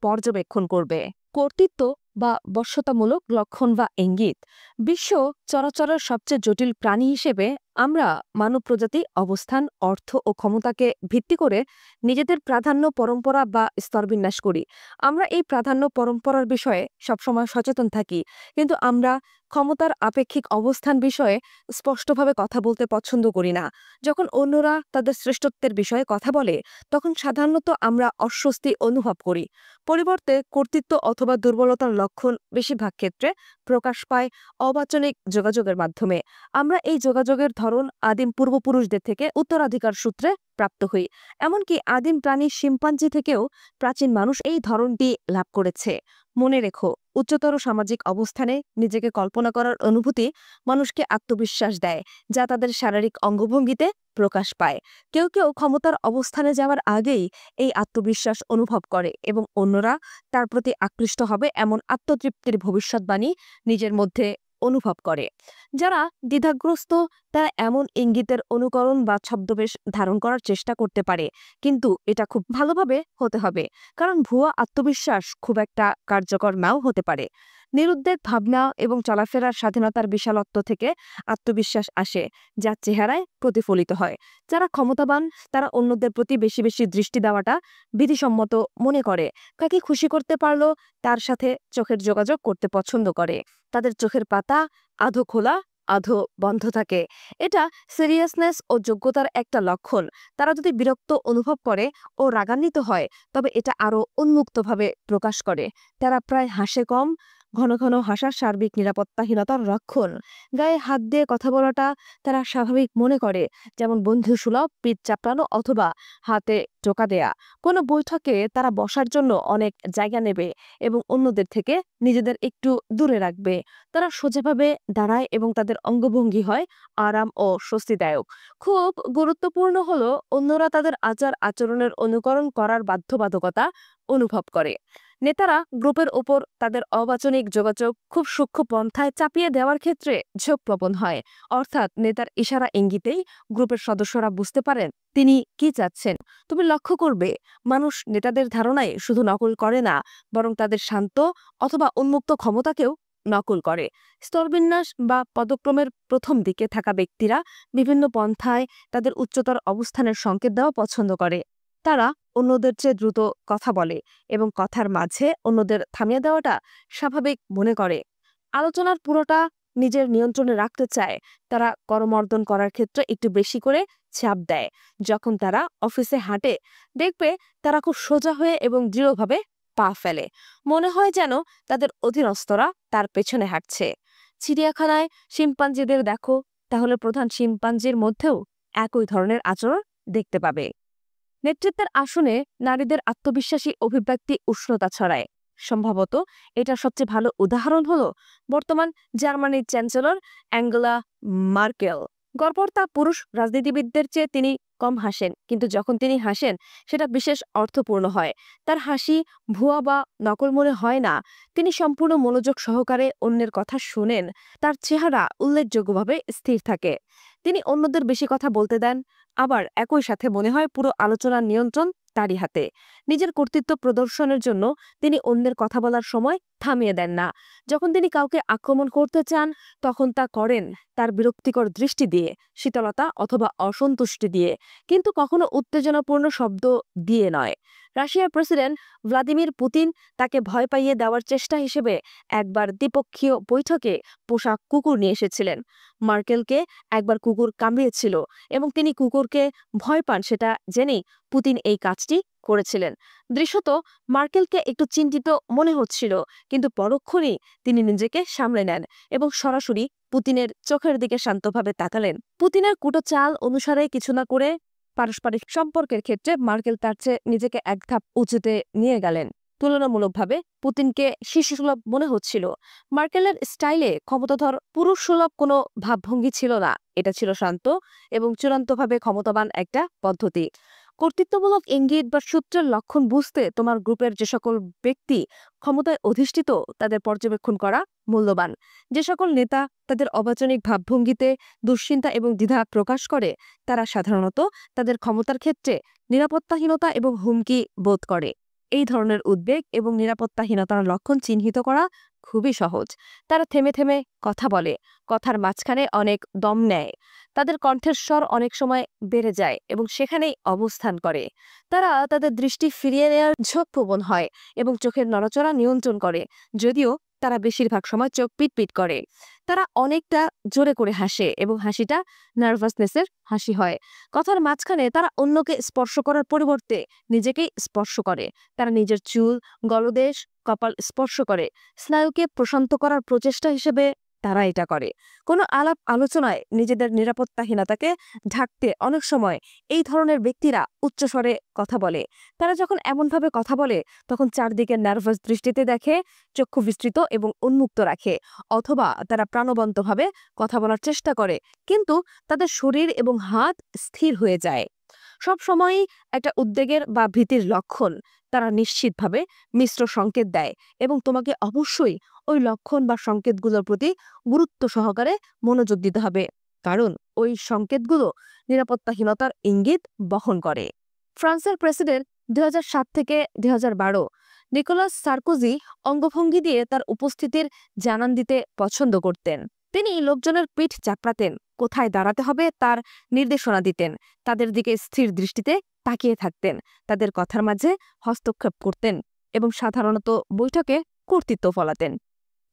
পর্যবেক্ষণ করবে। কর্তৃত্ব বা বশ্যতামূলক লক্ষণ বা ইঙ্গিত। বিশ্ব চরাচরের সবচেয়ে জটিল প্রাণী হিসেবে আমরা মানব প্রজাতি অবস্থান, অর্থ ও ক্ষমতাকে ভিত্তি করে নিজেদের প্রাধান্য, পরম্পরা বা স্তরবিন্যাস করি। আমরা এই প্রাধান্য পরম্পরার বিষয়ে সবসময় সচেতন থাকি, কিন্তু আমরা ক্ষমতার আপেক্ষিক অবস্থান বিষয়ে স্পষ্টভাবে কথা বলতে পছন্দ করি না। যখন অন্যরা তাদের শ্রেষ্ঠত্বের বিষয়ে কথা বলে, তখন সাধারণত আমরা অস্বস্তি অনুভব করি। পরিবর্তে কর্তৃত্ব অথবা দুর্বলতার লক্ষণ বেশিরভাগ ক্ষেত্রে প্রকাশ পায় অবাচনিক যোগাযোগের মাধ্যমে। আমরা এই যোগাযোগের ধরন আদিম পূর্বপুরুষদের থেকে উত্তরাধিকার সূত্রে প্রাপ্ত হই। এমনকি আদিম প্রাণী শিম্পাঞ্জি থেকেও প্রাচীন মানুষ এই ধরনটি লাভ করেছে। মনে রেখো, উচ্চতর সামাজিক অবস্থানে নিজেকে কল্পনা করার অনুভূতি মানুষকে আত্মবিশ্বাস দেয়, যা তাদের শারীরিক অঙ্গভঙ্গিতে প্রকাশ পায়। কেউ কেউ ক্ষমতার অবস্থানে যাওয়ার আগেই এই আত্মবিশ্বাস অনুভব করে এবং অন্যরা তার প্রতি আকৃষ্ট হবে এমন আত্মতৃপ্তির ভবিষ্যৎবাণী নিজের মধ্যে অনুভব করে। যারা দ্বিধাগ্রস্ত, তারা এমন ইঙ্গিতের অনুকরণ বা ছদ্মবেশ ধারণ করার চেষ্টা করতে পারে, কিন্তু এটা খুব ভালোভাবে হতে হবে, কারণ ভুয়া আত্মবিশ্বাস খুব একটা কার্যকর নাও হতে পারে। নিরুদ্বেগ ভাবনা এবং চলাফেরার স্বাধীনতার বিশালত্ব থেকে আত্মবিশ্বাস আসে, যা চেহারায় প্রতিফলিত হয়। যারা ক্ষমতাবান, তারা অন্যদের প্রতি বেশি বেশি দৃষ্টি দেওয়াটা বিধিসম্মত মনে করে। কাকে খুশি করতে পারলো তার সাথে চোখের যোগাযোগ করতে পছন্দ করে। তাদের চোখের পাতা আধো খোলা আধো বন্ধ থাকে। এটা সিরিয়াসনেস ও যোগ্যতার একটা লক্ষণ। তারা যদি বিরক্ত অনুভব করে ও রাগান্বিত হয়, তবে এটা আরও উন্মুক্তভাবে প্রকাশ করে। তারা প্রায় হাসে কম, ঘন ঘন হাসা সার্বিক নিরাপত্তাহীনতার লক্ষণ। গায়ে হাত দিয়ে কথা বলাটা তারা স্বাভাবিক মনে করে, যেমন বন্ধুসুলভ পিঠ চাপড়ানো অথবা হাতে টোকা দেয়া। কোনো বৈঠকে তারা বসার জন্য অনেক জায়গা নেবে এবং অন্যদের থেকে নিজেদের একটু দূরে রাখবে। তারা সোজাভাবে দাঁড়ায় এবং তাদের অঙ্গভঙ্গি হয় আরাম ও স্বস্তিদায়ক। খুব গুরুত্বপূর্ণ হলো অন্যরা তাদের আচার আচরণের অনুকরণ করার বাধ্যবাধকতা অনুভব করে। নেতারা গ্রুপের ওপর তাদের অবাচনিক যোগাযোগ খুব সূক্ষ্ম পন্থায় চাপিয়ে দেওয়ার ক্ষেত্রে ঝোঁকপ্রবণ হয়। অর্থাৎ নেতার ইশারা ইঙ্গিতেই গ্রুপের সদস্যরা বুঝতে পারেন তিনি কি চাচ্ছেন। তুমি লক্ষ্য করবে, মানুষ নেতাদের ধারণায় শুধু নকল করে না, বরং তাদের শান্ত অথবা উন্মুক্ত ক্ষমতাকেও নকল করে। স্তরবিন্যাস বা পদক্রমের প্রথম দিকে থাকা ব্যক্তিরা বিভিন্ন পন্থায় তাদের উচ্চতর অবস্থানের সংকেত দেওয়া পছন্দ করে। তারা অন্যদের চেয়ে দ্রুত কথা বলে এবং কথার মাঝে অন্যদের থামিয়ে দেওয়াটা স্বাভাবিক মনে করে। আলোচনার পুরোটা নিজের নিয়ন্ত্রণে রাখতে চায়। তারা করমর্দন করার ক্ষেত্রে একটু বেশি করে চাপ দেয়। যখন তারা অফিসে হাঁটে, দেখবে তারা খুব সোজা হয়ে এবং দৃঢ়ভাবে পা ফেলে। মনে হয় যেন তাদের অধীনস্থরা তার পেছনে হাঁটছে। চিড়িয়াখানায় শিম্পাঞ্জিদের দেখো, তাহলে প্রধান শিম্পাঞ্জির মধ্যেও একই ধরনের আচরণ দেখতে পাবে। নেতৃত্বের আসনে নারীদের আত্মবিশ্বাসী অভিব্যক্তি উষ্ণতা ছড়ায়। সম্ভবত এটার সবচেয়ে ভালো উদাহরণ হলো বর্তমান জার্মানির চ্যান্সেলর অ্যাঙ্গেলা মার্কেল। গড়পড়তা পুরুষ রাজনীতিবিদদের চেয়ে তিনি কম হাসেন, কিন্তু যখন তিনি হাসেন সেটা বিশেষ অর্থপূর্ণ হয়। তার হাসি ভুয়া বা নকল মনে হয় না। তিনি সম্পূর্ণ মনোযোগ সহকারে অন্যের কথা শুনেন। তার চেহারা উল্লেখযোগ্যভাবে স্থির থাকে। তিনি অন্যদের বেশি কথা বলতে দেন, আবার একই সাথে মনে হয় পুরো আলোচনার নিয়ন্ত্রণ তারই হাতে। নিজের কর্তৃত্ব প্রদর্শনের জন্য তিনি অন্যের কথা বলার সময় থামিয়ে দেন না। যখন তিনি কাউকে আক্রমণ করতে চান, তখন তা করেন তার বিরক্তিকর দৃষ্টি দিয়ে, শীতলতা অথবা অসন্তুষ্টি দিয়ে, কিন্তু কখনো উত্তেজনাপূর্ণ শব্দ দিয়ে নয়। রাশিয়ার প্রেসিডেন্ট ভ্লাদিমির পুতিন তাকে ভয় পাইয়ে দেওয়ার চেষ্টা হিসেবে একবার দ্বিপক্ষীয় বৈঠকে পোষা কুকুর নিয়ে এসেছিলেন। মার্কেলকে একবার কুকুর কামড়িয়েছিল এবং তিনি কুকুরকে ভয় পান সেটা জেনেই পুতিন এই কাজটি করেছিলেন। দৃশ্যত মার্কেলকে একটু চিন্তিত মনে হচ্ছিল, কিন্তু পরক্ষণেই তিনি নিজেকে সামলে নেন এবং সরাসরি পুতিনের চোখের দিকে শান্তভাবে তাকালেন। পুতিনের কুটো চাল অনুসারে কিছু না করে পারস্পরিক সম্পর্কের ক্ষেত্রে মার্কেল তার চেয়ে নিজেকে এক ধাপ উঁচুতে নিয়ে গেলেন। তুলনামূলকভাবে পুতিনকে শিশুসুলভ মনে হচ্ছিল। মার্কেলের স্টাইলে ক্ষমতাধর পুরুষসুলভ কোনো ভাবভঙ্গি ছিল না। এটা ছিল শান্ত এবং চূড়ান্তভাবে ক্ষমতাবান একটা পদ্ধতি। কর্তৃত্বমূলক ইঙ্গিত বা সূত্রের লক্ষণ বুঝতে তোমার গ্রুপের যে সকল ব্যক্তি ক্ষমতায় অধিষ্ঠিত তাদের পর্যবেক্ষণ করা মূল্যবান। যে সকল নেতা তাদের অবাচনিক ভাবভঙ্গিতে দুশ্চিন্তা এবং দ্বিধা প্রকাশ করে, তারা সাধারণত তাদের ক্ষমতার ক্ষেত্রে নিরাপত্তাহীনতা এবং হুমকি বোধ করে। এই ধরনের উদ্বেগ এবং নিরাপত্তাহীনতার লক্ষণ চিহ্নিত করা খুবই সহজ। তারা থেমে থেমে কথা বলে, কথার মাঝখানে অনেক দম নেয়, তাদের কণ্ঠের স্বর অনেক সময় বেড়ে যায় এবং সেখানেই অবস্থান করে। তারা তাদের দৃষ্টি ফিরিয়ে নেওয়ার ঝোঁকপ্রবণ হয় এবং চোখের নড়াচড়া নিয়ন্ত্রণ করে, যদিও তারা বেশিরভাগ সময় চোখ পিটপিট করে। তারা অনেকটা জোরে করে হাসে এবং হাসিটা নার্ভাসনেসের হাসি হয়। কথার মাঝখানে তারা অন্যকে স্পর্শ করার পরিবর্তে নিজেকেই স্পর্শ করে। তারা নিজের চুল, গলদেশ, কপাল স্পর্শ করে। স্নায়ুকে প্রশান্ত করার প্রচেষ্টা হিসেবে তারা এটা করে। কোনো আলাপ আলোচনায় নিজেদের নিরাপত্তাহীনতাকে ঢাকতে অনেক সময় এই ধরনের ব্যক্তিরা উচ্চস্বরে কথা বলে। তারা যখন এমনভাবে কথা বলে তখন চারদিকে নার্ভাস দৃষ্টিতে দেখে, চক্ষু বিস্তৃত এবং উন্মুক্ত রাখে, অথবা তারা প্রাণবন্তভাবে কথা বলার চেষ্টা করে, কিন্তু তাদের শরীর এবং হাত স্থির হয়ে যায়। সব সময়ই একটা উদ্বেগের বা ভীতির লক্ষণ। তারা নিশ্চিতভাবে মিশ্র সংকেত দেয় এবং তোমাকে অবশ্যই ওই লক্ষণ বা সংকেতগুলোর প্রতি গুরুত্ব সহকারে মনোযোগ দিতে হবে, কারণ ওই সংকেতগুলো নিরাপত্তাহীনতার ইঙ্গিত বহন করে। ফ্রান্সের প্রেসিডেন্ট 2007 থেকে 2012 নিকোলাস সার্কোজি অঙ্গভঙ্গি দিয়ে তার উপস্থিতির জানান দিতে পছন্দ করতেন। তিনি লোকজনের পিঠ চাপড়াতেন, কোথায় দাঁড়াতে হবে তার নির্দেশনা দিতেন, তাদের দিকে স্থির দৃষ্টিতে তাকিয়ে থাকতেন, তাদের কথার মাঝে হস্তক্ষেপ করতেন এবং সাধারণত বৈঠকে কর্তৃত্ব ফলাতেন।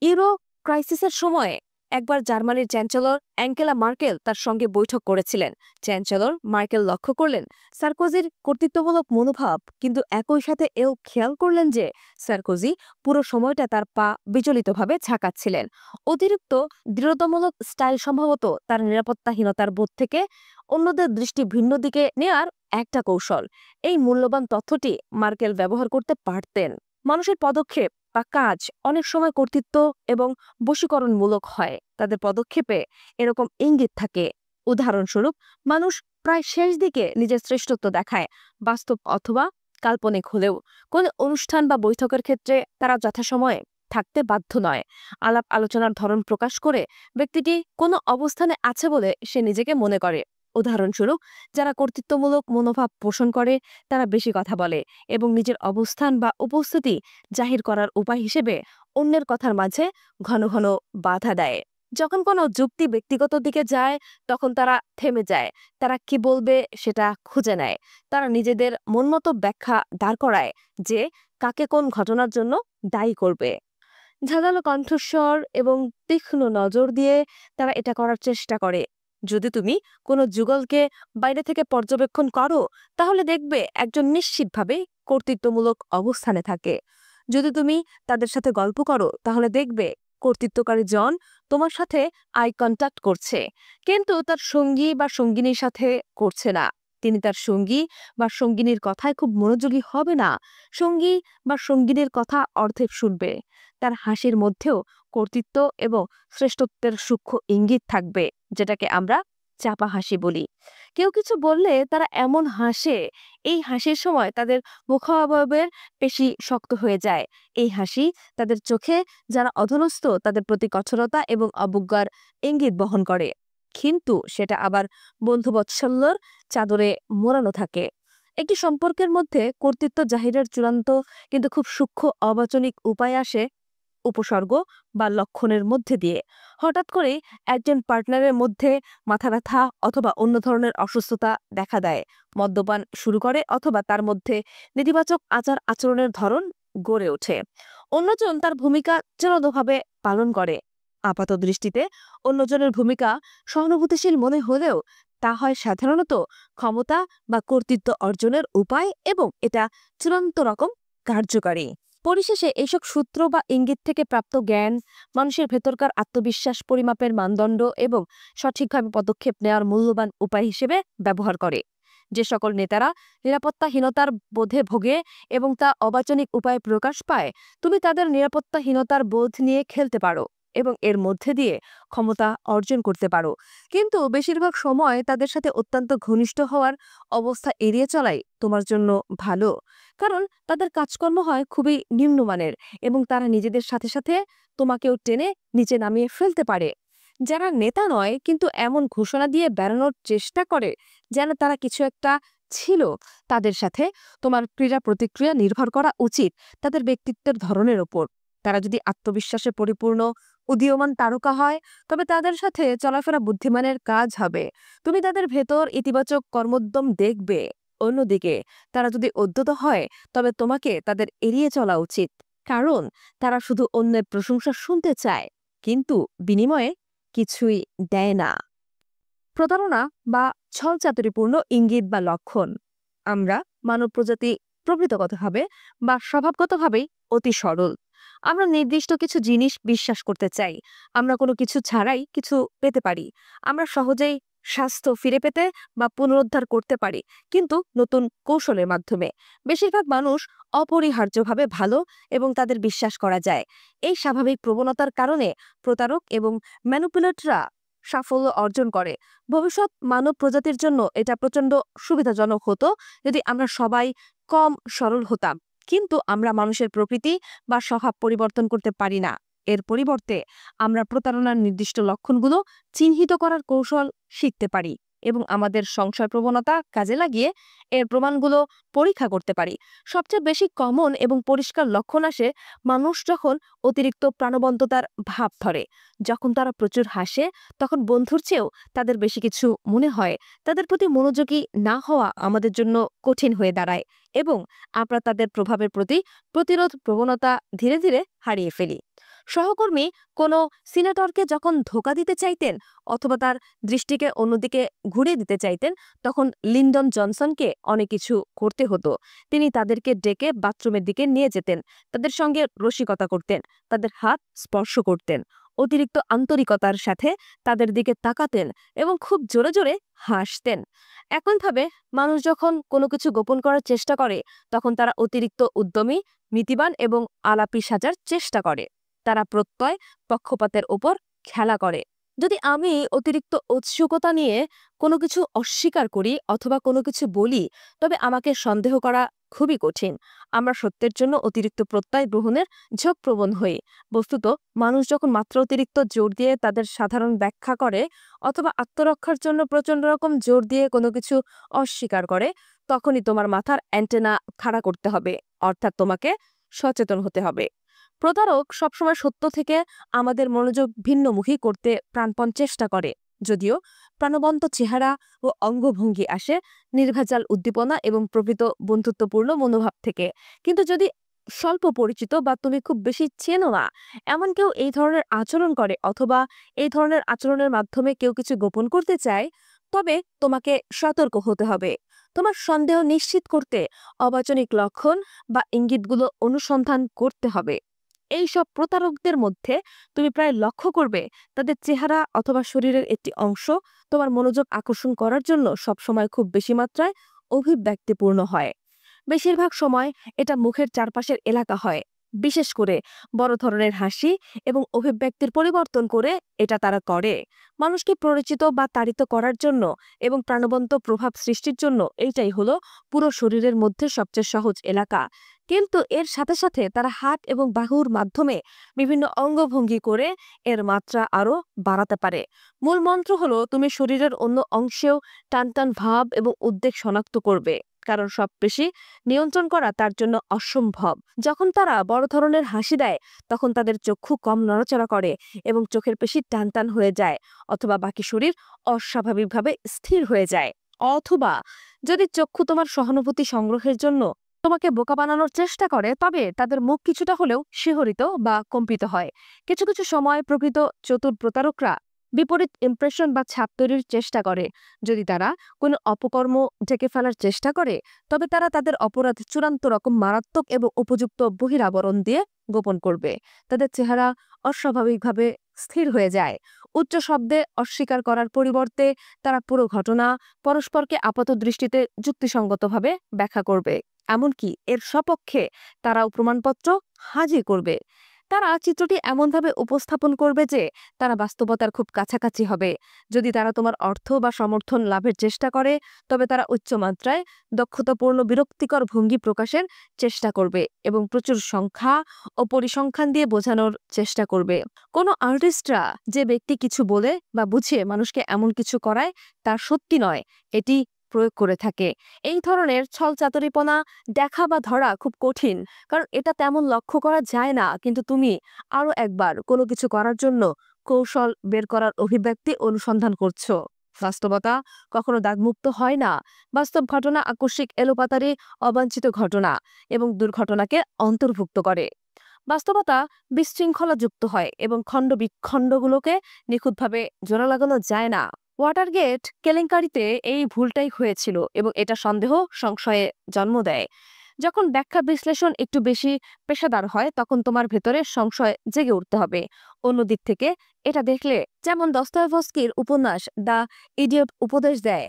ইউরো ক্রাইসিসের সময়ে একবার জার্মানির চ্যান্সেলর অ্যাঙ্গেলা মার্কেল তার সঙ্গে বৈঠক করেছিলেন। চ্যান্সেলর মার্কেল লক্ষ্য করলেন সার্কোজির কর্তৃত্বমূলক মনোভাব, কিন্তু একই সাথে এও খেয়াল করলেন যে সার্কোজি পুরো সময়টা তার পা বিচলিতভাবে ঝাঁকাচ্ছিলেন। অতিরিক্ত দৃঢ়তামূলক স্টাইল সম্ভবত তার নিরাপত্তাহীনতার বোধ থেকে অন্যদের দৃষ্টি ভিন্ন দিকে নেয়ার একটা কৌশল। এই মূল্যবান তথ্যটি মার্কেল ব্যবহার করতে পারতেন। মানুষের পদক্ষেপ বা কাজ অনেক সময় কর্তৃত্ব এবং বশীকরণমূলক হয়। তাদের পদক্ষেপে এরকম ইঙ্গিত থাকে। উদাহরণস্বরূপ, মানুষ প্রায় শেষ দিকে নিজের শ্রেষ্ঠত্ব দেখায়, বাস্তব অথবা কাল্পনিক হলেও। কোনো অনুষ্ঠান বা বৈঠকের ক্ষেত্রে তারা যথাসময়ে থাকতে বাধ্য নয়। আলাপ আলোচনার ধরন প্রকাশ করে ব্যক্তিটি কোনো অবস্থানে আছে বলে সে নিজেকে মনে করে। উদাহরণস্বরূপ, যারা কর্তৃত্বমূলক মনোভাব পোষণ করে তারা বেশি কথা বলে এবং নিজের অবস্থান বা উপস্থিতি জাহির করার উপায় হিসেবে অন্যের কথার মাঝে ঘন ঘন বাধা দেয়। যখন কোনো যুক্তি ব্যক্তিগত দিকে যায় তখন তারা থেমে যায়। তারা কি বলবে সেটা খুঁজে নেয়। তারা নিজেদের মনমতো ব্যাখ্যা দাঁড় করায় যে কাকে কোন ঘটনার জন্য দায়ী করবে। ঝাঁঝালো কণ্ঠস্বর এবং তীক্ষ্ণ নজর দিয়ে তারা এটা করার চেষ্টা করে। যদি তুমি কোনো যুগলকে বাইরে থেকে পর্যবেক্ষণ করো তাহলে দেখবে একজন নিশ্চিতভাবে কর্তৃত্বমূলক অবস্থানে থাকে। যদি তুমি তাদের সাথে গল্প করো তাহলে দেখবে কর্তৃত্বকারী জন তোমার সাথে আই কন্ট্যাক্ট করছে, কিন্তু তার সঙ্গী বা সঙ্গিনীর সাথে করছে না। তিনি তার সঙ্গী বা সঙ্গিনীর কথায় খুব মনোযোগী হবে না, সঙ্গী বা সঙ্গিনীর কথা অর্ধেক শুনবে। তার হাসির মধ্যেও কর্তৃত্ব এবং শ্রেষ্ঠত্বের সূক্ষ্ম ইঙ্গিত থাকবে, যেটাকে আমরা চাপা হাসি বলি। কেউ কিছু বললে তারা এমন হাসে, এই হাসির সময় তাদের মুখাবয়বের পেশি শক্ত হয়ে যায়। এই হাসি তাদের চোখে যারা অধনস্থ তাদের প্রতি কঠোরতা এবং অবজ্ঞার ইঙ্গিত বহন করে, কিন্তু সেটা আবার বন্ধুবৎসল্যর চাদরে মোড়ানো থাকে। একটি সম্পর্কের মধ্যে কর্তৃত্ব জাহিরের চূড়ান্ত কিন্তু খুব সূক্ষ্ম অবাচনিক উপায় আসে উপসর্গ বা লক্ষণের মধ্যে দিয়ে। হঠাৎ করে একজন পার্টনারের মধ্যে মাথা ব্যথা অথবা অন্য ধরনের অসুস্থতা দেখা দেয়, মদ্যপান শুরু করে অথবা তার মধ্যে নেতিবাচক আচার আচরণের ধরন গড়ে ওঠে। অন্যজন তার ভূমিকা চূড়ান্তভাবে পালন করে। আপাত দৃষ্টিতে অন্যজনের ভূমিকা সহানুভূতিশীল মনে হলেও তা হয় সাধারণত ক্ষমতা বা কর্তৃত্ব অর্জনের উপায় এবং এটা চূড়ান্ত রকম কার্যকারী। পরিশেষে এইসব সূত্র বা ইঙ্গিত থেকে প্রাপ্ত জ্ঞান মানুষের ভেতরকার আত্মবিশ্বাস পরিমাপের মানদণ্ড এবং সঠিকভাবে পদক্ষেপ নেওয়ার মূল্যবান উপায় হিসেবে ব্যবহার করে। যে সকল নেতারা নিরাপত্তাহীনতার বোধে ভোগে এবং তা অবাচনিক উপায়ে প্রকাশ পায়, তুমি তাদের নিরাপত্তাহীনতার বোধ নিয়ে খেলতে পারো এবং এর মধ্যে দিয়ে ক্ষমতা অর্জন করতে পারো, কিন্তু বেশিরভাগ সময় তাদের সাথে অত্যন্ত ঘনিষ্ঠ হওয়ার অবস্থা এড়িয়ে চলাই তোমার জন্য ভালো, কারণ তাদের কাজকর্ম হয় খুবই নিম্নমানের এবং তারা নিজেদের সাথে সাথে তোমাকেও টেনে নিচে নামিয়ে ফেলতে পারে। যারা নেতা নয় কিন্তু এমন ঘোষণা দিয়ে বেড়ানোর চেষ্টা করে যেন তারা কিছু একটা ছিল তাদের সাথে তোমার ক্রীড়া প্রতিক্রিয়া নির্ভর করা উচিত তাদের ব্যক্তিত্বের ধরনের ওপর। তারা যদি আত্মবিশ্বাসে পরিপূর্ণ উদীয়মান তারকা হয়, তবে তাদের সাথে চলাফেরা বুদ্ধিমানের কাজ হবে। তুমি তাদের ভেতর ইতিবাচক কর্মোদ্যম দেখবে। অন্যদিকে তারা যদি উদ্যত হয়, তবে তোমাকে তাদের এড়িয়ে চলা উচিত, কারণ তারা শুধু অন্যের প্রশংসা শুনতে চায়, কিন্তু বিনিময়ে কিছুই দেয় না। প্রতারণা বা ছলচাতুরিপূর্ণ ইঙ্গিত বা লক্ষণ। আমরা মানব প্রজাতি প্রকৃতগতভাবে বা স্বভাবগতভাবেই অতি সরল। আমরা নির্দিষ্ট কিছু জিনিস বিশ্বাস করতে চাই। আমরা কোনো কিছু ছাড়াই কিছু পেতে পারি। আমরা সহজেই স্বাস্থ্য ফিরে পেতে বা পুনরুদ্ধার করতে পারি, কিন্তু নতুন কৌশলের মাধ্যমে। বেশিরভাগ মানুষ অপরিহার্যভাবে ভালো এবং তাদের বিশ্বাস করা যায়। এই স্বাভাবিক প্রবণতার কারণে প্রতারক এবং ম্যানিপুলেটররা সাফল্য অর্জন করে। ভবিষ্যৎ মানব প্রজাতির জন্য এটা প্রচণ্ড সুবিধাজনক হতো যদি আমরা সবাই কম সরল হতাম, কিন্তু আমরা মানুষের প্রকৃতি বা স্বভাব পরিবর্তন করতে পারি না। এর পরিবর্তে আমরা প্রতারণার নির্দিষ্ট লক্ষণগুলো চিহ্নিত করার কৌশল শিখতে পারি এবং আমাদের সংশয় প্রবণতা কাজে লাগিয়ে এর প্রমাণগুলো পরীক্ষা করতে পারি। সবচেয়ে বেশি কমন এবং পরিষ্কার লক্ষণ আসে মানুষ যখন অতিরিক্ত প্রাণবন্ততার ভাব ধরে। যখন তারা প্রচুর হাসে, তখন বন্ধুর চেয়েও তাদের বেশি কিছু মনে হয়। তাদের প্রতি মনোযোগী না হওয়া আমাদের জন্য কঠিন হয়ে দাঁড়ায় এবং আমরা তাদের প্রভাবের প্রতি প্রতিরোধ প্রবণতা ধীরে ধীরে হারিয়ে ফেলি। সহকর্মী কোনো সিনেটরকে যখন ধোঁকা দিতে চাইতেন অথবা তার দৃষ্টিকে অন্যদিকে ঘুরিয়ে দিতে চাইতেন, তখন লিন্ডন জনসনকে অনেক কিছু করতে হতো। তিনি তাদেরকে ডেকে বাথরুমের দিকে নিয়ে যেতেন, তাদের সঙ্গে রসিকতা করতেন, তাদের হাত স্পর্শ করতেন, অতিরিক্ত আন্তরিকতার সাথে তাদের দিকে তাকাতেন এবং খুব জোরে জোরে হাসতেন। একইভাবে মানুষ যখন কোনো কিছু গোপন করার চেষ্টা করে, তখন তারা অতিরিক্ত উদ্যমী, নীতিবান এবং আলাপি সাজার চেষ্টা করে। তারা প্রত্যয় পক্ষপাতের ওপর খেলা করে। যদি আমি অতিরিক্ত উৎসুকতা নিয়ে কোনো কিছু অস্বীকার করি অথবা কোনো কিছু বলি, তবে আমাকে সন্দেহ করা খুবই কঠিন। আমরা সত্যের জন্য অতিরিক্ত প্রত্যয় গ্রহণের ঝোঁকপ্রবণ হই। বস্তুত মানুষ যখন মাত্র অতিরিক্ত জোর দিয়ে তাদের সাধারণ ব্যাখ্যা করে অথবা আত্মরক্ষার জন্য প্রচণ্ড রকম জোর দিয়ে কোনো কিছু অস্বীকার করে, তখনই তোমার মাথার অ্যান্টেনা খাড়া করতে হবে, অর্থাৎ তোমাকে সচেতন হতে হবে। প্রতারক সবসময় সত্য থেকে আমাদের মনোযোগ ভিন্নমুখী করতে প্রাণপণ চেষ্টা করে। যদিও প্রাণবন্ত চেহারা ও অঙ্গভঙ্গি আসে নির্ভেজাল উদ্দীপনা এবং প্রকৃত বন্ধুত্বপূর্ণ মনোভাব থেকে, কিন্তু যদি স্বল্প পরিচিত বা তুমি খুব বেশি চেনো না এমন কেউ এই ধরনের আচরণ করে অথবা এই ধরনের আচরণের মাধ্যমে কেউ কিছু গোপন করতে চায়, তবে তোমাকে সতর্ক হতে হবে। তোমার সন্দেহ নিশ্চিত করতে অবাচনিক লক্ষণ বা ইঙ্গিতগুলো অনুসন্ধান করতে হবে। এই সব প্রতারকদের মধ্যে তুমি প্রায় লক্ষ্য করবে তাদের চেহারা অথবা শরীরের একটি অংশ তোমার মনোযোগ আকর্ষণ করার জন্য সবসময় খুব বেশি মাত্রায় অভিব্যক্তিপূর্ণ হয়। বেশিরভাগ সময় এটা মুখের চারপাশের এলাকা হয়। বিশেষ করে বড় ধরনের হাসি এবং অভিব্যক্তির পরিবর্তন করে এটা তারা করে মানুষকে পরিচিত বা তাড়িত করার জন্য এবং প্রাণবন্ত প্রভাব সৃষ্টির জন্য। এইটাই হলো পুরো শরীরের মধ্যে সবচেয়ে সহজ এলাকা। কিন্তু এর সাথে সাথে তারা হাত এবং বাহুর মাধ্যমে বিভিন্ন অঙ্গভঙ্গি করে এর মাত্রা আরো বাড়াতে পারে। মূল মন্ত্র হলো তুমি শরীরের অন্য অংশেও টান টান ভাব এবং উদ্বেগ শনাক্ত করবে, কারণ সব বেশি নিয়ন্ত্রণ করা তার জন্য অসম্ভব। যখন তারা বড় ধরনের হাসি দেয়, তখন তাদের চক্ষু কম নড়াচড়া করে এবং চোখের পেশি টান টান হয়ে যায়, অথবা বাকি শরীর অস্বাভাবিকভাবে স্থির হয়ে যায়। অথবা যদি চক্ষু তোমার সহানুভূতি সংগ্রহের জন্য তোমাকে বোকা বানানোর চেষ্টা করে, তবে তাদের মুখ কিছুটা হলেও শিহরিত বা কম্পিত হয়। কিছু কিছু সময় প্রকৃত চতুর প্রতারকরা বিপরীত ইমপ্রেশন বা ছাপ তৈরির চেষ্টা করে। যদি তারা কোনো অপকর্ম ঢেকে ফেলার চেষ্টা করে, তবে তারা তাদের অপরাধ চূড়ান্ত রকম মারাত্মক এবং উপযুক্ত বহিরাবরণ দিয়ে গোপন করবে। তাদের চেহারা অস্বাভাবিকভাবে স্থির হয়ে যায়। উচ্চ শব্দে অস্বীকার করার পরিবর্তে তারা পুরো ঘটনা পরস্পরকে আপাত দৃষ্টিতে যুক্তিসঙ্গতভাবে ব্যাখ্যা করবে। এমনকি এর সপক্ষে তারাও প্রমাণপত্র হাজির করবে। তারা চিত্রটি এমনভাবে উপস্থাপন করবে যে তারা বাস্তবতার খুব কাছাকাছি হবে। যদি তারা তোমার অর্থ বা সমর্থন লাভের চেষ্টা করে, তবে তারা উচ্চমাত্রায় দক্ষতাপূর্ণ বিরক্তিকর ভঙ্গি প্রকাশের চেষ্টা করবে এবং প্রচুর সংখ্যা ও পরিসংখ্যান দিয়ে বোঝানোর চেষ্টা করবে। কোনো আর্টিস্টরা যে ব্যক্তি কিছু বলে বা বুঝিয়ে মানুষকে এমন কিছু করায়, তা সত্যি নয়, এটি প্রয়োগ করে থাকে। এই ধরনের ছলচাতুরিপনা দেখা বা ধরা খুব কঠিন, কারণ এটা তেমন লক্ষ্য করা যায় না, কিন্তু তুমি আরো একবার কোনো কিছু করার জন্য কৌশল বের করার অভিব্যক্তি অনুসন্ধান করছো। বাস্তবতা কখনো দাগমুক্ত হয় না। বাস্তব ঘটনা আকস্মিক, এলোপাতাড়ি, অবাঞ্ছিত ঘটনা এবং দুর্ঘটনাকে অন্তর্ভুক্ত করে। বাস্তবতা বিশৃঙ্খলাযুক্ত হয় এবং খণ্ড বিখণ্ডগুলোকে নিখুঁতভাবে জোড়া লাগানো যায় না। ওয়াটারগেট কেলেঙ্কারিতে এই ভুলটাই হয়েছিল এবং এটা সন্দেহ সংশয়ে জন্ম দেয়। যখন ব্যাখ্যা বিশ্লেষণ একটু বেশি পেশাদার হয়, তখন তোমার ভেতরে সংশয় জেগে উঠতে হবে। অন্য দিক থেকে এটা দেখলে, যেমন দস্তয়েভস্কির উপন্যাস দ্য ইডিয়ট উপদেশ দেয়,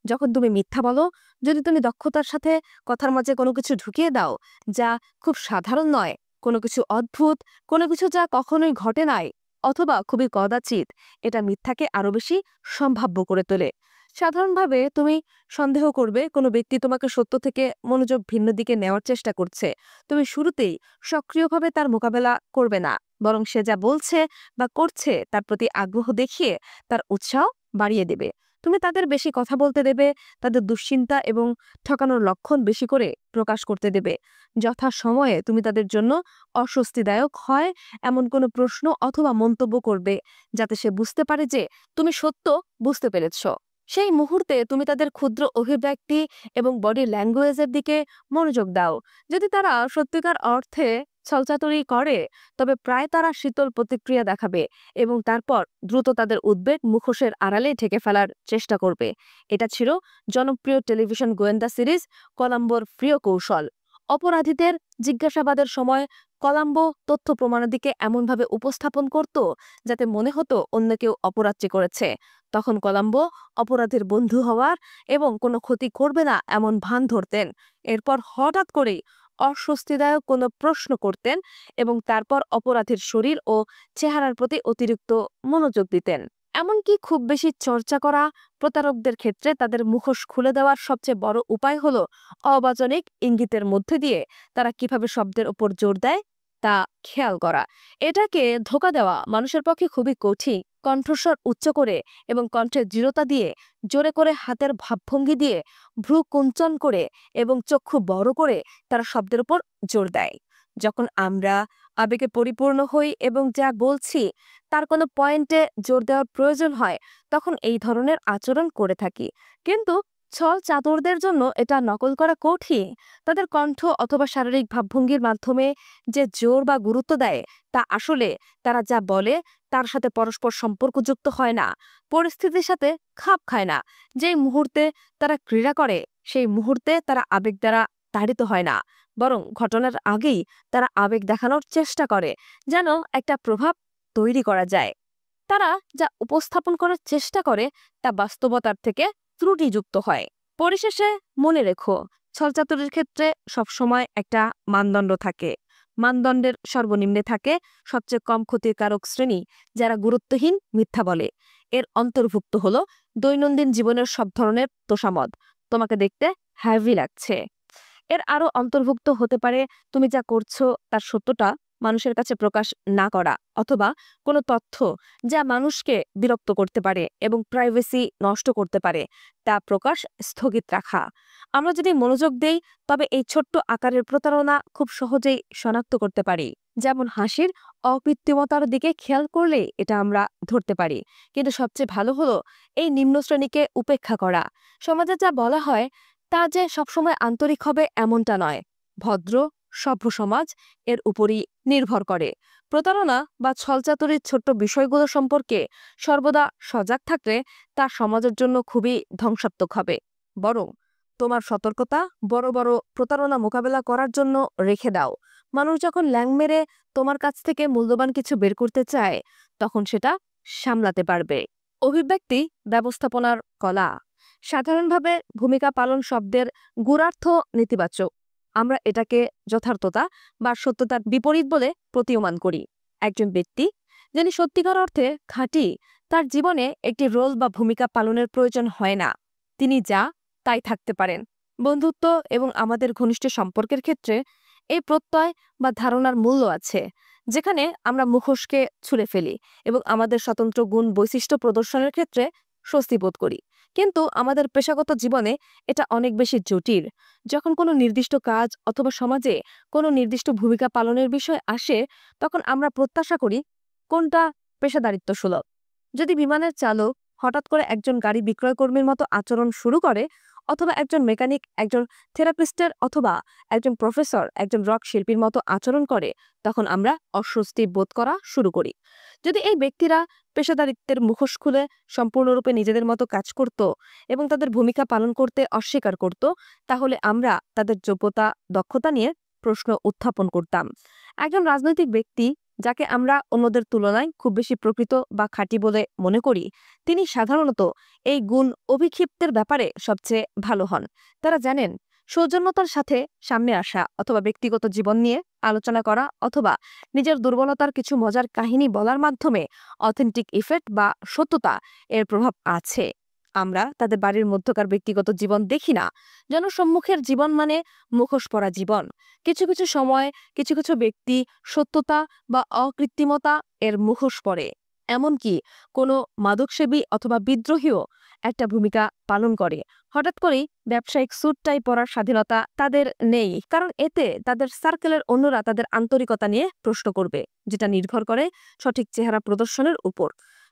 যখন তুমি মিথ্যা বলো, যদি তুমি দক্ষতার সাথে কথার মাঝে কোনো কিছু ঢুকিয়ে দাও যা খুব সাধারণ নয়, কোনো কিছু অদ্ভুত, কোনো কিছু যা কখনোই ঘটে নাই, অথবা খুবই কদাচিৎ, এটা মিথ্যাকে আরো বেশি সম্ভাব্য করে তোলে। সাধারণভাবে তুমি সন্দেহ করবে কোনো ব্যক্তি তোমাকে সত্য থেকে মনোযোগ ভিন্ন দিকে নেওয়ার চেষ্টা করছে। তুমি শুরুতেই সক্রিয়ভাবে তার মোকাবেলা করবে না, বরং সে যা বলছে বা করছে তার প্রতি আগ্রহ দেখিয়ে তার উৎসাহ বাড়িয়ে দেবে। তুমি তাদের বেশি কথা বলতে দেবে, তাদের দুশ্চিন্তা এবং ঠকানোর লক্ষণ বেশি করে প্রকাশ করতে দেবে। যথাসময়ে তুমি তাদের জন্য অস্বস্তিদায়ক হয় এমন কোনো প্রশ্ন অথবা মন্তব্য করবে, যাতে সে বুঝতে পারে যে তুমি সত্য বুঝতে পেরেছ। সেই মুহূর্তে তুমি তাদের ক্ষুদ্র অভিব্যক্তি এবং বডি ল্যাঙ্গুয়েজের দিকে মনোযোগ দাও। যদি তারা সত্যিকার অর্থে ছলচাতুরি করে, তবে প্রায় তারা শীতল প্রতিক্রিয়া দেখাবে এবং তারপর দ্রুত তাদের উদ্বেগ মুখোশের আড়ালে ঢেকে ফেলার চেষ্টা করবে। এটা ছিল জনপ্রিয় টেলিভিশন গোয়েন্দা সিরিজ কলাম্বোর প্রিয় কৌশল। অপরাধীদের জিজ্ঞাসাবাদের সময় কলাম্বো তথ্য প্রমাণাদিকে এমনভাবে উপস্থাপন করত যাতে মনে হতো অন্য কেউ অপরাধটি করেছে। তখন কলাম্বো অপরাধীর বন্ধু হওয়ার এবং কোনো ক্ষতি করবে না এমন ভান ধরতেন। এরপর হঠাৎ করেই অস্বস্তিদায়ক কোনো প্রশ্ন করতেন এবং তারপর অপরাধীর শরীর ও চেহারার প্রতি অতিরিক্ত মনোযোগ দিতেন। এমনকি খুব বেশি চর্চা করা প্রতারকদের ক্ষেত্রে তাদের মুখোশ খুলে দেওয়ার সবচেয়ে বড় উপায় হলো অবাচনিক ইঙ্গিতের মধ্যে দিয়ে তারা কিভাবে শব্দের উপর জোর দেয় তা খেয়াল করা। এটাকে ধোঁকা দেওয়া মানুষের পক্ষে খুবই কঠিন। কণ্ঠস্বর উচ্চ করে এবং কণ্ঠের দৃঢ়তা দিয়ে, জোরে করে হাতের ভাবভঙ্গি দিয়ে, ভ্রু কুঞ্চন করে এবং চক্ষু বড় করে তারা শব্দের উপর জোর দেয়। যখন আমরা আবেগে পরিপূর্ণ হই এবং যা বলছি তার কোনো পয়েন্টে জোর দেওয়ার প্রয়োজন হয়, তখন এই ধরনের আচরণ করে থাকি। কিন্তু ছল চাতুরদের জন্য এটা নকল করা কঠিন। তাদের কণ্ঠ অথবা শারীরিক ভাবভঙ্গির মাধ্যমে যে জোর বা গুরুত্ব দেয়, তা আসলে তারা যা বলে তার সাথে পরস্পর সম্পর্কযুক্ত হয় না, পরিস্থিতির সাথে খাপ খায় না। যেই মুহূর্তে তারা ক্রীড়া করে, সেই মুহূর্তে তারা আবেগ দ্বারা তাড়িত হয় না, বরং ঘটনার আগেই তারা আবেগ দেখানোর চেষ্টা করে, যেন একটা প্রভাব তৈরি করা যায়। তারা যা উপস্থাপন করার চেষ্টা করে তা বাস্তবতার থেকে ত্রুটিযুক্ত হয়। পরিশেষে মনে রেখো, ছলচাতুরির ক্ষেত্রে সবসময় একটা মানদণ্ড থাকে। মানদণ্ডের সর্বনিম্নে থাকে সবচেয়ে কম ক্ষতিকারক শ্রেণী, যারা গুরুত্বহীন মিথ্যা বলে। এর অন্তর্ভুক্ত হলো দৈনন্দিন জীবনের সব ধরনের তোষামদ। তোমাকে দেখতে হ্যাভি লাগছে। এর আরো অন্তর্ভুক্ত হতে পারে তুমি যা করছো তার সত্যটা মানুষের কাছে প্রকাশ না করা, অথবা কোনো তথ্য যা মানুষকে বিরক্ত করতে পারে এবং প্রাইভেসি নষ্ট করতে পারে তা প্রকাশ স্থগিত রাখা। আমরা যদি মনোযোগ দেই, তবে এই ছোট্ট আকারের প্রতারণা খুব সহজেই শনাক্ত করতে পারি। যেমন হাসির অকৃত্রিমতার দিকে খেয়াল করলে এটা আমরা ধরতে পারি। কিন্তু সবচেয়ে ভালো হলো এই নিম্ন শ্রেণীকে উপেক্ষা করা। সমাজে যা বলা হয় তা যে সবসময় আন্তরিক হবে এমনটা নয়। ভদ্র সভ্য সমাজ এর উপরই নির্ভর করে। প্রতারণা বা ছলচাতুরির ছোট্ট বিষয়গুলো সম্পর্কে সর্বদা সজাগ থাকলে তা সমাজের জন্য খুবই ধ্বংসাত্মক হবে। বরং তোমার সতর্কতা বড় বড় প্রতারণা মোকাবেলা করার জন্য রেখে দাও। মানুষ যখন ল্যাং মেরে তোমার কাছ থেকে মূল্যবান কিছু বের করতে চায়, তখন সেটা সামলাতে পারবে। অভিব্যক্তি ব্যবস্থাপনার কলা। সাধারণভাবে ভূমিকা পালন শব্দের গূঢ়ার্থ নেতিবাচক। আমরা এটাকে যথার্থতা বা সত্যতার বিপরীত বলে প্রতীয়মান করি। একজন ব্যক্তি যিনি সত্যিকার অর্থে খাঁটি, তার জীবনে একটি রোল বা ভূমিকা পালনের প্রয়োজন হয় না। তিনি যা তাই থাকতে পারেন। বন্ধুত্ব এবং আমাদের ঘনিষ্ঠ সম্পর্কের ক্ষেত্রে এই প্রত্যয় বা ধারণার মূল্য আছে, যেখানে আমরা মুখোশকে ছুঁড়ে ফেলি এবং আমাদের স্বতন্ত্র গুণ বৈশিষ্ট্য প্রদর্শনের ক্ষেত্রে স্বস্তি বোধ করি। কিন্তু আমাদের পেশাগত জীবনে এটা অনেক বেশি জটিল। যখন কোনো নির্দিষ্ট কাজ অথবা সমাজে কোনো নির্দিষ্ট ভূমিকা পালনের বিষয় আসে, তখন আমরা প্রত্যাশা করি কোনটা পেশাদারিত্ব সুলভ। যদি বিমানের চালক হঠাৎ করে একজন গাড়ি বিক্রয় কর্মীর মতো আচরণ শুরু করে, অথবা একজন মেকানিক একজন থেরাপিস্টের, অথবা একজন প্রফেসর একজন রক শিল্পীর মতো আচরণ করে, তখন আমরা অস্বস্তি বোধ করা শুরু করি। যদি এই ব্যক্তিরা পেশাদারিত্বের মুখোশ খুলে সম্পূর্ণরূপে নিজেদের মতো কাজ করত এবং তাদের ভূমিকা পালন করতে অস্বীকার করত, তাহলে আমরা তাদের যোগ্যতা দক্ষতা নিয়ে প্রশ্ন উত্থাপন করতাম। একজন রাজনৈতিক ব্যক্তি যাকে আমরা অন্যদের তুলনায় খুব বেশি প্রকৃত বা খাঁটি বলে মনে করি, তিনি সাধারণত এই গুণ অভিক্ষিপ্তের ব্যাপারে সবচেয়ে ভালো হন। তারা জানেন সৌজন্যতার সাথে সামনে আসা, অথবা ব্যক্তিগত জীবন নিয়ে আলোচনা করা, অথবা নিজের দুর্বলতার কিছু মজার কাহিনী বলার মাধ্যমে অথেন্টিক ইফেক্ট বা সত্যতা এর প্রভাব আছে। আমরা তাদের বাড়ির মধ্যকার ব্যক্তিগত জীবন দেখি না। জনসম্মুখের জীবন মানে মুখোশ পরা জীবন। কিছু কিছু সময় কিছু কিছু ব্যক্তি সত্যতা বা অকৃত্রিমতা এর মুখোশ পরে। এমনকি কোনো মাদকসেবী অথবা বিদ্রোহীও একটা ভূমিকা পালন করে। হঠাৎ করেই ব্যবসায়িক স্যুট টাই পরার স্বাধীনতা তাদের নেই, কারণ এতে তাদের সার্কেলের অন্যরা তাদের আন্তরিকতা নিয়ে প্রশ্ন করবে, যেটা নির্ভর করে সঠিক চেহারা প্রদর্শনের উপর।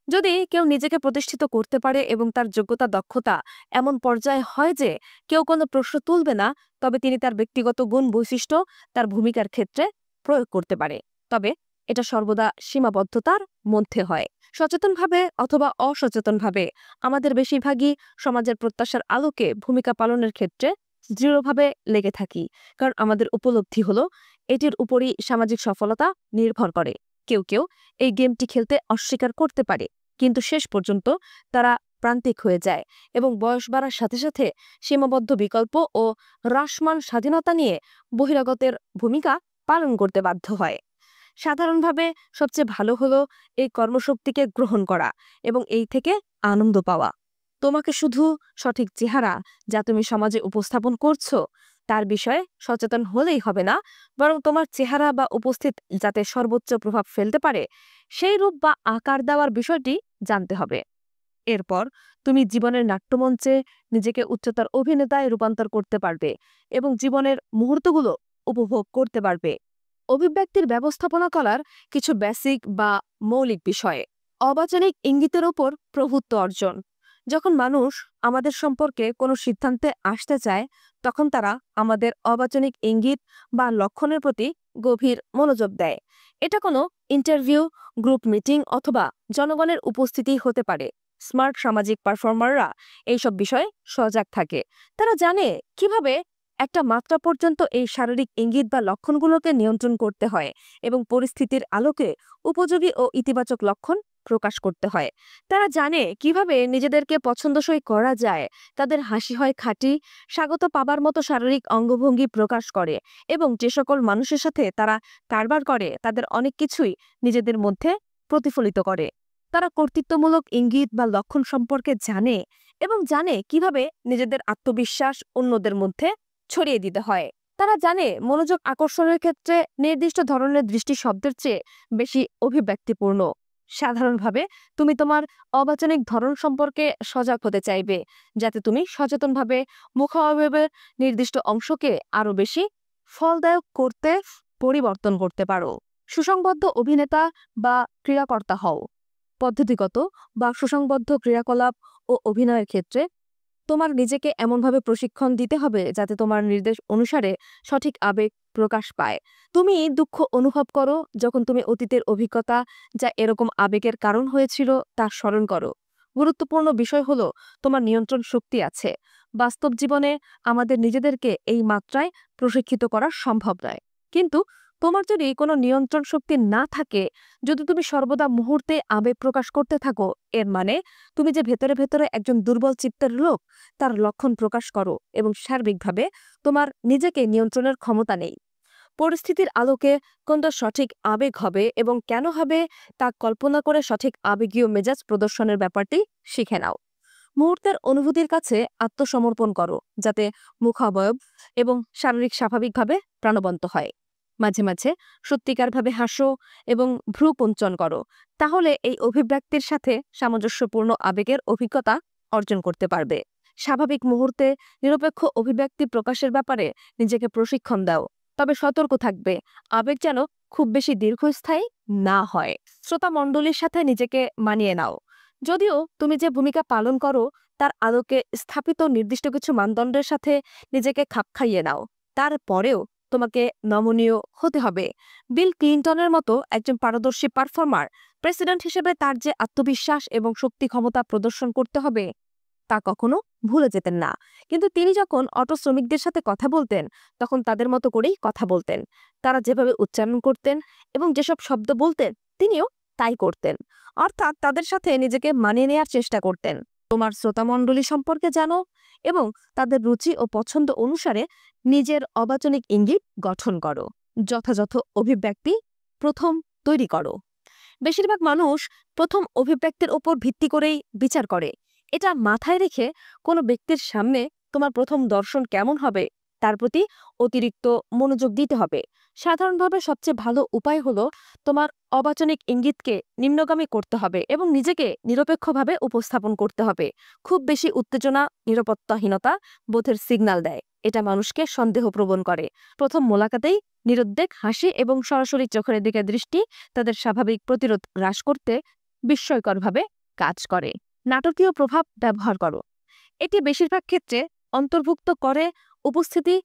যদি কেউ নিজেকে প্রতিষ্ঠিত করতে পারে এবং তার যোগ্যতা দক্ষতা এমন পর্যায়ে হয় যে কেউ কোনো প্রশ্ন তুলবে না, তবে তিনি তার ব্যক্তিগত গুণ বৈশিষ্ট্য তার ভূমিকার ক্ষেত্রে প্রয়োগ করতে পারে। তবে এটা সর্বদা সীমাবদ্ধতার মধ্যে হয়। সচেতনভাবে অথবা অসচেতনভাবে আমাদের বেশিরভাগই সমাজের প্রত্যাশার আলোকে ভূমিকা পালনের ক্ষেত্রে দৃঢ়ভাবে লেগে থাকি, কারণ আমাদের উপলব্ধি হলো এটির উপরই সামাজিক সফলতা নির্ভর করে। কেউ কেউ এই গেমটি খেলতে অস্বীকার করতে পারে, কিন্তু শেষ পর্যন্ত তারা প্রান্তিক হয়ে যায় এবং বয়স বাড়ার সাথে সাথে সীমাবদ্ধ বিকল্প ও হ্রাসমান স্বাধীনতা নিয়ে বহিরাগতের ভূমিকা পালন করতে বাধ্য হয়। সাধারণভাবে সবচেয়ে ভালো হলো এই কর্মশক্তিকে গ্রহণ করা এবং এই থেকে আনন্দ পাওয়া। তোমাকে শুধু সঠিক চেহারা যা তুমি সমাজে উপস্থাপন করছো তার বিষয়ে সচেতন হলেই হবে না, বরং তোমার চেহারা বা উপস্থিত যাতে সর্বোচ্চ প্রভাব ফেলতে পারে সেই রূপ বা আকার দেওয়ার বিষয়টি জানতে হবে। এরপর তুমি জীবনের নাট্যমঞ্চে নিজেকে উচ্চতার অভিনেতায় রূপান্তর করতে পারবে এবং জীবনের মুহূর্তগুলো উপভোগ করতে পারবে। অভিব্যক্তির ব্যবস্থাপনা করার কিছু বেসিক বা মৌলিক বিষয়ে অবাচনিক ইঙ্গিতের উপর প্রভুত্ব অর্জন। যখন মানুষ আমাদের সম্পর্কে কোনো সিদ্ধান্তে আসতে চায়, তখন তারা আমাদের অবাচনিক ইঙ্গিত বা লক্ষণের প্রতি গভীর মনোযোগ দেয়। এটা কোনো ইন্টারভিউ, গ্রুপ মিটিং অথবা জনগণের উপস্থিতি হতে পারে। স্মার্ট সামাজিক পারফর্মাররা এইসব বিষয়ে সজাগ থাকে। তারা জানে কিভাবে একটা মাত্রা পর্যন্ত এই শারীরিক ইঙ্গিত বা লক্ষণগুলোকে নিয়ন্ত্রণ করতে হয় এবং পরিস্থিতির আলোকে উপযোগী ও ইতিবাচক লক্ষণ প্রকাশ করতে হয়। তারা জানে কিভাবে নিজেদেরকে পছন্দসই করা যায়। তাদের হাসি হয় খাঁটি, স্বাগত পাবার মতো শারীরিক অঙ্গভঙ্গি প্রকাশ করে এবং যে সকল মানুষের সাথে তারা কারবার করে তাদের অনেক কিছুই নিজেদের মধ্যে প্রতিফলিত করে। তারা কর্তৃত্বমূলক ইঙ্গিত বা লক্ষণ সম্পর্কে জানে এবং জানে কিভাবে নিজেদের আত্মবিশ্বাস অন্যদের মধ্যে ছড়িয়ে দিতে হয়। তারা জানে মনোযোগ আকর্ষণের ক্ষেত্রে নির্দিষ্ট ধরনের দৃষ্টি শব্দের চেয়ে বেশি অভিব্যক্তিপূর্ণ। সাধারণভাবে তুমি তোমার অবাচনিক ধরন সম্পর্কে সজাগ হতে চাইবে, যাতে তুমি সচেতনভাবে মুখাবয়বের নির্দিষ্ট অংশকে আরও বেশি ফলদায়ক করতে পরিবর্তন করতে পারো। সুসংবদ্ধ অভিনেতা বা ক্রীড়াকর্তা হও। পদ্ধতিগত বা সুসংবদ্ধ ক্রিয়াকলাপ ও অভিনয়ের ক্ষেত্রে তোমার নিজেকে এমনভাবে প্রশিক্ষণ দিতে হবে যাতে তোমার নির্দেশ অনুসারে সঠিক আবেগ প্রকাশ পায়। তুমি দুঃখ অনুভব করো যখন তুমি অতীতের অভিজ্ঞতা যা এরকম আবেগের কারণ হয়েছিল তা স্মরণ করো। গুরুত্বপূর্ণ বিষয় হলো তোমার নিয়ন্ত্রণ শক্তি আছে। বাস্তব জীবনে আমাদের নিজেদেরকে এই মাত্রায় প্রশিক্ষিত করা সম্ভব নয়, কিন্তু তোমার যদি কোনো নিয়ন্ত্রণ শক্তি না থাকে, যদি তুমি সর্বদা মুহূর্তে আবেগ প্রকাশ করতে থাকো, এর মানে তুমি যে ভেতরে ভেতরে একজন দুর্বল চিত্তের লোক তার লক্ষণ প্রকাশ করো এবং সার্বিকভাবে তোমার নিজেকে নিয়ন্ত্রণের ক্ষমতা নেই। পরিস্থিতির আলোকে কোনটা সঠিক আবেগ হবে এবং কেন হবে তা কল্পনা করে সঠিক আবেগীয় মেজাজ প্রদর্শনের ব্যাপারটি শিখে নাও। মুহূর্তের অনুভূতির কাছে আত্মসমর্পণ করো যাতে মুখাবয়ব এবং শারীরিক স্বাভাবিকভাবে প্রাণবন্ত হয়। মাঝে মাঝে সত্যিকারভাবে হাসো এবং ভ্রু কুঞ্চন করো। তাহলে এই অভিব্যক্তির সাথে সামঞ্জস্যপূর্ণ আবেগের অভিজ্ঞতা অর্জন করতে পারবে। স্বাভাবিক মুহূর্তে নিরপেক্ষ অভিব্যক্তি প্রকাশের ব্যাপারে নিজেকে প্রশিক্ষণ দাও, তবে সতর্ক থাকবে আবেগ যেন খুব বেশি দীর্ঘস্থায়ী না হয়। শ্রোতা মণ্ডলীর সাথে নিজেকে মানিয়ে নাও। যদিও তুমি যে ভূমিকা পালন করো তার আলোকে স্থাপিত নির্দিষ্ট কিছু মানদণ্ডের সাথে নিজেকে খাপ খাইয়ে নাও, তারপরেও তোমাকে নমনীয় হতে হবে। বিল ক্লিন্টনের মতো একজন পারদর্শী পারফর্মার প্রেসিডেন্ট হিসেবে তার যে আত্মবিশ্বাস এবং শক্তি ক্ষমতা প্রদর্শন করতে হবে তা কখনো ভুলে যেতেন না। কিন্তু তিনি যখন অটো শ্রমিকদের সাথে কথা বলতেন তখন তাদের মতো করেই কথা বলতেন। তারা যেভাবে উচ্চারণ করতেন এবং যেসব শব্দ বলতেন তিনিও তাই করতেন, অর্থাৎ তাদের সাথে নিজেকে মানিয়ে নেয়ার চেষ্টা করতেন। তোমার শ্রোতামণ্ডলী সম্পর্কে জানো এবং তাদের রুচি ও পছন্দ অনুসারে নিজের অবাচনিক ইঙ্গিত গঠন করো। যথাযথ অভিব্যক্তি প্রথম তৈরি করো। বেশিরভাগ মানুষ প্রথম অভিব্যক্তির ওপর ভিত্তি করেই বিচার করে। এটা মাথায় রেখে কোনো ব্যক্তির সামনে তোমার প্রথম দর্শন কেমন হবে তার প্রতি অতিরিক্ত মনোযোগ দিতে হবে। সাধারণভাবে সবচেয়ে ভালো উপায় হলো তোমার অবাচনিক ইঙ্গিতকে নিম্নগামী করতে হবে এবং নিজেকে নিরপেক্ষভাবে উপস্থাপন করতে হবে। খুব বেশি উত্তেজনা নিরাপত্তাহীনতা বোধের সিগন্যাল দেয়, এটা মানুষকে সন্দেহপ্রবণ করে। প্রথম মোলাকাতেই নিরুদ্বেগ হাসি এবং সরাসরি চোখের দিকে দৃষ্টি তাদের স্বাভাবিক প্রতিরোধ হ্রাস করতে বিস্ময়করভাবে কাজ করে। নাটকীয় প্রভাব ব্যবহার করো। এটি বেশিরভাগ ক্ষেত্রে অন্তর্ভুক্ত করে উপস্থিতি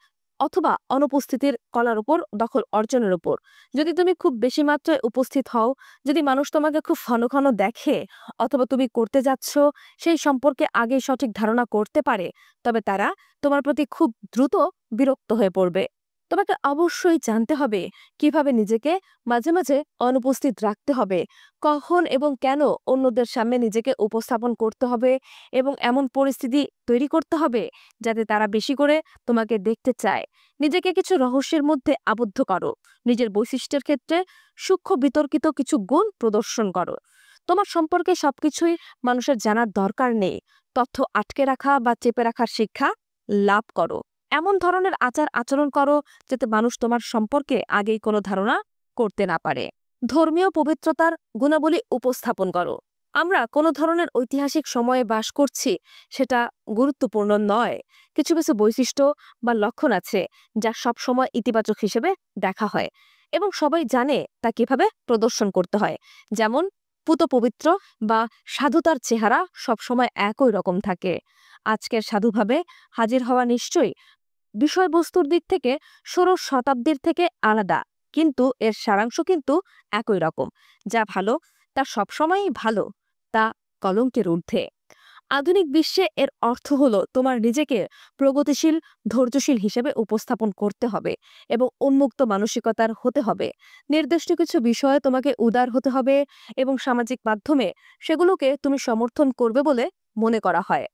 অথবা অনুপস্থিতির কলার উপর দখল অর্জনের উপর। যদি তুমি খুব বেশি মাত্রায় উপস্থিত হও, যদি মানুষ তোমাকে খুব ঘন ঘন দেখে অথবা তুমি করতে যাচ্ছ সেই সম্পর্কে আগে সঠিক ধারণা করতে পারে, তবে তারা তোমার প্রতি খুব দ্রুত বিরক্ত হয়ে পড়বে। তোমাকে অবশ্যই জানতে হবে কিভাবে নিজেকে মাঝে মাঝে অনুপস্থিত রাখতে হবে, কখন এবং কেন অন্যদের সামনে নিজেকে উপস্থাপন করতে হবে এবং এমন পরিস্থিতি তৈরি করতে হবে যাতে তারা বেশি করে তোমাকে দেখতে চায়। নিজেকে কিছু রহস্যের মধ্যে আবদ্ধ করো। নিজের বৈশিষ্ট্যের ক্ষেত্রে সূক্ষ্ম বিতর্কিত কিছু গুণ প্রদর্শন করো। তোমার সম্পর্কে সবকিছুই মানুষের জানার দরকার নেই। তথ্য আটকে রাখা বা চেপে রাখার শিক্ষা লাভ করো। এমন ধরনের আচার আচরণ করো যাতে মানুষ তোমার সম্পর্কে আগেই কোনো ধারণা করতে না পারে। ধর্মীয় পবিত্রতার গুণাবলী উপস্থাপন করো। আমরা কোনো ধরনের ঐতিহাসিক সময়ে বাস করছি সেটা গুরুত্বপূর্ণ নয়। কিছু কিছু বৈশিষ্ট্য বা লক্ষণ আছে যা সব সময় ইতিবাচক হিসেবে দেখা হয় এবং সবাই জানে তা কিভাবে প্রদর্শন করতে হয়। যেমন পুত পবিত্র বা সাধুতার চেহারা সবসময় একই রকম থাকে। আজকের সাধুভাবে হাজির হওয়া নিশ্চয়ই বিষয়বস্তুর দিক থেকে ষোড়শ শতাব্দীর থেকে আলাদা, কিন্তু এর সারাংশ কিন্তু একই রকম। যা ভালো তা সবসময়ই ভালো, তা কলঙ্কের ঊর্ধ্বে। আধুনিক বিশ্বে এর অর্থ হলো তোমার নিজেকে প্রগতিশীল ধৈর্যশীল হিসেবে উপস্থাপন করতে হবে এবং উন্মুক্ত মানসিকতার হতে হবে। নির্দিষ্ট কিছু বিষয়ে তোমাকে উদার হতে হবে এবং সামাজিক মাধ্যমে সেগুলোকে তুমি সমর্থন করবে বলে মনে করা হয়।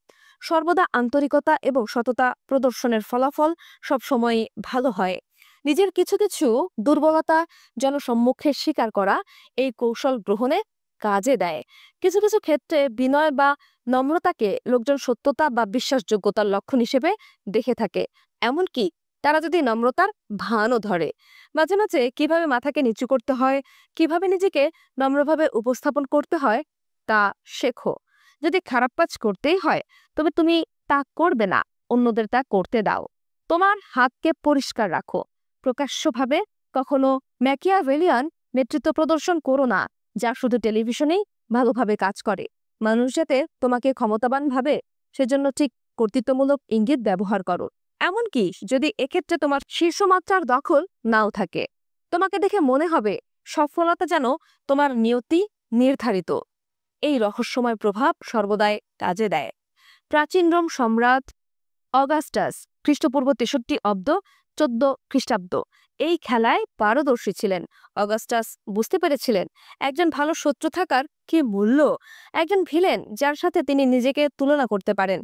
সর্বদা আন্তরিকতা এবং সততা প্রদর্শনের ফলাফল সবসময় ভালো হয়। নিজের কিছু কিছু দুর্বলতা জনসম্মুখে স্বীকার করা এই কৌশল গ্রহণে কাজে দেয়। কিছু কিছু ক্ষেত্রে বিনয় বা নম্রতাকে লোকজন সত্যতা বা বিশ্বাসযোগ্যতার লক্ষণ হিসেবে দেখে থাকে, এমনকি তারা যদি নম্রতার ভানও ধরে। মাঝে মাঝে কিভাবে মাথাকে নিচু করতে হয়, কিভাবে নিজেকে নম্রভাবে উপস্থাপন করতে হয় তা শেখো। যদি খারাপ কাজ করতেই হয় তবে তুমি তা করবে না, অন্যদের তা করতে দাও। তোমার হাতকে পরিষ্কার রাখো। প্রকাশ্যভাবে কখনো ম্যাকিয়াভেলিয়ান নেতৃত্ব প্রদর্শন করো না যা শুধু টেলিভিশনেই ভালোভাবে কাজ করে। মানুষ যাতে তোমাকে ক্ষমতাবান ভাবে সেজন্য ঠিক কর্তৃত্বমূলক ইঙ্গিত ব্যবহার করো, এমনকি যদি এক্ষেত্রে তোমার শীর্ষমাত্রার দখল নাও থাকে। তোমাকে দেখে মনে হবে সফলতা যেন তোমার নিয়তি নির্ধারিত। এই রহস্যময় প্রভাব সর্বদাই কাজে দেয়। প্রাচীন রোম সম্রাট অগাস্টাস খ্রিস্টপূর্ব 63 অব্দ 14 খ্রিস্টাব্দ এই খেলায় পারদর্শী ছিলেন। অগাস্টাস বুঝতে পেরেছিলেন একজন ভালো শত্রু থাকার কি মূল্য, একজন ভিলেন যার সাথে তিনি নিজেকে তুলনা করতে পারেন।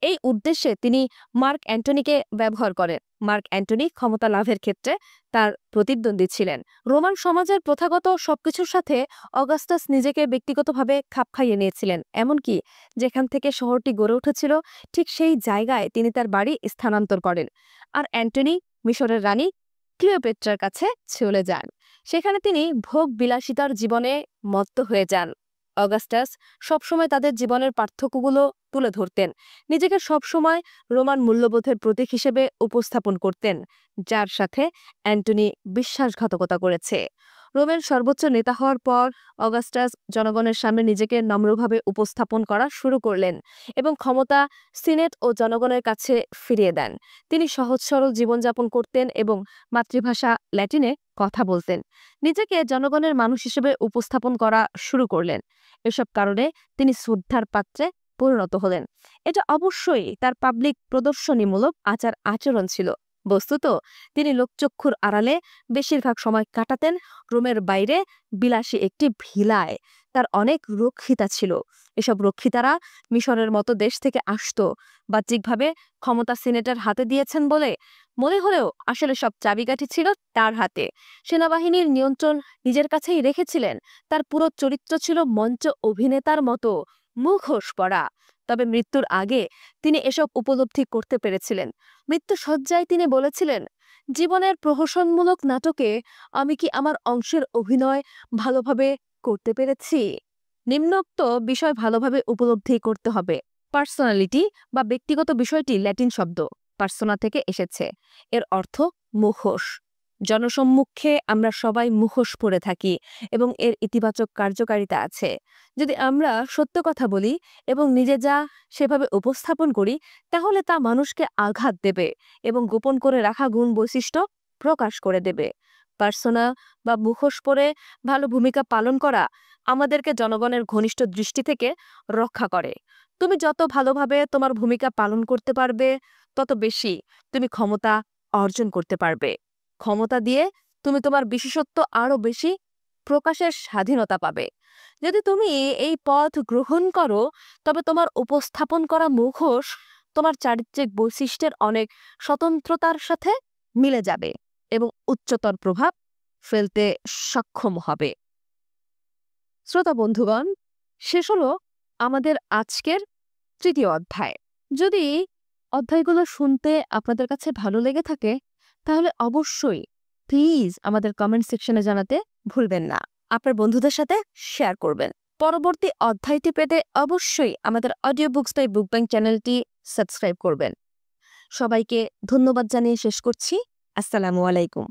এই উদ্দেশ্যে তিনি মার্ক অ্যান্টনিকে ব্যবহার করেন। মার্ক অ্যান্টনি ক্ষমতা লাভের ক্ষেত্রে তার প্রতিদ্বন্দ্বী ছিলেন। রোমান সমাজের প্রথাগত সবকিছুর সাথে অগাস্টাস নিজেকে ব্যক্তিগতভাবে খাপ খাইয়ে নিয়েছিলেন, এমনকি যেখান থেকে শহরটি গড়ে উঠেছিল ঠিক সেই জায়গায় তিনি তার বাড়ি স্থানান্তর করেন। আর অ্যান্টনি মিশরের রানী ক্লিওপেট্রার কাছে চলে যান। সেখানে তিনি ভোগ বিলাসিতার জীবনে মত্ত হয়ে যান। অগাস্টাস সবসময় তাদের জীবনের পার্থক্যগুলো তুলে ধরতেন, নিজেকে সবসময় রোমান মূল্যবোধের প্রতীক হিসেবে উপস্থাপন করতেন, যার সাথে অ্যান্টনি বিশ্বাসঘাতকতা করেছে। রোমের সর্বোচ্চ নেতা হওয়ার পর অগাস্টাস জনগণের সামনে নিজেকে নম্রভাবে উপস্থাপন করা শুরু করলেন এবং ক্ষমতা সিনেট ও জনগণের কাছে ফিরিয়ে দেন। তিনি সহজ সরল জীবনযাপন করতেন এবং মাতৃভাষা ল্যাটিনে কথা বলতেন। নিজেকে জনগণের মানুষ হিসেবে উপস্থাপন করা শুরু করলেন। এসব কারণে তিনি শ্রদ্ধার পাত্রে পরিণত হলেন। এটা অবশ্যই তার পাবলিক প্রদর্শনীমূলক আচার আচরণ ছিল। বস্তুত তিনি লোকচক্ষুর আড়ালে বেশিরভাগ সময় কাটাতেন রোমের বাইরে বিলাসী একটি ভিলায়। তার অনেক রক্ষিতা ছিল। এসব রক্ষিতারা মিশরের মতো দেশ থেকে আসত। বাহ্যিকভাবে ক্ষমতা সিনেটের হাতে দিয়েছেন বলে মনে হলেও আসলে সব চাবিকাঠি ছিল তার হাতে। সেনাবাহিনীর নিয়ন্ত্রণ নিজের কাছেই রেখেছিলেন। তার পুরো চরিত্র ছিল মঞ্চ অভিনেতার মতো মুখোশ পরা। তবে মৃত্যুর আগে তিনি এসব উপলব্ধি করতে পেরেছিলেন। মৃত্যু শয্যায় তিনি বলেছিলেন, জীবনের প্রহসনমূলক নাটকে আমি কি আমার অংশের অভিনয় ভালোভাবে করতে পেরেছি? নিম্নোক্ত বিষয় ভালোভাবে উপলব্ধি করতে হবে। পার্সোনালিটি বা ব্যক্তিগত বিষয়টি ল্যাটিন শব্দ পার্সোনা থেকে এসেছে। এর অর্থ মুখোশ। জনসম্মুখে আমরা সবাই মুখোশ পরে থাকি এবং এর ইতিবাচক কার্যকারিতা আছে। যদি আমরা সত্য কথা বলি এবং নিজে যা সেভাবে উপস্থাপন করি, তাহলে তা মানুষকে আঘাত দেবে এবং গোপন করে রাখা গুণ বৈশিষ্ট্য প্রকাশ করে দেবে। পার্সোনা বা মুখোশ পরে ভালো ভূমিকা পালন করা আমাদেরকে জনগণের ঘনিষ্ঠ দৃষ্টি থেকে রক্ষা করে। তুমি যত ভালোভাবে তোমার ভূমিকা পালন করতে পারবে, তত বেশি তুমি ক্ষমতা অর্জন করতে পারবে। ক্ষমতা দিয়ে তুমি তোমার বিশেষত্ব আরো বেশি প্রকাশের স্বাধীনতা পাবে। যদি তুমি এই পথ গ্রহণ করো, তবে তোমার উপস্থাপন করা মুখোশ তোমার চারিত্রিক বৈশিষ্ট্যের অনেক স্বতন্ত্রতার সাথে মিলে যাবে এবং উচ্চতর প্রভাব ফেলতে সক্ষম হবে। শ্রোতা বন্ধুগণ, শেষ হলো আমাদের আজকের তৃতীয় অধ্যায়। যদি অধ্যায়গুলো শুনতে আপনাদের কাছে ভালো লেগে থাকে, তাহলে অবশ্যই প্লিজ আমাদের কমেন্ট সেকশনে জানাতে ভুলবেন না। আপনার বন্ধুদের সাথে শেয়ার করবেন। পরবর্তী অধ্যায়টি পেতে অবশ্যই আমাদের audio books by book bank চ্যানেলটি সাবস্ক্রাইব করবেন। সবাইকে ধন্যবাদ জানিয়ে শেষ করছি। আসসালামু আলাইকুম।